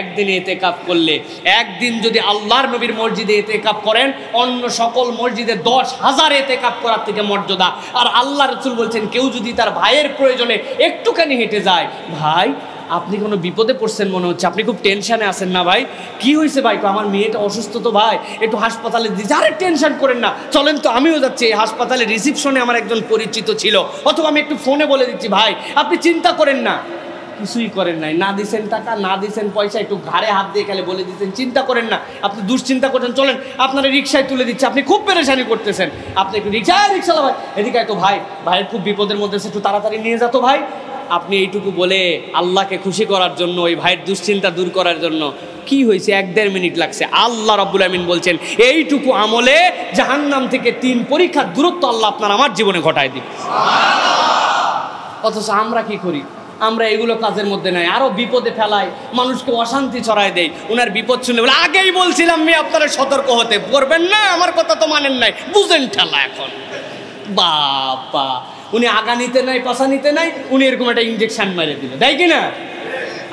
একদিন ইতিকাফ করলে। একদিন যদি আল্লাহর নবীর মসজিদে ইতিকাফ করেন, অন্য সকল মসজিদে 10,000 ইতিকাফ করার থেকে মর্যাদা। আর আল্লাহ রাসূল বলছেন, কেউ যদি তার ভাইয়ের প্রয়োজনে একটুখানি হেঁটে যায়, ভাই আপনি কোনো বিপদে পড়ছেন মনে হচ্ছে, আপনি খুব টেনশনে আছেন না ভাই, কি হয়েছে ভাই? আমার মেয়েটা অসুস্থ তো ভাই, একটু হাসপাতালে দিচ্ছে। আরে টেনশন করেন না, চলেন তো আমিও যাচ্ছি, এই হাসপাতালে রিসিপশনে আমার একজন পরিচিত ছিল, অথবা আমি একটু ফোনে বলে দিচ্ছি, ভাই আপনি চিন্তা করেন না। কিছুই করেন নাই, না দিছেন টাকা, না দিছেন পয়সা, একটু ঘাড়ে হাত দিয়ে খেলে বলে দিচ্ছেন চিন্তা করেন না, আপনি দুশ্চিন্তা করছেন, চলেন আপনারা রিক্সায় তুলে দিচ্ছে, আপনি খুব পেরেশানি করতেছেন, আপনি একটু রিক্সা ভাই এদিকে তো ভাই, ভাইয়ের খুব বিপদের মধ্যে একটু তাড়াতাড়ি নিয়ে যেত ভাই। আপনি এইটুকু বলে আল্লাহকে খুশি করার জন্য, ওই ভাইয়ের দুশ্চিন্তা দূর করার জন্য কি হয়েছে, 1-1.5 মিনিট লাগছে। আল্লাহ রাব্বুল আমিন বলছেন, এইটুকু আমলে জাহান্নাম থেকে 3 পরীক্ষার দূরত্ব আল্লাহ আপনার আমার জীবনে ঘটায় দিবে। অথচ আমরা কি করি? আমরা এগুলো কাজের মধ্যে নাই, আরো বিপদে ফেলাই, মানুষকে অশান্তি ছড়ায় দেয়। উনার বিপদ শুনে বলে আগেই বলছিলাম মেয়ে আপনারা সতর্ক হতে করবেন না, আমার কথা তো মানেন নাই, বুঝেন ঠেলা এখন। বাবা, উনি আগা নিতে নাই পাশা নিতে নাই, উনি এরকম একটা ইঞ্জেকশন মেরে দিল, তাই কিনা?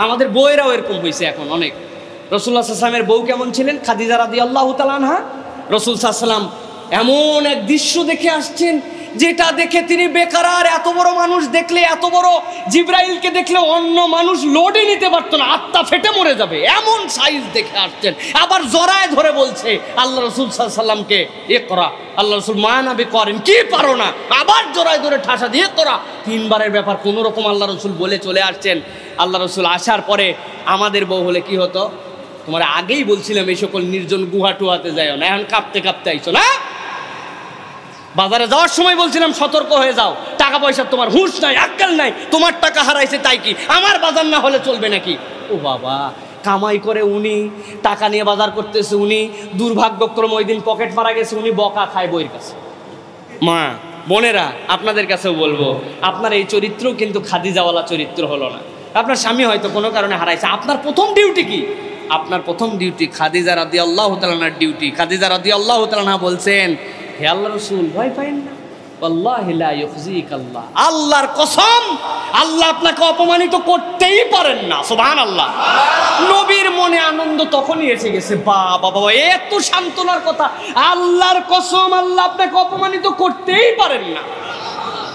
আমাদের বউয়েরাও এরকম হয়েছে এখন অনেক। রাসূলুল্লাহ সাল্লাল্লাহু আলাইহি ওয়াসাল্লামের বউ কেমন ছিলেন? খাদিজা রাদিয়াল্লাহু তাআলা আনহা। রাসূল সাল্লাল্লাহু আলাইহি ওয়াসাল্লাম এমন এক দৃশ্য দেখে আসছেন যেটা দেখে তিনি বেকারার, এত বড় মানুষ দেখলে, এত বড় জিব্রাইলকে দেখলে অন্য মানুষ লোডই নিতে পারতো না, আত্মা ফেটে মরে যাবে, এমন সাইজ দেখে আসছেন। আবার জড়ায় ধরে বলছে আল্লাহ রাসূল সাল্লাল্লাহু আলাইহি ওয়াসাল্লামকে, ইকরা। আল্লাহ রাসূল মানাবি করেন, কি পারো না, আবার জড়ায় ধরে ঠাসা দিয়ে ইকরা। তিনবারের ব্যাপার কোন রকম আল্লাহ রাসূল বলে চলে আসছেন। আল্লাহ রাসূল আসার পরে আমাদের বউ হলে কি হতো, তোমার আগেই বলছিলাম এই সকল নির্জন গুহা টুহাতে যাইও না, এখন কাঁপতে কাঁপতে আইছো না। বাজারে যাওয়ার সময় বলছিলাম সতর্ক হয়ে যাও, টাকা পয়সা তোমার হুঁশ নাই, আক্কেল নাই, তোমার টাকা হারাইছে তাই কি আমার বাজার না হলে চলবে নাকি? ও বাবা, কামাই করে উনি, টাকা নিয়ে বাজার করতেছে উনি, দুর্ভাগ্যক্রমে ওই দিন পকেট মারা গেছে উনি, বকা খায় বইয়ের কাছে। মা বোনেরা, আপনাদের কাছেও বলবো, আপনার এই চরিত্রও কিন্তু খাদিজাওয়ালা চরিত্র হলো না। আপনার স্বামী হয়তো কোনো কারণে হারাইছে, আপনার প্রথম ডিউটি কি? আপনার প্রথম ডিউটি খাদিজা রাদিয়াল্লাহু তাআলার ডিউটি। খাদিজা রাদিয়াল্লাহু তাআলা বলছেন, হে আল্লাহ রাসূল, ভয় পাইন না, ওয়াল্লাহি লা ইউখজিক আল্লাহ, আল্লাহর কসম আল্লাহ আপনাকে অপমানিত করতেই পারেন না। সুবহানাল্লাহ। নবীর মনে আনন্দ তখনই এসে গেছে, বাবা বাবা এত সান্ত্বনার কথা, আল্লাহর কসম আল্লাহ আপনাকে অপমানিত করতেই পারেন না।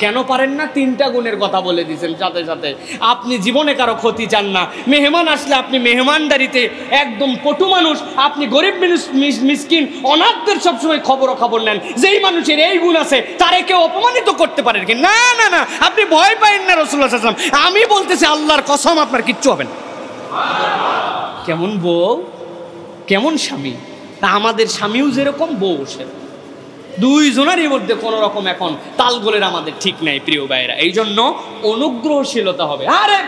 কেন পারেন না? তিনটা গুণের কথা বলে দিয়েছেন সাথে সাথে। আপনি জীবনে কারো ক্ষতি চান না, মেহমান আসলে আপনি মেহমানদারিতে একদম পটু মানুষ, আপনি গরিব মিসকিন অনাথদের সবসময় খবর নেন, যেই মানুষের এই গুণ আছে তারে কেউ অপমানিত করতে পারেন কি না? না না, আপনি ভয় পাইন না রাসূলুল্লাহ সাল্লাল্লাহু আলাইহি ওয়াসাল্লাম, আমি বলতেছি আল্লাহর কসম আপনার কিচ্ছু হবে না। কেমন বউ, কেমন স্বামী, আমাদের স্বামীও যেরকম বউ সেরকম, দুইজনেরই মধ্যে কোনো রকম এখন তালগোলের আমাদের ঠিক নাই প্রিয় ভাইরা। এই জন্য অনুগ্রহশীলতা হবে। আরে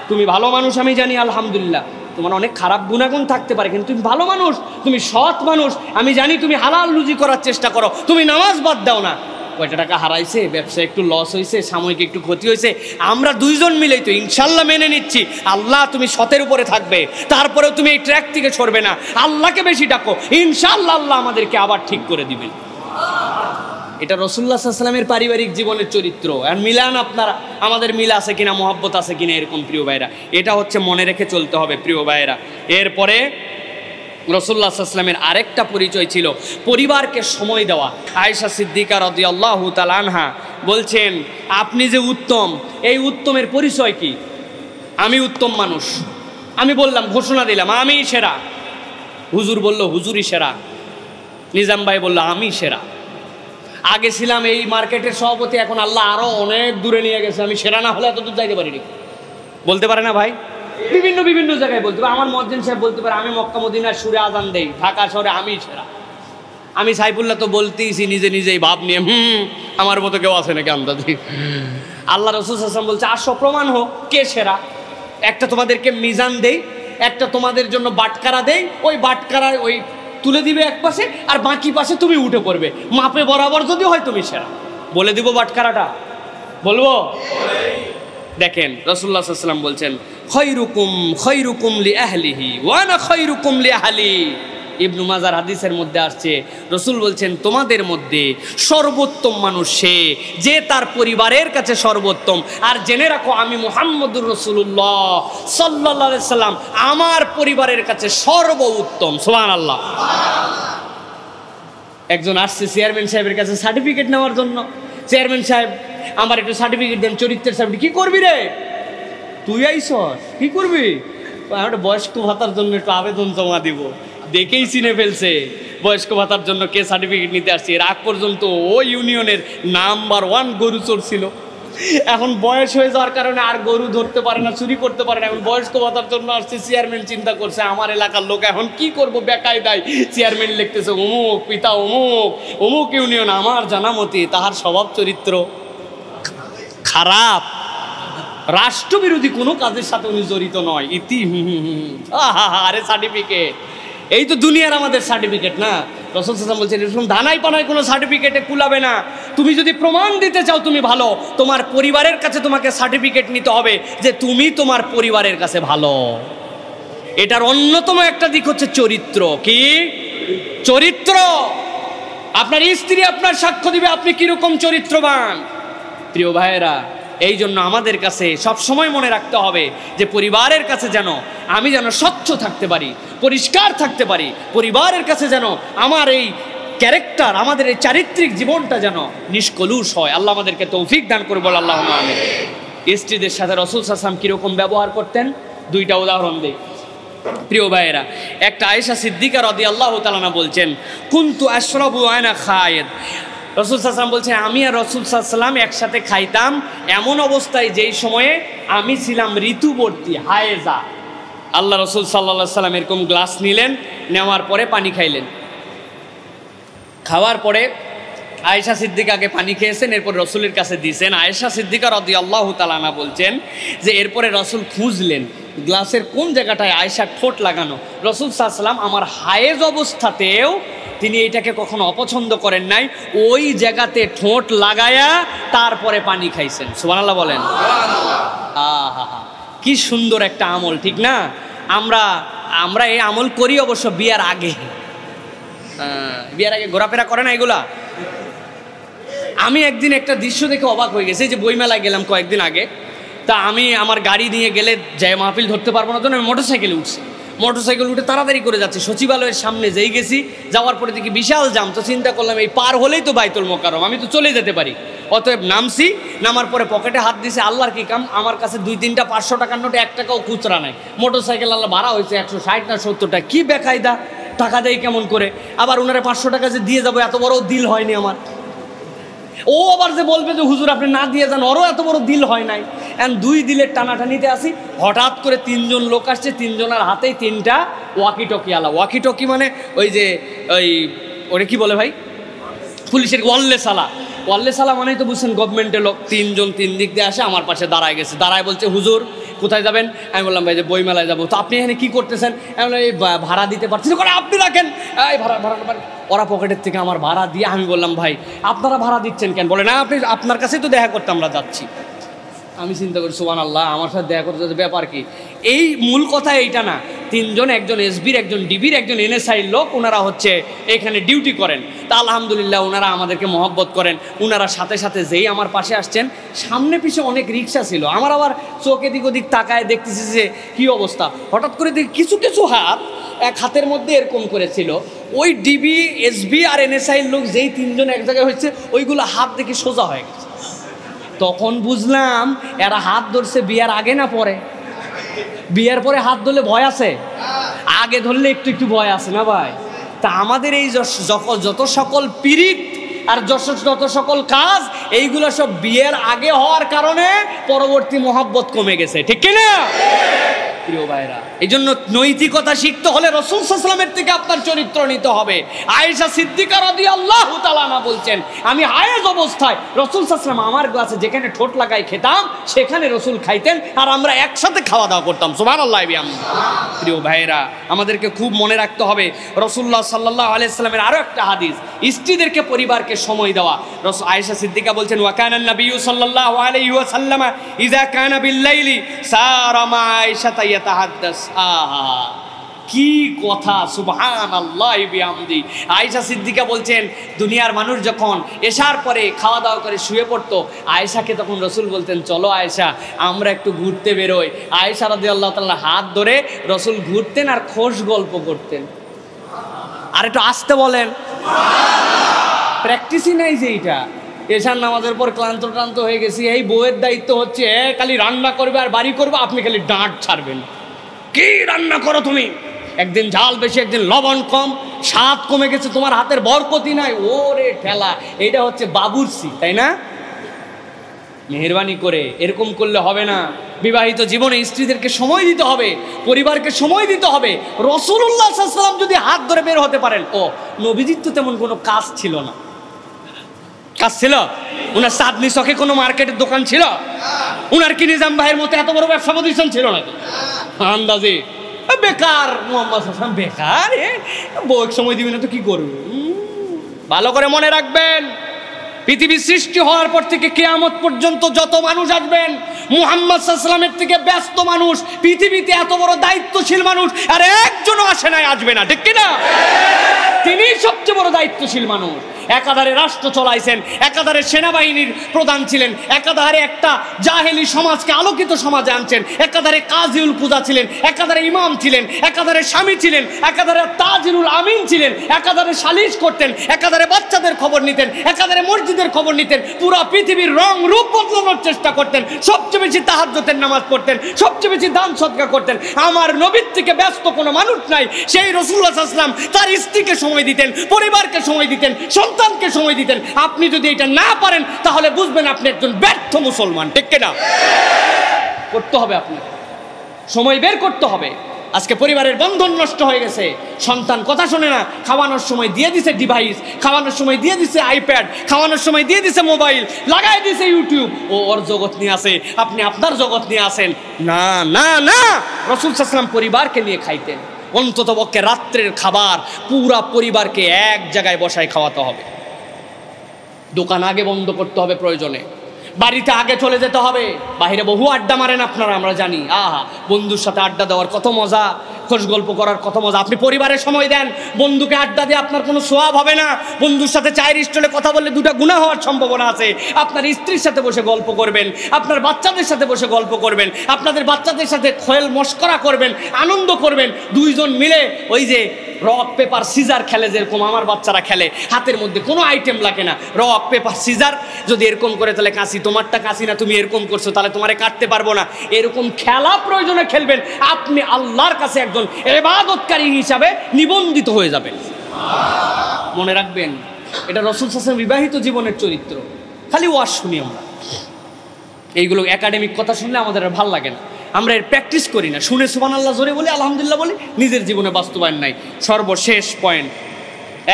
তুমি ভালো মানুষ, আমি জানি আলহামদুলিল্লাহ, তোমার অনেক খারাপ গুণাগুণ থাকতে পারে, কিন্তু তুমি ভালো মানুষ, তুমি সৎ মানুষ, আমি জানি তুমি হালাল রুজি করার চেষ্টা করো, তুমি নামাজ বাদ দাও না। কয়টা টাকা হারাইছে, ব্যবসা একটু লস হয়েছে, সাময়িক একটু ক্ষতি হয়েছে, আমরা দুইজন মিলেই তো ইনশাল্লাহ মেনে নিচ্ছি, আল্লাহ তুমি সতের উপরে থাকবে, তারপরেও তুমি এই ট্র্যাক থেকে সরবে না, আল্লাহকে বেশি ডাকো, ইনশাল্লাহ আল্লাহ আমাদেরকে আবার ঠিক করে দিবেন। এটা রাসূলুল্লাহ সাল্লাল্লাহু আলাইহি ওয়াসাল্লামের পারিবারিক জীবনের চরিত্র। আর মিলান আপনারা, আমাদের মিল আছে কিনা, মহব্বত আছে কিনা এরকম প্রিয় ভাইরা, এটা হচ্ছে মনে রেখে চলতে হবে প্রিয় ভাইরা। এরপরে রাসূলুল্লাহ সাল্লাল্লাহু আলাইহি ওয়াসাল্লামের আরেকটা পরিচয় ছিল পরিবারকে সময় দেওয়া। আয়েশা সিদ্দিকা রাদিয়াল্লাহু তাআলা আনহা বলছেন, আপনি যে উত্তম, এই উত্তমের পরিচয় কি? আমি উত্তম মানুষ, আমি বললাম, ঘোষণা দিলাম আমি সেরা, হুজুর বলল হুজুরই সেরা, নিজাম ভাই বলল আমি সেরা, আগে ছিলাম এই মার্কেটের সভাপতি, এখন আল্লাহ আরো অনেক দূরে নিয়ে গেছে, আমি সেরা না হলে এত দূর যাইতে পারিনি। বলতে পারে না ভাই? বিভিন্ন জায়গায় বলতে পারে। আমার মুয়াজ্জিন সাহেব বলতে পারে, আমি মক্কা মদিনার সুরে আজান দেই, ঢাকা শহরে আমি সেরা। আমি সাইফুল্লাহ তো বলতেইছি নিজেই ভাব নিয়ে, আমার মতো কেউ আছে নাকি আন্দাজি। আল্লাহ রাসূল সাল্লাল্লাহু আলাইহি ওয়াসাল্লাম বলছে, আসো প্রমাণ হোক কে সেরা। একটা তোমাদেরকে মিজান দেই, একটা তোমাদের জন্য বাটকারা দেই, ওই বাটকারা ওই তুলে দিবে এক পাশে, আর বাকি পাশে তুমি উঠে পড়বে, মাপে বরাবর যদি হয় তুমি সেরা। বলে দিব বাটকারাটা, বলবো? দেখেন রাসূলুল্লাহ সাল্লাল্লাহু আলাইহি ওয়াসাল্লাম বলছেন, খৈরুকুম লিআহলিহি ওয়া আনা খৈরুকুম লিআহলি। ইবনু মাজার হাদিসের মধ্যে আসছে, রাসূল বলছেন, তোমাদের মধ্যে সর্বোত্তম মানুষ সে যে তার পরিবারের কাছে সর্বোত্তম। আর জেনে রাখো, আমি মুহাম্মদুর রাসূলুল্লাহ সাল্লাল্লাহু আলাইহি সাল্লাম আমার পরিবারের কাছে সর্বোত্তম। সুবহানাল্লাহ। একজন আসছে চেয়ারম্যান সাহেবের কাছে সার্টিফিকেট নেওয়ার জন্য। চেয়ারম্যান সাহেব, আমার একটু সার্টিফিকেট দেন, চরিত্রের সার্টিফিকেট। কি করবি রে তুই? আইসস কি করবি? একটা বয়স্ক ভাতার জন্য একটু আবেদন জমা দিব। দেখেই চিনে ফেলছে বয়স্ক ভাতার জন্য কে সার্টিফিকেট নিতে আসছে। এর আগ পর্যন্ত ওই ইউনিয়নের নাম্বার 1 গরু চোর ছিল, এখন বয়স হয়ে যাওয়ার কারণে আর গরু ধরতে পারে না, চুরি করতে পারে না, এখন বয়স্ক ভাতার জন্য আসছে। চেয়ারম্যান চিন্তা করছে, আমার এলাকার লোক এখন কি করবো, বেকায়দায় চেয়ারম্যান লিখতেছে, অমুক পিতা অমুক ইউনিয়ন, আমার জানা মতে তাহার স্বভাব চরিত্র খারাপ, রাষ্ট্রবিরোধী কোনো কাজের সাথে উনি জড়িত নয়। ইতি আরে সার্টিফিকেট, এই তো দুনিয়ার আমাদের সার্টিফিকেট না। রাসূল সাল্লাল্লাহু আলাইহি ওয়াসাল্লাম বলছেন এরকম ধানাই পানাই কোনো সার্টিফিকেটে কুলাবে না। তুমি যদি প্রমাণ দিতে চাও তুমি ভালো, তোমার পরিবারের কাছে তোমাকে সার্টিফিকেট নিতে হবে যে তুমি তোমার পরিবারের কাছে ভালো। এটার অন্যতম একটা দিক হচ্ছে চরিত্র। কি চরিত্র? আপনার স্ত্রী আপনার সাক্ষ্য দিবে আপনি কিরকম চরিত্রবান। প্রিয় ভাইয়েরা, এই জন্য আমাদের কাছে সব সময় মনে রাখতে হবে যে পরিবারের কাছে যেন আমি যেন স্বচ্ছ থাকতে পারি, পরিষ্কার থাকতে পারি। পরিবারের কাছে যেন আমার এই ক্যারেক্টার, আমাদের এই চারিত্রিক জীবনটা যেন নিষ্কলুষ হয়। আল্লাহ আমাদেরকে তৌফিক দান করবে, আল্লাহুম্মা আমিন। স্ত্রীদের সাথে রাসূল সাল্লাল্লাহু আলাইহি ওয়াসাল্লাম কিরকম ব্যবহার করতেন দুইটা উদাহরণ দিই। প্রিয় ভাইয়েরা, একটা আয়েশা সিদ্দিকা রাদিয়াল্লাহু তাআলা আনহা বলছেন, কুনতু আশরাবু আনা খায়েদ। রাসূল সাল্লাল্লাহু আলাইহি ওয়াসাল্লাম বলছেন আমি আর রাসূল সাল্লাল্লাহু আলাইহি ওয়াসাল্লাম একসাথে খাইতাম এমন অবস্থায় যেই সময়ে আমি ছিলাম ঋতুবর্তী, হায়েজা। আল্লাহ রাসূল সাল্লাল্লাহু আলাইহি ওয়াসাল্লাম এরকম গ্লাস নিলেন, নেওয়ার পরে পানি খাইলেন। খাওয়ার পরে আয়েশা সিদ্দিকাকে পানি খেয়েছেন, এরপর রসুলের কাছে দিয়েছেন। আয়েশা সিদ্দিকা রাদিয়াল্লাহু তাআলা আনহা বলছেন যে এরপরে রসুল খুঁজলেন গ্লাসের কোন জায়গাটায় আয়েশার ঠোঁট লাগানো। রসুল সাল্লাল্লাহু আলাইহি ওয়াসাল্লাম আমার হায়েজ অবস্থাতেও তিনি এইটাকে কখনো অপছন্দ করেন নাই, ওই জায়গাতে ঠোঁট লাগায়া তারপরে পানি খাইছেন। সুবহানাল্লাহ বলেন। আহা, কি সুন্দর একটা আমল, ঠিক না? আমরা এই আমল করি অবশ্য বিয়ার আগে। বিয়ার আগে ঘোরাফেরা করে না এগুলা। আমি একদিন একটা দৃশ্য দেখে অবাক হয়ে গেছি, যে বইমেলায় গেলাম কয়েকদিন আগে। তা আমি আমার গাড়ি নিয়ে গেলে যাই মাহফিল ধরতে পারবো না, জন্য আমি মোটরসাইকেলে উঠছি। মোটরসাইকেল উঠে তাড়াতাড়ি করে যাচ্ছি, সচিবালয়ের সামনে যেই গেছি, যাওয়ার পরে দেখি বিশাল জাম। তো চিন্তা করলাম এই পার হলেই তো বাইতুল মোকাররম, আমি তো চলে যেতে পারি। অতএব নামছি, নামার পরে পকেটে হাত দিয়েছি, আল্লাহর কি কাম, আমার কাছে 2-3টা 500 টাকার নোটে 1 টাকাও খুচরা নাই। মোটরসাইকেল আল্লাহ ভাড়া হয়েছে 160 না 70 টাকা, কি বেকায়দা, টাকা দেয় কেমন করে। আবার ওনারা 500 টাকা যে দিয়ে যাবো এত বড় দিল হয়নি আমার। ও আবার যে বলবে যে হুজুর আপনি না দিয়ে যান, ওরও এত বড় দিল হয় নাই। এখন 2 দিলের টানাটানিতে আসি, হঠাৎ করে 3 জন লোক আসছে, 3 জনের হাতেই 3টা ওয়াকি টকি আলা। ওয়াকি টকি মানে ওই যে ওরে কি বলে ভাই, পুলিশের ওয়ারলেস আলা। ওয়ারলেস আলা মানেই তো বুঝছেন গভর্নমেন্টের লোক। 3 জন 3 দিক দিয়ে আসে, আমার পাশে দাঁড়ায় গেছে। দাঁড়ায় বলছে হুজুর কোথায় যাবেন? আমি বললাম ভাই যে বইমেলায় যাবো। তো আপনি এখানে কি করতেছেন? আমি বললাম এই ভাড়া দিতে পারছি না। আপনি রাখেন, এই ভাড়া। ওরা পকেটের থেকে আমার ভাড়া দিয়ে, আমি বললাম ভাই আপনারা ভাড়া দিচ্ছেন কেন? বলে না আপনি, আপনার কাছেই তো দেখা করতে আমরা যাচ্ছি। আমি চিন্তা করি সুবহানাল্লাহ, আমার সাথে দেখা করতে যাচ্ছে, ব্যাপার কি? এই মূল কথা এইটা না। 3 জন, একজন এসবির, একজন ডিবির, একজন এনএসআইর লোক, ওনারা হচ্ছে এখানে ডিউটি করেন। তা আলহামদুলিল্লাহ ওনারা আমাদেরকে মহব্বত করেন। ওনারা সাথে সাথে যেই আমার পাশে আসছেন, সামনে পিছে অনেক রিক্সা ছিল, আমার আবার চোখ এদিক ওদিক তাকায় দেখতেছি যে কী অবস্থা। হঠাৎ করে দেখি কিছু কিছু হাত এক হাতের মধ্যে এরকম করেছিল। ওই ডিবি, এসবি আর এনএসআইর লোক যেই 3 জন এক জায়গায় হচ্ছে, ওইগুলো হাত দেখে সোজা হয়ে গেছে। তখন বুঝলাম এরা হাত ধরছে বিয়ার আগে না পরে। বিয়ার পরে হাত ধরলে ভয় আছে, আগে ধরলে একটু একটু ভয় আছে না ভাই? তা আমাদের এই যত সকল পীড়িত আর যত সকল কাজ, এইগুলো সব বিয়ের আগে হওয়ার কারণে পরবর্তী মহব্বত কমে গেছে, ঠিক কিনা প্রিয় ভাইরা? এই জন্য নৈতিকতা শিখতে হলে রাসূল সাল্লাল্লাহু আলাইহি ওয়াসাল্লামের থেকে আপনার চরিত্র নিতে হবে। আয়েশা সিদ্দিকা রাদিয়াল্লাহু তাআলা আনহা বলছেন আমি হায়েজ অবস্থায় রাসূল সাল্লাল্লাহু আলাইহি ওয়াসাল্লাম আমার গ্লাসে যেখানে ঠোঁট লাগাই খেতাম, সেখানে রাসূল খাইতেন আর আমরা একসাথে খাওয়া দাওয়া করতাম। সুবহানাল্লাহ। প্রিয় ভাইরা, আমাদেরকে খুব মনে রাখতে হবে রাসূলুল্লাহ সাল্লাল্লাহু আলাইহি ওয়াসাল্লামের আরো একটা হাদিস, স্ত্রীদেরকে পরিবারকে সময় দেওয়া। আয়েশা সিদ্দিকা বলছেন ওয়া কানা নবী সাল্লাল্লাহু আলাইহি ওয়াসাল্লাম ইযা কানা বিল-লাইলি সারা মা আয়েশা ইয়াতাহাদ্দাস। কি কথা, সুবহানাল্লাহ বিহামদি। আয়েশা সিদ্দিকা বলছেন দুনিয়ার মানুষ যখন এশার পরে খাওয়া দাওয়া করে শুয়ে পড়তো, আয়েশাকে তখন রাসূল বলতেন চলো আয়েশা আমরা একটু ঘুরতে বেরোই। আয়েশা রাদিয়াল্লাহু তাআলা হাত ধরে রাসূল ঘুরতেন আর খোশ গল্প করতেন। আর একটু আসতে বলেন, প্র্যাকটিসই নাই যে এইটা। এশার নামাজের পর ক্লান্ত হয়ে গেছি, এই বউয়ের দায়িত্ব হচ্ছে খালি রান্না করবে আর বাড়ি করবে, আপনি খালি ডাঁট ছাড়বেন। কি রান্না করো তুমি? একদিন ঝাল বেশি, একদিন লবণ কম, স্বাদ কমে গেছে, তোমার হাতের বরকতি নাই। ওরে ঠেলা, এটা হচ্ছে বাবুর্চি, তাই না? মেহেরবানি করে এরকম করলে হবে না। বিবাহিত জীবনে স্ত্রীদেরকে সময় দিতে হবে, পরিবারকে সময় দিতে হবে। রাসূলুল্লাহ সাল্লাল্লাহু আলাইহি ওয়াসাল্লাম যদি হাত ধরে বের হতে পারেন, ও নবীজির তো তেমন কোনো কাজ ছিল না। কাজ ছিল? উনার চাঁদনি চকে কোনো মার্কেটের দোকান ছিল? উনার কি নিজাম ভাইয়ের মতো এত বড় ব্যবসা প্রতিষ্ঠান ছিল নাকি? আন্দাজে বেকার মোহাম্মদ হাসান বেকার, বউয়ের সময় দিবি না তো কি করবে? ভালো করে মনে রাখবেন, পৃথিবী সৃষ্টি হওয়ার পর থেকে কিয়ামত পর্যন্ত যত মানুষ আসবেন, মুহাম্মদ সাল্লাল্লাহু আলাইহি ওয়াসাল্লামের থেকে ব্যস্ত মানুষ, পৃথিবীতে এত বড় দায়িত্বশীল মানুষ আর একজনও আসে নাই, আসবে না, ঠিক কিনা? তিনি সবচেয়ে বড় দায়িত্বশীল মানুষ। একাধারে রাষ্ট্র চলাইছেন, একাধারে সেনাবাহিনীর প্রধান ছিলেন, একাধারে একটা জাহেলি সমাজকে আলোকিত সমাজে আনছেন, একাধারে কাজিউল কুজা ছিলেন, একাধারে ইমাম ছিলেন, একাধারে স্বামী ছিলেন, একাধারে তাজিরুল আমিন ছিলেন, একাধারে সালিশ করতেন, একাধারে বাচ্চাদের খবর নিতেন, একাধারে মসজিদের খবর নিতেন, পুরো পৃথিবীর রং রূপ বদলানোর চেষ্টা করতেন, সবচেয়ে বেশি তাহাজ্জুদের নামাজ পড়তেন, সবচেয়ে বেশি দান সদকা করতেন। আমার নবীর থেকে ব্যস্ত কোনো মানুষ নাই। সেই রাসূলুল্লাহ সাল্লাল্লাহু আলাইহি ওয়াসাল্লাম তার স্ত্রীকে সময় দিতেন, পরিবারকে সময় দিতেন, সন্তানকে সময় দিতেন। আপনি যদি এটা না পারেন তাহলে বুঝবেন আপনি একজন ব্যর্থ মুসলমান, ঠিক কিনা? করতে হবে, আপনাকে সময় বের করতে হবে। আজকে পরিবারের বন্ধন নষ্ট হয়ে গেছে, সন্তান কথা শোনে না, খাওয়ানোর সময় দিয়ে দিছে ডিভাইস, খাওয়ানোর সময় দিয়ে দিছে আইপ্যাড, খাওয়ানোর সময় দিয়ে দিছে মোবাইল, লাগাই দিছে ইউটিউব। ও ওর জগৎ নিয়ে আসে, আপনি আপনার জগৎ নিয়ে আসেন। না না না, রাসূল সাল্লাল্লাহু আলাইহি ওয়াসাল্লাম পরিবারকে নিয়ে খাইতেন। অন্তত পক্ষে রাত্রের খাবার পুরা পরিবারকে এক জায়গায় বসায় খাওয়াতে হবে। দোকান আগে বন্ধ করতে হবে, প্রয়োজনে বাড়িতে আগে চলে যেতে হবে। বাইরে বহু আড্ডা মারেন আপনারা, আমরা জানি। আহা, বন্ধুর সাথে আড্ডা দেওয়ার কত মজা, খোঁজ গল্প করার কত মজা। আপনি পরিবারের সময় দেন, বন্ধুকে আড্ডা দিয়ে আপনার কোনো সোয়াব হবে না। বন্ধুর সাথে চায়ের স্টলে কথা বললে দুটা গুনাহ হওয়ার সম্ভাবনা আছে। আপনার স্ত্রীর সাথে বসে গল্প করবেন, আপনার বাচ্চাদের সাথে বসে গল্প করবেন, আপনাদের বাচ্চাদের সাথে খোয়েল মশকরা করবেন, আনন্দ করবেন। দুইজন মিলে ওই যে রক পেপার সিজার খেলে, যেরকম আমার বাচ্চারা খেলে, হাতের মধ্যে কোনো আইটেম লাগে না, রক পেপার সিজার। যদি এরকম করে তাহলে কাশি তোমারটা কাশি না, তুমি এরকম করছো তাহলে তোমারে কাটতে পারবো না, এরকম খেলা প্রয়োজনে খেলবেন। আপনি আল্লাহর কাছে একজন ইবাদতকারী হিসাবে নিবন্ধিত হয়ে যাবেন। মনে রাখবেন, এটা রাসূল সাল্লাল্লাহু আলাইহি ওয়াসাল্লাম বিবাহিত জীবনের চরিত্র। খালি ওয়াজ শুনি আমরা, এইগুলো একাডেমিক কথা শুনলে আমাদের আর ভাল লাগে না, আমরা এর প্র্যাকটিস করি না। শুনে সুবহানাল্লাহ জোরে বলি, আলহামদুলিল্লাহ বলি, নিজের জীবনে বাস্তবায়ন নাই। সর্বশেষ পয়েন্ট,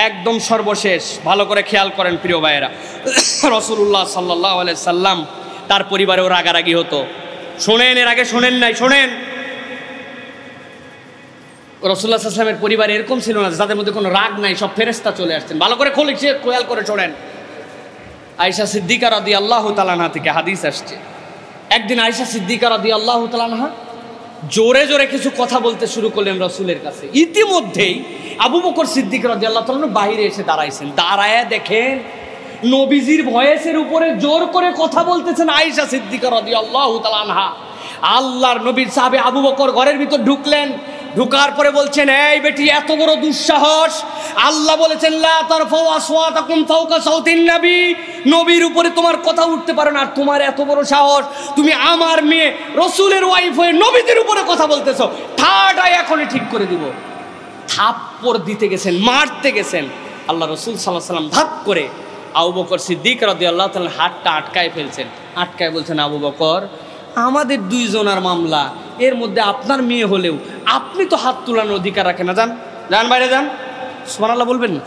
একদম সর্বশেষ, ভালো করে খেয়াল করেন প্রিয় ভাইয়েরা। রাসূলুল্লাহ সাল্লাল্লাহু আলাইহি সাল্লাম তার পরিবারেও রাগারাগি হতো। শোনেন, এর আগে শোনেন নাই, শোনেন। রাসূলুল্লাহ সাল্লাল্লাহু আলাইহি ওয়াসাল্লামের পরিবার এরকম ছিল না যাদের মধ্যে কোনো রাগ নাই, সব ফেরেশতা চলে আসছেন। ভালো করে খেয়াল করে শোনেন। আয়েশা সিদ্দিকা রাদিয়াল্লাহু তাআলা আনহা থেকে হাদিস আসছে, একদিন আয়েশা সিদ্দিকা রাদিয়াল্লাহু তাআলা আনহা জোরে জোরে কিছু কথা বলতে শুরু করলেন রাসূলের কাছে। ইতিমধ্যেই আবু বকর সিদ্দিক রাদিয়াল্লাহু তাআলা বাইরে এসে দাঁড়াইছেন। দাঁড়ায়া দেখেন নবীজির ভয়েসের উপরে জোর করে কথা বলতেছেন আয়েশা সিদ্দিকা রাদিয়াল্লাহু তাআলা আনহা। আল্লাহর নবীর সাহাবী আবু বকর ঘরের ভিতর ঢুকলেন। ঢুকার পরে বলছেন, এই বেটি, এত বড় দুঃসাহস! আল্লাহ বলেছেন, লা তারফাউ আসওয়াতাকুম ফাওকা সাউতিন নবী, নবীর উপরে তোমার কথা উঠতে পারে না। আর তোমার এত বড় সাহস, তুমি আমার মেয়ে রাসূলের ওয়াইফ হয়ে নবীদের উপরে কথা বলতেছো। ঠাডাই এখনই ঠিক করে দিব। থাপ্পড় দিতে গেছেন, মারতে গেছেন। আল্লাহ রাসূল সাল্লাল্লাহু আলাইহি ওয়াসাল্লাম ধাপ করে আবু বকর সিদ্দিক রাদিয়াল্লাহু তাআলা হাতটা আটকায় ফেলছেন। আটকায় বলছেন, আবু বকর, আমাদের দুইজনের মামলা, এর মধ্যে আপনার মেয়ে হলেও আপনি তো হাত তোলানোর অধিকার রাখেন না। যান, যান, বাইরে যান। সুবহানাল্লাহ বলবেন না?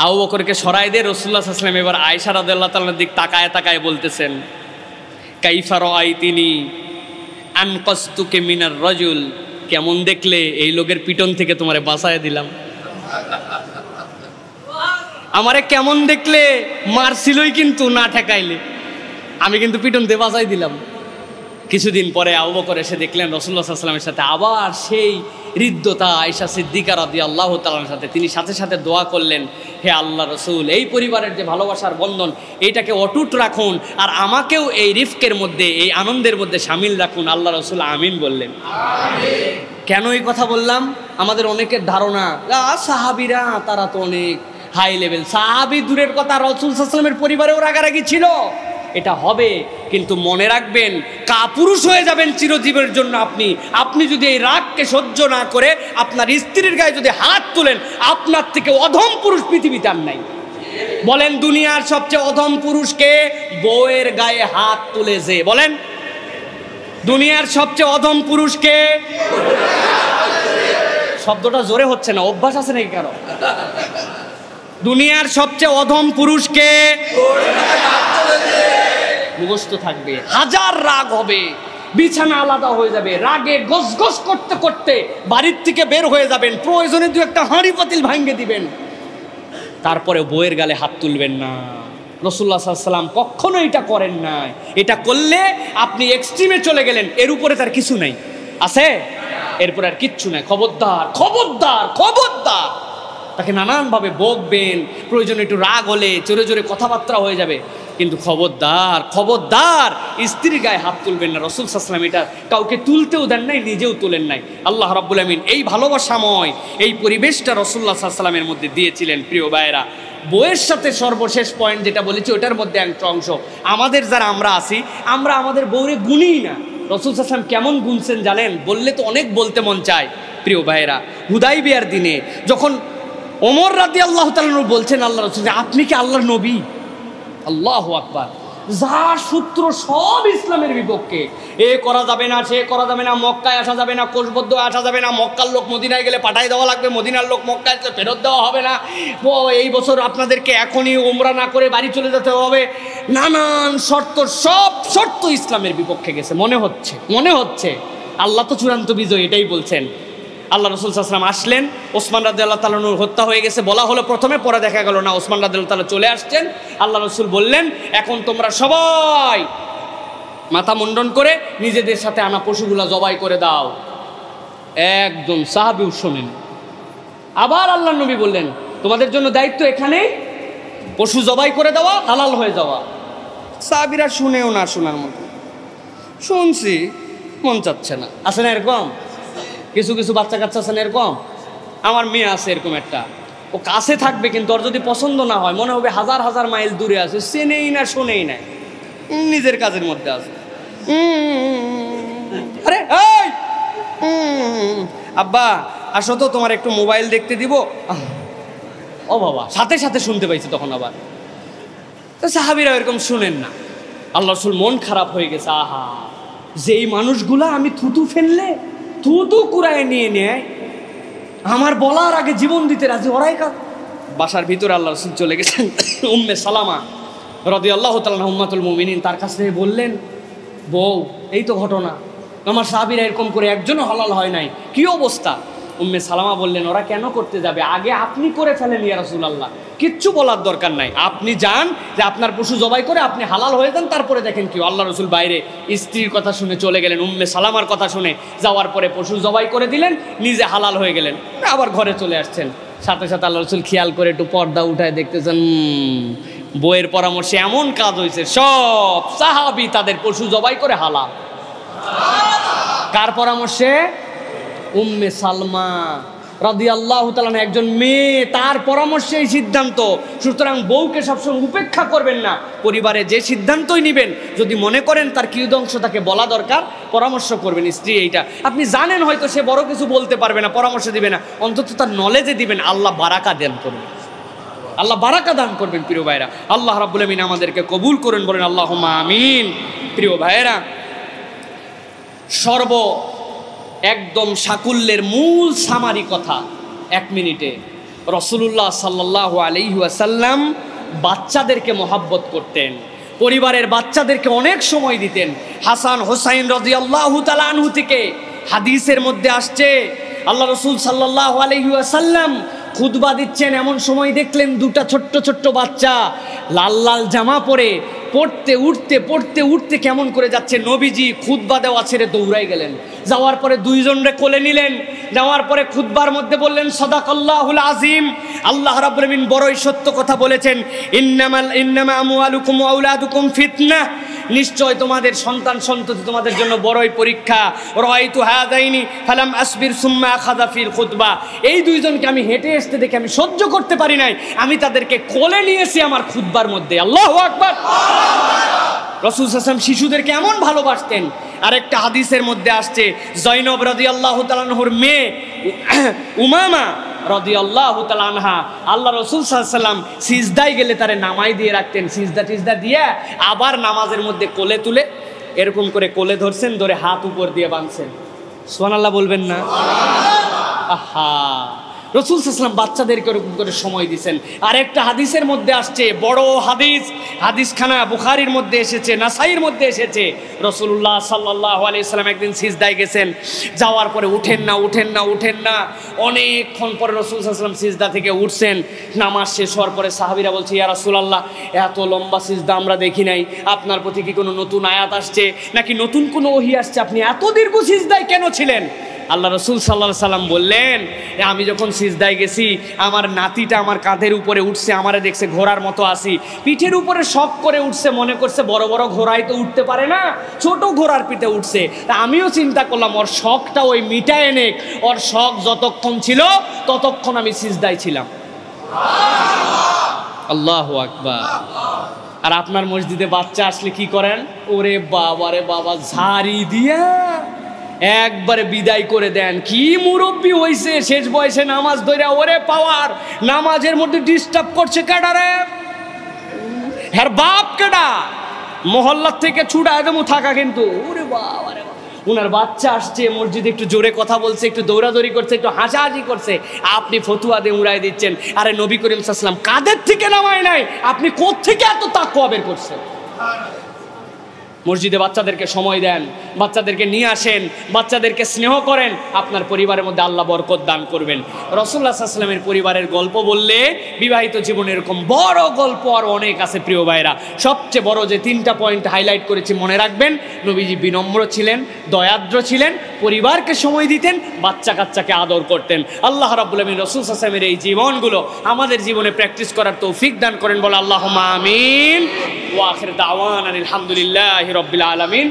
আবু বকরকে সরাই দিয়ে রাসূলুল্লাহ সাল্লাল্লাহু আলাইহি ওয়াসাল্লাম এবার আয়েশা রাদিয়াল্লাহু তাআলার দিক তাকায় তাকায় বলতেছেন, কাইফা রাআইতিনি আনকাসতুকে মিনার রাজুল, কেমন দেখলে এই লোকের পিটন থেকে তোমারে বাঁচায় দিলাম। আমারে কেমন দেখলে, মারছিলই কিন্তু না ঠেকাইলে, আমি কিন্তু পিটন দিয়ে বাঁচাই দিলাম। কিছুদিন পরে আবু বকর এসে দেখলেন রাসূলুল্লাহ সাল্লাল্লাহু আলাইহি ওয়াসাল্লামের সাথে আবার সেই হৃদ্যতা আয়েশা সিদ্দিকা রাদিয়াল্লাহু তাআলার সাথে। তিনি সাথে সাথে দোয়া করলেন, হে আল্লাহ রাসূল, এই পরিবারের যে ভালোবাসার বন্ধন, এইটাকে অটুট রাখুন, আর আমাকেও এই রিফকের মধ্যে, এই আনন্দের মধ্যে শামিল রাখুন। আল্লাহ রাসূল আমিন বললেন। কেন এই কথা বললাম? আমাদের অনেকের ধারণা সাহাবীরা তারা তো অনেক হাই লেভেল। সাহাবী দূরের কথা, রাসূল সাল্লাল্লাহু আলাইহি ওয়াসাল্লামের পরিবারেও রাগারাগি ছিল। এটা হবে, কিন্তু মনে রাখবেন, কাপুরুষ হয়ে যাবেন চিরজীবনের জন্য আপনি। আপনি যদি এই রাগকে সহ্য না করে আপনার স্ত্রীর গায়ে যদি হাত তোলেন, আপনার থেকে অধম পুরুষ পৃথিবীতে আর নাই। বলেন, দুনিয়ার সবচেয়ে অধম পুরুষকে? বউয়ের গায়ে হাত তুলেছে। বলেন, দুনিয়ার সবচেয়ে অধম পুরুষকে? শব্দটা জোরে হচ্ছে না, অভ্যাস আছে নাকি কারো? দুনিয়ার সবচেয়ে অধম পুরুষকে? মুখস্থ থাকবে, হাজার রাগ হবে, বিছানা আলাদা হয়ে যাবে, রাগে গসগস করতে করতে বাড়ির থেকে বের হয়ে যাবেন, প্রয়োজনে দু একটা হাঁড়ি পাতিল ভাঙে দিবেন, তারপরে বউয়ের গালে হাত তুলবেন না। রাসূলুল্লাহ সাল্লাল্লাহু আলাইহি ওয়াসাল্লাম কখনো এটা করেন নাই। এটা করলে আপনি এক্সট্রিমে চলে গেলেন, এর উপরে তার কিছু নাই, আছে এরপর আর কিচ্ছু নাই। খবরদার খবরদার খবরদার, তাকে নানানভাবে বকবেন, প্রয়োজনে একটু রাগ হলে জোরে জোরে কথাবার্তা হয়ে যাবে, কিন্তু খবরদার খবরদার স্ত্রীর গায়ে হাত তুলবেন না। রাসূল সাল্লাল্লাহু আলাইহি ওয়াসাল্লাম এটা কাউকে তুলতেও দেন নাই, নিজেও তোলেন নাই। আল্লাহ রাব্বুল আমিন এই ভালোবাসাময় এই পরিবেশটা রাসূলুল্লাহ সাল্লাল্লাহু আলাইহি ওয়াসাল্লামের মধ্যে দিয়েছিলেন। প্রিয় ভাইয়েরা, বইয়ের সাথে সর্বশেষ পয়েন্ট যেটা বলেছি ওটার মধ্যে একটা অংশ, আমাদের যারা আমরা আছি, আমরা আমাদের বউরে গুনি না। রাসূল সাল্লাল্লাহু আলাইহি ওয়াসাল্লাম কেমন গুনছেন জানেন? বললে তো অনেক বলতে মন চায়। প্রিয় ভাইয়েরা, হুদাইবিয়ার দিনে যখন ওমর রাদিয়াল্লাহু তাআলা আনহু বলছেন আল্লাহ রাসূল, আপনি কি আল্লাহর নবী? আল্লাহু আকবার। যার সূত্র সব ইসলামের বিপক্ষে, এ করা যাবে না, সে করা যাবে না, মক্কায় আসা যাবে না, কোষবদ্ধ আসা যাবে না, মক্কার লোক মদিনায় গেলে পাঠাই দেওয়া লাগবে, মদিনার লোক মক্কায় আসলে ফেরত দেওয়া হবে না, এই বছর আপনাদেরকে এখনই উমরা না করে বাড়ি চলে যেতে হবে, নানান শর্ত, সব শর্ত ইসলামের বিপক্ষে গেছে। মনে হচ্ছে আল্লাহ তো চূড়ান্ত বিজয়, এটাই বলছেন। আল্লাহ রাসূল সাল্লাল্লাহু আলাইহি ওয়াসাল্লাম আসলেন, ওসমান রাদিয়াল্লাহু তাআলা আনহু হত্যা হয়ে গেছে বলা হলো প্রথমে, পরে দেখা গেল না, ওসমান রাদিয়াল্লাহু তাআলা চলে আসছেন। আল্লাহ রাসূল বললেন, এখন তোমরা সবাই মাথা মুন্ডন করে নিজেদের সাথে আনা পশুগুলা জবাই করে দাও। একজন সাহাবীও শোনেন। আবার আল্লাহ নবী বললেন, তোমাদের জন্য দায়িত্ব এখানে পশু জবাই করে দেওয়া, হালাল হয়ে যাওয়া। সাহাবীরা শুনেও না শোনার মতো, শুনছি মন চাচ্ছে না। আছে না এরকম? কিছু কিছু বাচ্চা কাচ্চা আছেন এরকম। আমার মেয়ে আছে এরকম একটা, ও কাছে থাকবে কিন্তু ওর যদি পছন্দ না হয় মনে হবে হাজার হাজার মাইল দূরে আছে, চেনেই না শোনেই না, নিজের কাজের মধ্যে আছে। আরে এই আব্বা আসো তো, তোমার একটু মোবাইল দেখতে দিব। ও বাবা, সাথে সাথে শুনতে পাইছি তখন আবার। তো সাহাবীরা এরকম শুনেন না। আল্লাহ রাসূল মন খারাপ হয়ে গেছে, আহা, যেই মানুষগুলা আমি থুতু ফেললে থুতু কুড়ায় নিয়ে নেয়, আমার বলার আগে জীবন দিতে রাজি, ওরাই কাজ। বাসার ভিতরে আল্লাহ রাসূল চলে গেছেন। উম্মে সালামা রাদিয়াল্লাহু তাআলা আনহা উম্মাতুল মুমিনিন তার কাছে বললেন, বউ এই তো ঘটনা, আমার সাহাবীরা এরকম করে একজনও হালাল হয় নাই, কি অবস্থা? উম্মে সালামা বললেন, ওরা কেন করতে যাবে, আগে আপনি করে ফেলেন ইয়া রাসূলুল্লাহ, কিচ্ছু বলার দরকার নাই, আপনি যান, যে আপনার পশু জবাই করে আপনি হালাল হয়ে যান, তারপরে দেখেন কি। আল্লাহ রাসূল বাইরে স্ত্রীর কথা শুনে চলে গেলেন, উম্মে সালামার কথা শুনে যাওয়ার পরে পশু জবাই করে দিলেন, নিজে হালাল হয়ে গেলেন, আবার ঘরে চলে আসছেন। সাথে সাথে আল্লাহ রাসূল খেয়াল করে একটু পর্দা উঠায় দেখতেছেন, বইয়ের পরামর্শে এমন কাজ হয়েছে, সব সাহাবী তাদের পশু জবাই করে হালাল। কার পরামর্শে? উম্মে সালমা রাদিয়াল্লাহু তাআলা একজন মেয়ে, তার পরামর্শে এই সিদ্ধান্ত। সুতরাং বউকে সবসময় উপেক্ষা করবেন না, পরিবারে যে সিদ্ধান্তই নেবেন যদি মনে করেন তার কিয়দংশ তাকে বলা দরকার, পরামর্শ করবেন। স্ত্রী এইটা আপনি জানেন হয়তো সে বড় কিছু বলতে পারবে না, পরামর্শ দিবে না, অন্তত তার নলেজে দিবেন, আল্লাহ বারাকা দান করবেন, আল্লাহ বারাকা দান করবেন। প্রিয় ভাইরা, আল্লাহ রাব্বুল আমিন আমাদেরকে কবুল করেন, বলেন আল্লাহুম্মা আমিন। প্রিয় ভাইরা, একদম সাকুল্যের মূল সামারি কথা 1 মিনিটে। রাসূলুল্লাহ সাল্লাল্লাহু আলাইহি ওয়াসাল্লাম বাচ্চাদেরকে মহাব্বত করতেন, পরিবারের বাচ্চাদেরকে অনেক সময় দিতেন। হাসান হোসাইন রাদিয়াল্লাহু তাআলা আনহু থেকে হাদিসের মধ্যে আসছে, আল্লাহ রাসূল সাল্লাল্লাহু আলাইহি ওয়াসাল্লাম খুতবা দিচ্ছেন, এমন সময় দেখলেন দুটা ছোট্ট ছোট্ট বাচ্চা লাল লাল জামা পরে পড়তে উঠতে কেমন করে যাচ্ছে। নবীজি খুতবা দেওয়া ছেড়ে দৌড়াই গেলেন, যাওয়ার পরে দুইজনরে কোলে নিলেন, যাওয়ার পরে খুতবার মধ্যে বললেন, সাদাকাল্লাহুল আযীম, আল্লাহ রাব্বুল আমিন বড়ই সত্য কথা বলেছেন, ইন্নামা আমওয়ালুকুম ওয়া আওলাদুকুম ফিতনাহ, নিশ্চয় তোমাদের সন্তান সন্ততি তোমাদের জন্য বড়ই পরীক্ষা। রাআইতু হাযাইনি ফালাম আসবির সুম্মা আখাযা ফিল খুতবা, এই দুইজনকে আমি হেঁটে আসতে দেখে আমি সহ্য করতে পারি নাই, আমি তাদেরকে কোলে নিয়েছি আমার খুতবার মধ্যে। আল্লাহু আকবার। রাসূল সাল্লাল্লাহু আলাইহি ওয়াসাল্লাম শিশুদেরকে এমন ভালোবাসতেন। আরেকটা হাদিসের মধ্যে আসছে, জয়নব রাদিয়াল্লাহু তাআলা আনহার মেয়ে উমামা রাদিয়াল্লাহু তাআলা আনহা, আল্লাহ রাসূল সাল্লাল্লাহু আলাইহি ওয়াসাল্লাম সিজদায় গেলে তারে নামাই দিয়ে রাখতেন, সিজদা দিয়ে আবার নামাজের মধ্যে কোলে তুলে এরকম করে কোলে ধরছেন, ধরে হাত উপর দিয়ে বাঁধছেন। সুবহানাল্লাহ বলবেন না? আহা, রাসূল সাল্লাল্লাহু আলাইহি ওয়াসাল্লাম বাচ্চাদেরকে এরকম করে সময় দিয়েছেন। আর একটা হাদিসের মধ্যে আসছে, বড় হাদিসখানা বুখারীর মধ্যে এসেছে, নাসাইর মধ্যে এসেছে, রাসূলুল্লাহ সাল্লাল্লাহু আলাইহি ওয়াসাল্লাম একদিন সিজদায় গেছেন, যাওয়ার পরে উঠেন না, অনেকক্ষণ পরে রাসূল সাল্লাল্লাহু আলাইহি ওয়াসাল্লাম সিজদা থেকে উঠছেন। নামাজ শেষ হওয়ার পরে সাহাবীরা বলছে, ইয়া রাসূলুল্লাহ, এত লম্বা সিজদা আমরা দেখি নাই, আপনার প্রতি কি কোনো নতুন আয়াত আসছে নাকি নতুন কোনো ওহী আসছে, আপনি এত দীর্ঘ সিজদায় কেন ছিলেন? আল্লাহ রসুল সাল্লাল্লাহু আলাইহি সাল্লাম বললেন, আমি যখন সিজদায় গেছি, আমার নাতিটা আমার কাঁধের উপরে উঠছে, আমারে দেখছে ঘোড়ার মতো আসি, পিঠের উপরে শখ করে উঠছে, মনে করছে বড় বড় ঘোড়ায় তো উঠতে পারে না, ছোট ঘোড়ার পিঠে উঠছে। তা আমিও চিন্তা করলাম ওর শখটা ওই মিটায় নেক, ওর শখ যতক্ষণ ছিল ততক্ষণ আমি সিজদায় ছিলাম। আল্লাহু আকবার। আর আপনার মসজিদে বাচ্চা আসলে কি করেন? ওরে বাবা রে বাবা, ঝাড়ি দিয়া একবারে বিদায় করে দেন। কি মুরব্বী হইছে, শেষ বয়সে নামাজ ধরে, ওরে পাওয়ার, নামাজের মধ্যে ডিস্টার্ব করছে কেডা রে? হ্যাঁ বাপ কেডা? মহল্লার থেকে ছুটা একদম থাকা, কিন্তু ওরে বাবা রে বাবা, ওনার বাচ্চা আসছে মসজিদে, একটু জোরে কথা বলছে, একটু দৌড়াদৌড়ি করছে, একটু হাসাহাসি করছে, আপনি ফতুয়া দিয়ে উড়াই দিচ্ছেন। আরে নবী করিম সাল্লাল্লাহু আলাইহি ওয়াসাল্লাম কাদের থেকে নামায় নাই, আপনি কোত্থেকে এত তাকওয়া বের করছেন? মসজিদে বাচ্চাদেরকে সময় দেন, বাচ্চাদেরকে নিয়ে আসেন, বাচ্চাদেরকে স্নেহ করেন, আপনার পরিবারের মধ্যে আল্লাহ বরকত দান করবেন। রাসূলুল্লাহ সাল্লাল্লাহু আলাইহি ওয়াসাল্লামের পরিবারের গল্প বললে বিবাহিত জীবনে এরকম বড় গল্প আর অনেক আছে প্রিয় ভাইরা। সবচেয়ে বড় যে 3টা পয়েন্ট হাইলাইট করেছি মনে রাখবেন, নবীজি বিনম্র ছিলেন, দয়াদ্র ছিলেন, পরিবারকে সময় দিতেন, বাচ্চা কাচ্চাকে আদর করতেন। আল্লাহ রাব্বুল আলামিন রাসূল সাল্লাল্লাহু আলাইহি ওয়াসাল্লামের এই জীবনগুলো আমাদের জীবনে প্র্যাকটিস করার তৌফিক দান করেন, বলে আল্লাহুম্মা আমিন। ওয়া আখির দাওয়ানা আলহামদুলিল্লাহি রাব্বিল আলামিন।